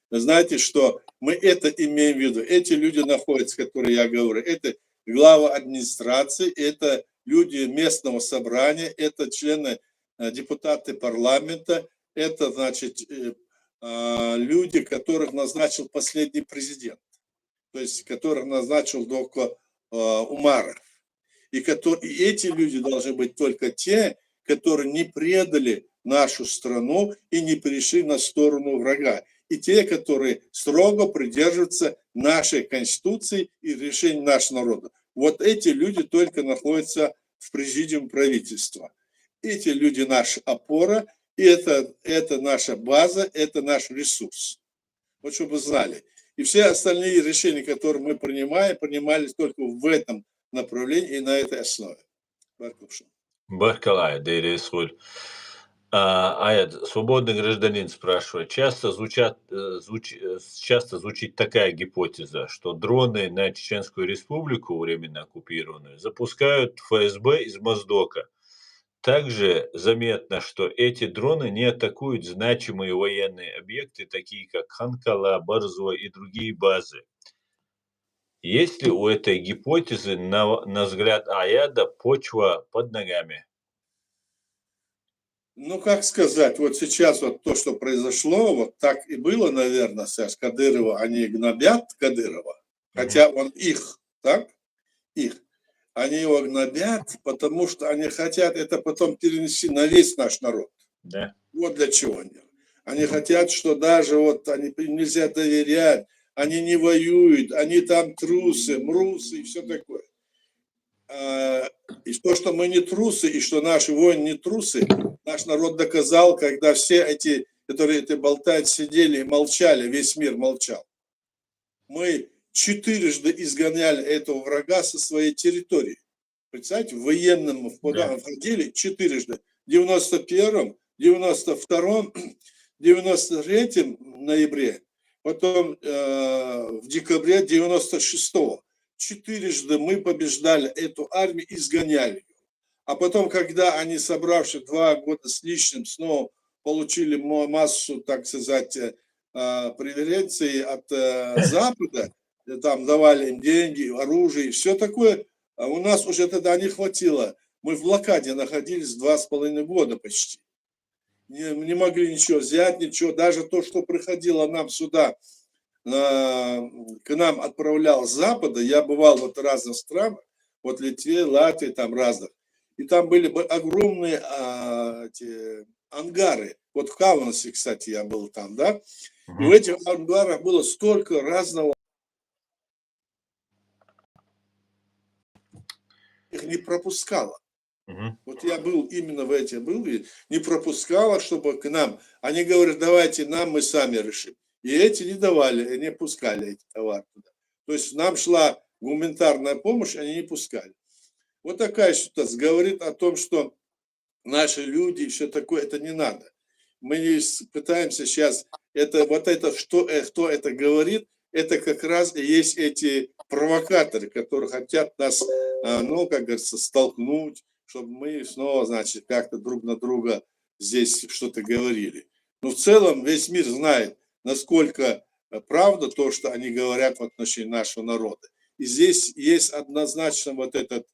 Speaker 2: Вы знаете, что мы это имеем в виду. Эти люди находятся, которые я говорю, это глава администрации, это люди местного собрания, это члены, депутаты парламента, это, значит, люди, которых назначил последний президент, то есть которых назначил доктор Умаров. И эти люди должны быть только те, которые не предали нашу страну и не перешли на сторону врага. И те, которые строго придерживаются нашей Конституции и решений нашего народа. Вот эти люди только находятся в президиуме правительства. Эти люди наша опора, и это наша база, это наш ресурс. Вот чтобы вы знали. И все остальные решения, которые мы принимаем, принимались только в этом направлении и на этой основе.
Speaker 1: Баркалай, Дейри Исхуль. Аят, свободный гражданин спрашивает, часто звучит такая гипотеза, что дроны на Чеченскую Республику, временно оккупированную, запускают ФСБ из Моздока. Также заметно, что эти дроны не атакуют значимые военные объекты, такие как Ханкала, Барзо и другие базы. Есть ли у этой гипотезы, на взгляд Аяда, почва под ногами?
Speaker 2: Ну, как сказать, вот сейчас вот то, что произошло, вот так и было, наверное, с Кадырова, они гнобят Кадырова, хотя он их, так, их. Они его гнобят, потому что они хотят это потом перенести на весь наш народ.
Speaker 1: Да.
Speaker 2: Вот для чего они. Они хотят, что даже вот они нельзя доверять, они не воюют, они там трусы, мрусы и все такое. И то, что мы не трусы, и что наши воины не трусы, наш народ доказал, когда все эти, которые это болтают, сидели и молчали, весь мир молчал. Мы 4 изгоняли этого врага со своей территории. Представьте, в военном входили 4. В 91-м, 92-м, 93-м ноябре, потом в декабре 96-го. 4 мы побеждали эту армию, изгоняли ее. А потом, когда они, собравшись 2 года с лишним, снова получили массу, так сказать, преференций от Запада, там давали им деньги, оружие и все такое, а у нас уже тогда не хватило. Мы в блокаде находились 2,5 года почти. Не могли ничего взять, ничего. Даже то, что приходило нам сюда, к нам отправлял с Запада, я бывал вот в разных странах, вот Литве, Латвии, там разных, и там были огромные ангары. Вот в Каунасе, кстати, я был там, да, и в этих ангарах было столько разного, их не пропускало. Вот я был именно в этих, не пропускало, чтобы к нам, они говорят, давайте нам, мы сами решим. И эти не давали, не пускали эти товары туда. То есть нам шла гуманитарная помощь, они не пускали. Вот такая ситуация говорит о том, что наши люди и все такое, это не надо. Мы пытаемся сейчас, кто это говорит, это как раз и есть эти провокаторы, которые хотят нас, ну, как говорится, столкнуть, чтобы мы снова, значит, как-то друг на друга здесь что-то говорили. Но в целом весь мир знает, насколько правда то, что они говорят в отношении нашего народа. И здесь есть однозначно вот этот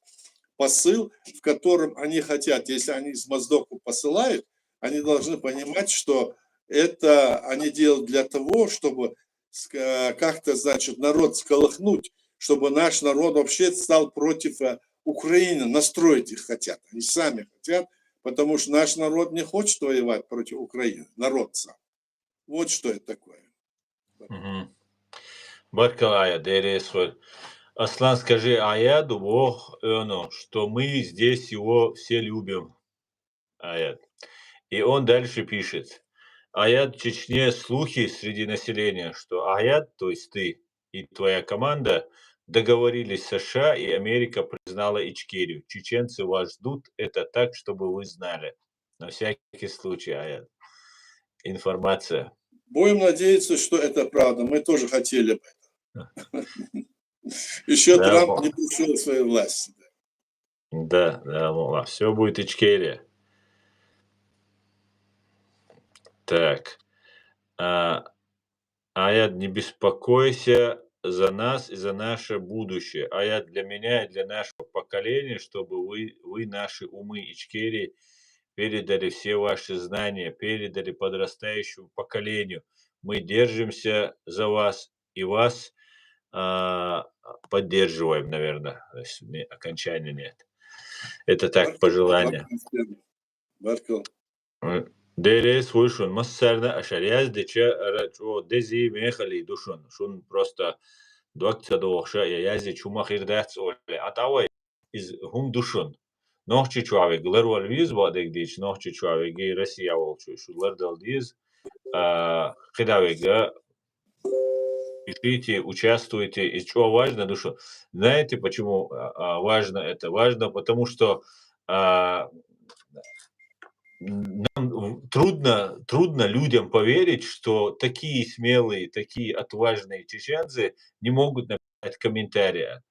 Speaker 2: посыл, в котором они хотят, если они из Моздоку посылают, они должны понимать, что это они делают для того, чтобы как-то, значит, народ сколыхнуть, чтобы наш народ вообще стал против Украины, настроить их хотят, они сами хотят, потому что наш народ не хочет воевать против Украины, народ сам. Вот что это такое.
Speaker 1: Баркалая, Дересхоль. Аслан, скажи аяду Бог, что мы здесь его все любим. Аят. И он дальше пишет. Аят в Чечне слухи среди населения, что Аят, то есть ты и твоя команда, договорились с США, и Америка признала Ичкерию. Чеченцы вас ждут, это так, чтобы вы знали. На всякий случай, Аят. Информация.
Speaker 2: Будем надеяться, что это правда. Мы тоже хотели бы. Еще
Speaker 1: Да,
Speaker 2: Трамп не пришел в свою власть.
Speaker 1: Да, все будет Ичкерия. Так. Аят, не беспокойся за нас и за наше будущее. Аят, для меня и для нашего поколения, чтобы вы наши умы Ичкерии передали все ваши знания, передали подрастающему поколению. Мы держимся за вас и вас поддерживаем, наверное. Окончания нет. Это так, пожелание. Дерес вышун, массарна ашаряз деча рачо дези мехали душун. Шун просто двадцать доша я язи чумахир дац оле. Атавай из хум душун. Нохчи чуаве глервал виз бадек дич, нохчи чуаве гей Россия волчу. Шулар дал диз. Хидавега пишите, участвуйте. И что важно, душу. Знаете, почему важно это? Важно, потому что нам трудно людям поверить, что такие смелые, такие отважные чеченцы не могут написать комментария.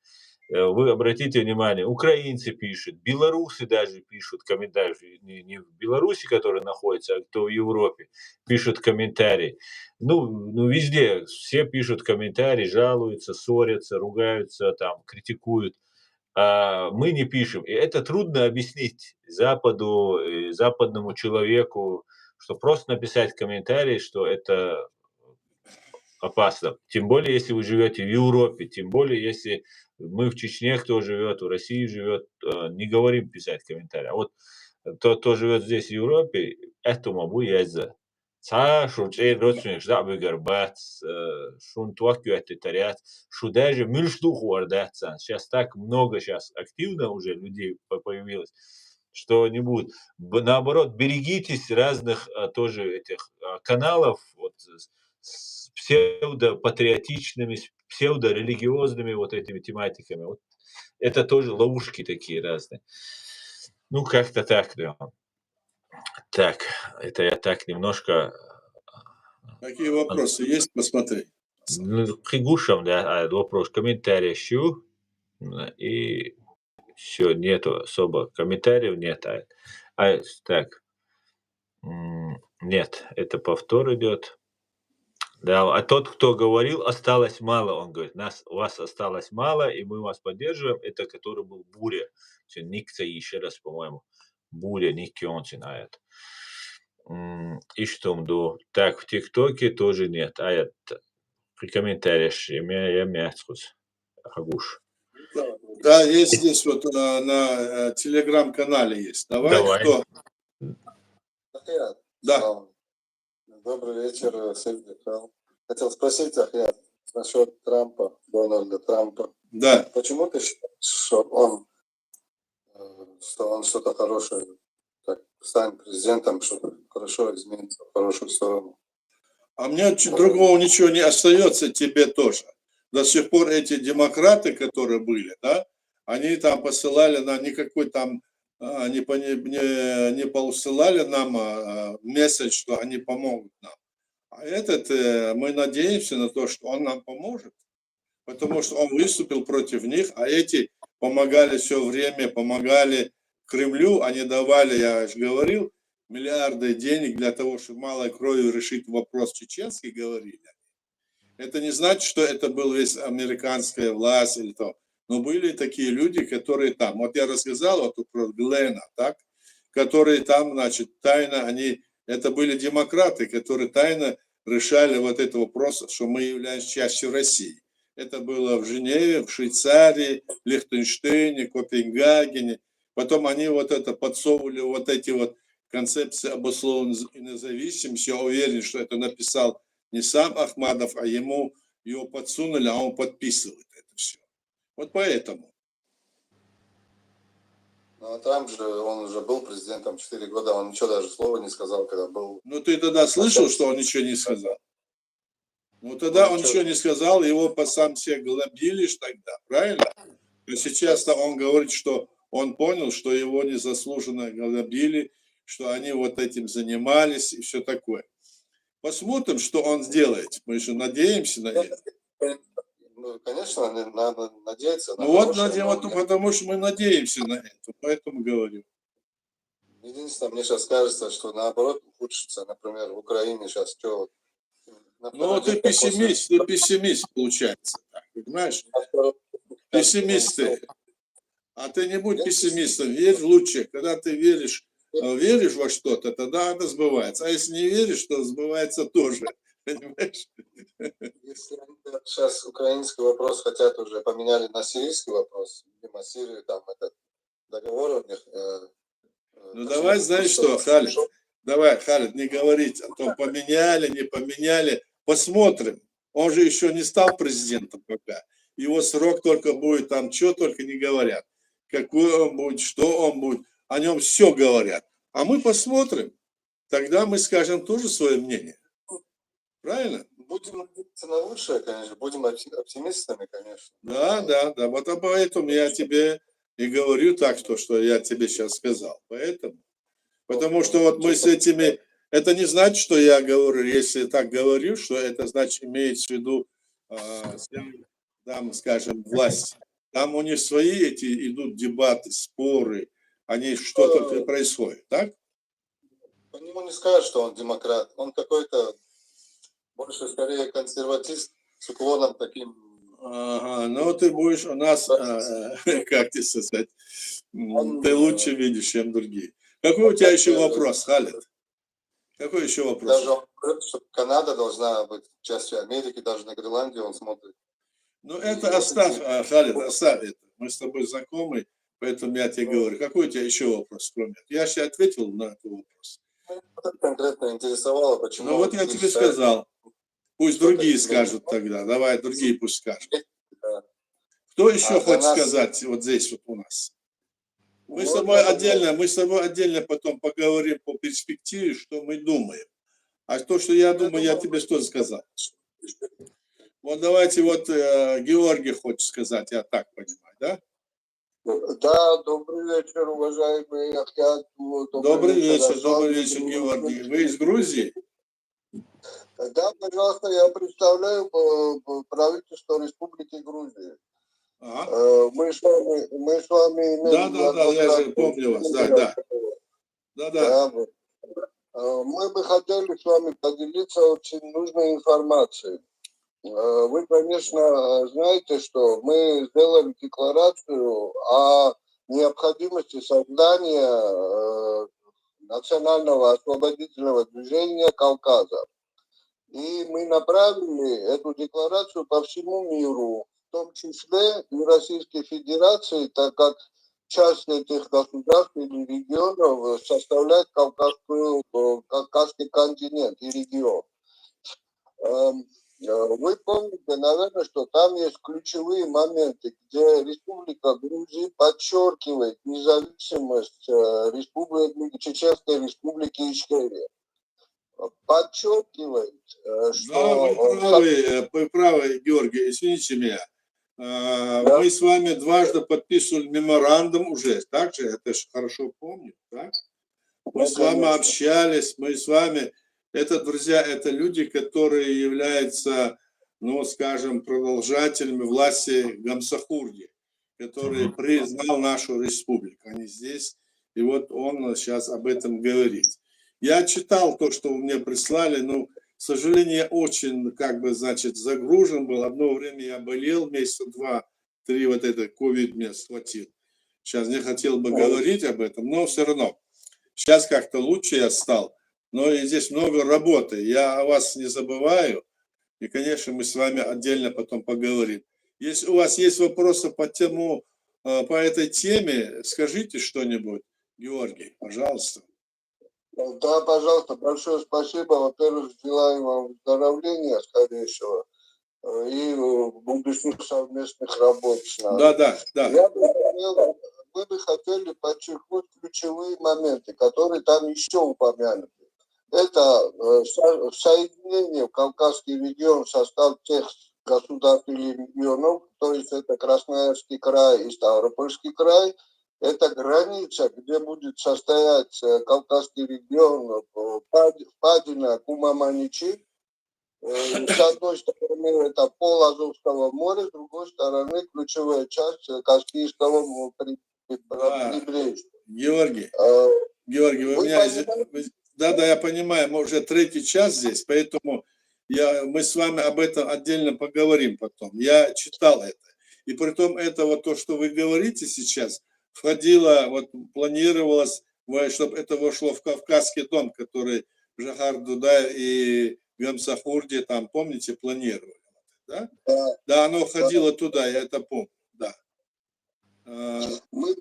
Speaker 1: Вы обратите внимание, украинцы пишут, белорусы даже пишут комментарии, не в Беларуси, которые находятся, а кто в Европе, пишут комментарии. Ну, везде все пишут комментарии, жалуются, ссорятся, ругаются, там, критикуют. А мы не пишем. И это трудно объяснить Западу, западному человеку, что просто написать комментарий, что это опасно. Тем более, если вы живете в Европе, тем более, если мы в Чечне, кто живет, в России живет, не говорим писать комментарии. А вот тот, кто живет здесь, в Европе, этому буяза. Родственник, да, выгорбат, шун твакю это тарят, шу даже мюльштуху ордатсан. Сейчас так много сейчас активно уже людей появилось, что не будет. Наоборот, берегитесь разных тоже этих каналов вот, с псевдопатриотичными, с псевдорелигиозными вот этими тематиками. Вот это тоже ловушки такие разные. Ну, как-то так, да. Так, это я так немножко...
Speaker 2: Какие вопросы есть? Посмотри.
Speaker 1: Хигушам, да, вопрос, комментарий ищу, и все, нету особо комментариев, нет. Так, нет, это повтор идет. Да, а тот, кто говорил, осталось мало, он говорит, вас осталось мало, и мы вас поддерживаем, это который был Буря. Никца еще раз, по-моему, Буря, Никки он это. И что мду? Так, в ТикТоке тоже нет. Это при комментариях я мяцкус. Хагуш.
Speaker 2: Да, есть здесь вот на телеграм-канале есть.
Speaker 1: Давай.
Speaker 2: Кто?
Speaker 3: Да. Добрый вечер, Сергей. Хотел спросить, Ахьят, насчет Трампа, Дональда Трампа.
Speaker 2: Да.
Speaker 3: Почему ты считаешь, что он что-то хорошее, так, станет президентом, что-то хорошо изменится в хорошую сторону?
Speaker 2: А мне другого ничего не остается, тебе тоже. До сих пор эти демократы, которые были, да, они там посылали на никакой там, не посылали нам месседж, что они помогут нам. А мы надеемся на то, что он нам поможет, потому что он выступил против них, а эти помогали все время, помогали Кремлю, они давали, я же говорил, миллиарды денег для того, чтобы малой кровью решить вопрос чеченский, говорили. Это не значит, что это была весь американская власть или то. Но были такие люди, которые там. Вот я рассказал вот про Глена, так, которые там, значит, тайно, это были демократы, которые тайно решали вот этот вопрос, что мы являемся частью России. Это было в Женеве, в Швейцарии, Лихтенштейне, Копенгагене. Потом они вот это подсовывали, вот эти вот концепции обусловленной независимости. Я уверен, что это написал не сам Ахмадов, а ему его подсунули, а он подписывает это все. Вот поэтому.
Speaker 3: Ну, а Трамп же, он уже был президентом 4 года, он ничего даже слова не сказал, когда был.
Speaker 2: Ну, ты тогда слышал, что он ничего не сказал? Ну, тогда он ничего не сказал, его по сам себе гнобили тогда, правильно? Но сейчас-то он говорит, что он понял, что его незаслуженно гнобили, что они вот этим занимались и все такое. Посмотрим, что он сделает. Мы же надеемся на это.
Speaker 3: Ну, конечно, надо надеяться.
Speaker 2: Ну вот, потому что мы надеемся на это, поэтому говорю.
Speaker 3: Единственное, мне сейчас кажется, что наоборот ухудшится, например, в Украине сейчас что.
Speaker 2: Ну, ты пессимист, получается, так, понимаешь? Пессимист ты. А ты не будь пессимистом, верь в лучшее. Когда ты веришь во что-то, тогда это сбывается. А если не веришь, то сбывается тоже. Понимаешь?
Speaker 3: Если сейчас украинский вопрос хотят уже поменяли на сирийский вопрос, видимо, Сирия там этот договор у них.
Speaker 2: Ну давай, знаешь что, Халид, Халид, не говорить о том, поменяли, не поменяли. Посмотрим. Он же еще не стал президентом пока. Его срок только будет там, что только не говорят. Какой он будет, что он будет. О нем все говорят. А мы посмотрим. Тогда мы скажем тоже свое мнение. Правильно?
Speaker 3: Будем надеяться на лучшее, конечно. Будем оптимистами, конечно.
Speaker 2: Да. Вот поэтому я тебе и говорю так, что я тебе сейчас сказал. Потому что вот мы с этими... Это не значит, что я говорю, если так говорю, что это значит имеется в виду, там, скажем, власть. Там у них свои эти идут дебаты, споры, они что-то происходит, так?
Speaker 3: По нему не скажешь, что он демократ. Он какой-то больше скорее консерватист с уклоном таким.
Speaker 2: Ага, ну ты будешь у нас, как тебе сказать, ты лучше видишь, чем другие. Какой у тебя еще вопрос, Халид? Какой еще вопрос?
Speaker 3: Даже он говорит, что Канада должна быть частью Америки, даже на Гренландию он смотрит.
Speaker 2: Ну это оставь, Халид, оставь это. Мы с тобой знакомы, поэтому я тебе говорю. Какой у тебя еще вопрос, кроме этого? Я же ответил на этот вопрос.
Speaker 3: Меня конкретно интересовало, почему...
Speaker 2: Ну вот я тебе сказал. Пусть другие скажут тогда. Давай, другие пусть скажут. Кто еще хочет сказать вот здесь вот у нас? Мы с тобой отдельно потом поговорим по перспективе, что мы думаем. А то, что я думаю, я тебе что сказал. Вот давайте вот Георгий хочет сказать, я так понимаю, да?
Speaker 3: Да, добрый вечер, уважаемый Ахьяд.
Speaker 2: Добрый вечер, Георгий. Вы из Грузии?
Speaker 3: Да, пожалуйста, я представляю правительство Республики Грузии.
Speaker 2: Ага.
Speaker 3: Мы с вами имели...
Speaker 2: Да, я же помню вас, да.
Speaker 3: Мы бы хотели с вами поделиться очень нужной информацией. Вы, конечно, знаете, что мы сделали декларацию о необходимости создания национального освободительного движения Кавказа. И мы направили эту декларацию по всему миру, в том числе и Российской Федерации, так как часть этих государств или регионов составляет Кавказский континент и регион. Вы помните, наверное, что там есть ключевые моменты, где Республика Грузия подчеркивает независимость Чеченской Республики Ичкерия. Подчеркивает, что...
Speaker 2: Да, вы правы, Георгий, извините меня. Да. Мы с вами дважды подписывали меморандум уже, так же, это же хорошо помню, так? Мы с вами общались, мы с вами... Это, друзья, это люди, которые являются, ну, скажем, продолжателями власти Гамсахурди, который признал нашу республику. Они здесь, и вот он сейчас об этом говорит. Я читал то, что вы мне прислали, ну, сожалению, я очень, значит, загружен был. Одно время я болел, месяца 2-3, вот это ковид меня схватил. Сейчас не хотел бы говорить об этом, но все равно. Сейчас как-то лучше я стал. Но и здесь много работы. Я о вас не забываю. И, конечно, мы с вами отдельно потом поговорим. Если у вас есть вопросы по этой теме, скажите что-нибудь, Георгий, пожалуйста.
Speaker 3: Да, пожалуйста, большое спасибо. Во-первых, желаю вам выздоровления скорейшего и будущих совместных работ с нами.
Speaker 2: Да.
Speaker 3: Мы бы хотели подчеркнуть ключевые моменты, которые там еще упомянуты. Это соединение в Кавказский регион в состав тех государств или регионов, то есть это Красноярский край и Ставропольский край. Это граница, где будет состоять Кавказский регион, впадина Кума-Маничи. С одной стороны это пол Азовского моря, с другой стороны ключевая часть Каспийского прибрежья.
Speaker 2: Георгий, вы меня... Да, я понимаю, мы уже 3-й час здесь, поэтому мы с вами об этом отдельно поговорим потом. Я читал это. И при том это вот то, что вы говорите сейчас, планировалось, чтобы это вошло в Кавказский дом, который в Жахар-Дудай и Гамсахурде, там, помните, планировали. Да? Да, оно входило туда, я это помню, да.
Speaker 3: Мы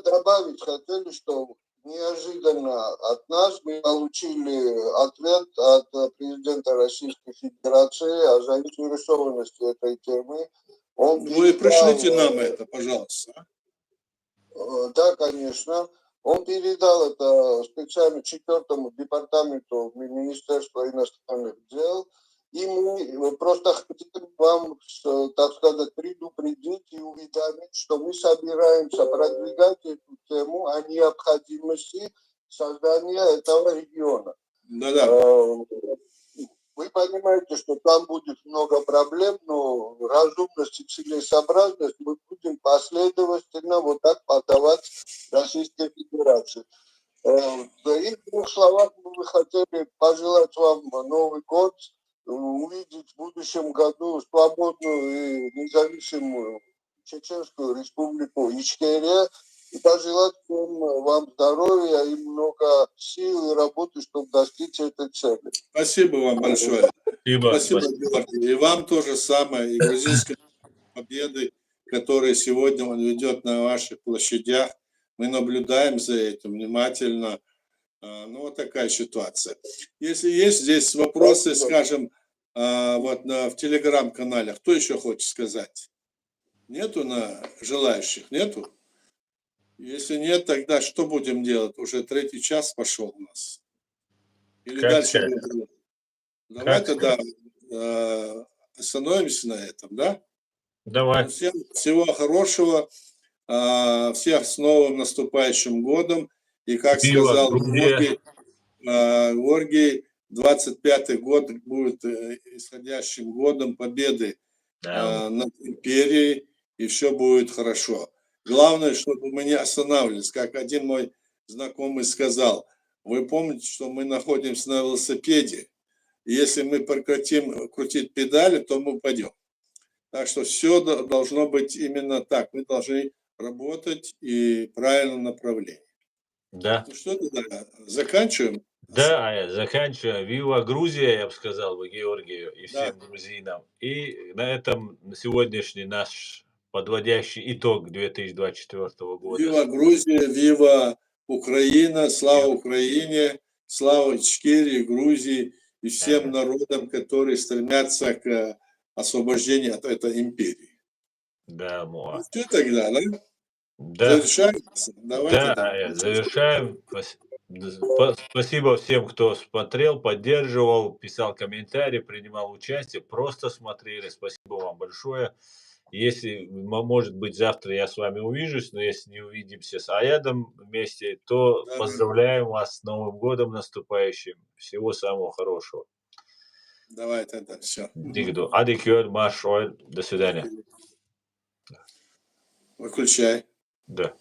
Speaker 3: добавить хотели, что неожиданно от нас мы получили ответ от президента Российской Федерации о заинтересованности этой темы.
Speaker 2: Вы пришлите нам это, пожалуйста.
Speaker 3: Да, конечно. Он передал это специально 4-му департаменту Министерства иностранных дел. И мы просто хотим вам, так сказать, предупредить и уведомить, что мы собираемся продвигать эту тему о необходимости создания этого региона.
Speaker 2: Да.
Speaker 3: Вы понимаете, что там будет много проблем, но разумность и целесообразность мы будем последовательно вот так подавать Российской Федерации. И в 2 словах мы хотели пожелать вам Новый год, увидеть в будущем году свободную и независимую Чеченскую республику Ичкерия и пожелать вам здоровья и много сил и работы, чтобы достичь этой цели.
Speaker 2: Спасибо вам большое. Спасибо, Георгий. И вам то же самое, и грузинской победы, которые сегодня он ведет на ваших площадях. Мы наблюдаем за этим внимательно. Ну, вот такая ситуация. Если есть здесь вопросы, скажем, в телеграм-канале, кто еще хочет сказать? Нету желающих? Нету? Если нет, тогда что будем делать? Уже 3-й час пошел у нас. Или как дальше будем? Давай тогда остановимся на этом, да?
Speaker 1: Давай.
Speaker 2: Всем всего хорошего. Всех с новым наступающим годом. И как сказал Георгий, 25-й год будет исходящим годом победы над империей, и все будет хорошо. Главное, чтобы мы не останавливались. Как один мой знакомый сказал, вы помните, что мы находимся на велосипеде, и если мы прекратим крутить педали, то мы упадем. Так что все должно быть именно так. Мы должны работать и в правильном направлении.
Speaker 1: Да.
Speaker 2: Ну что тогда, заканчиваем?
Speaker 1: Да, заканчиваем. Вива Грузия, я бы сказал, Георгию и всем грузинам. И на этом сегодняшний наш подводящий итог 2024 года.
Speaker 2: Вива Грузия, вива Украина, слава Украине, слава Ичкерии, Грузии и всем народам, которые стремятся к освобождению от этой империи.
Speaker 1: Да, Моа.
Speaker 2: Ну, что тогда, да?
Speaker 1: Да.
Speaker 2: Завершаем? Давайте.
Speaker 1: Завершаем. Спасибо всем, кто смотрел, поддерживал, писал комментарии, принимал участие, просто смотрели. Спасибо вам большое. Если, может быть, завтра я с вами увижусь, но если не увидимся с Аядом вместе, то поздравляем вас с Новым годом наступающим. Всего самого хорошего.
Speaker 2: Давай тогда, все.
Speaker 1: Адикёль, Машоль, до свидания.
Speaker 2: Выключай.
Speaker 1: Да.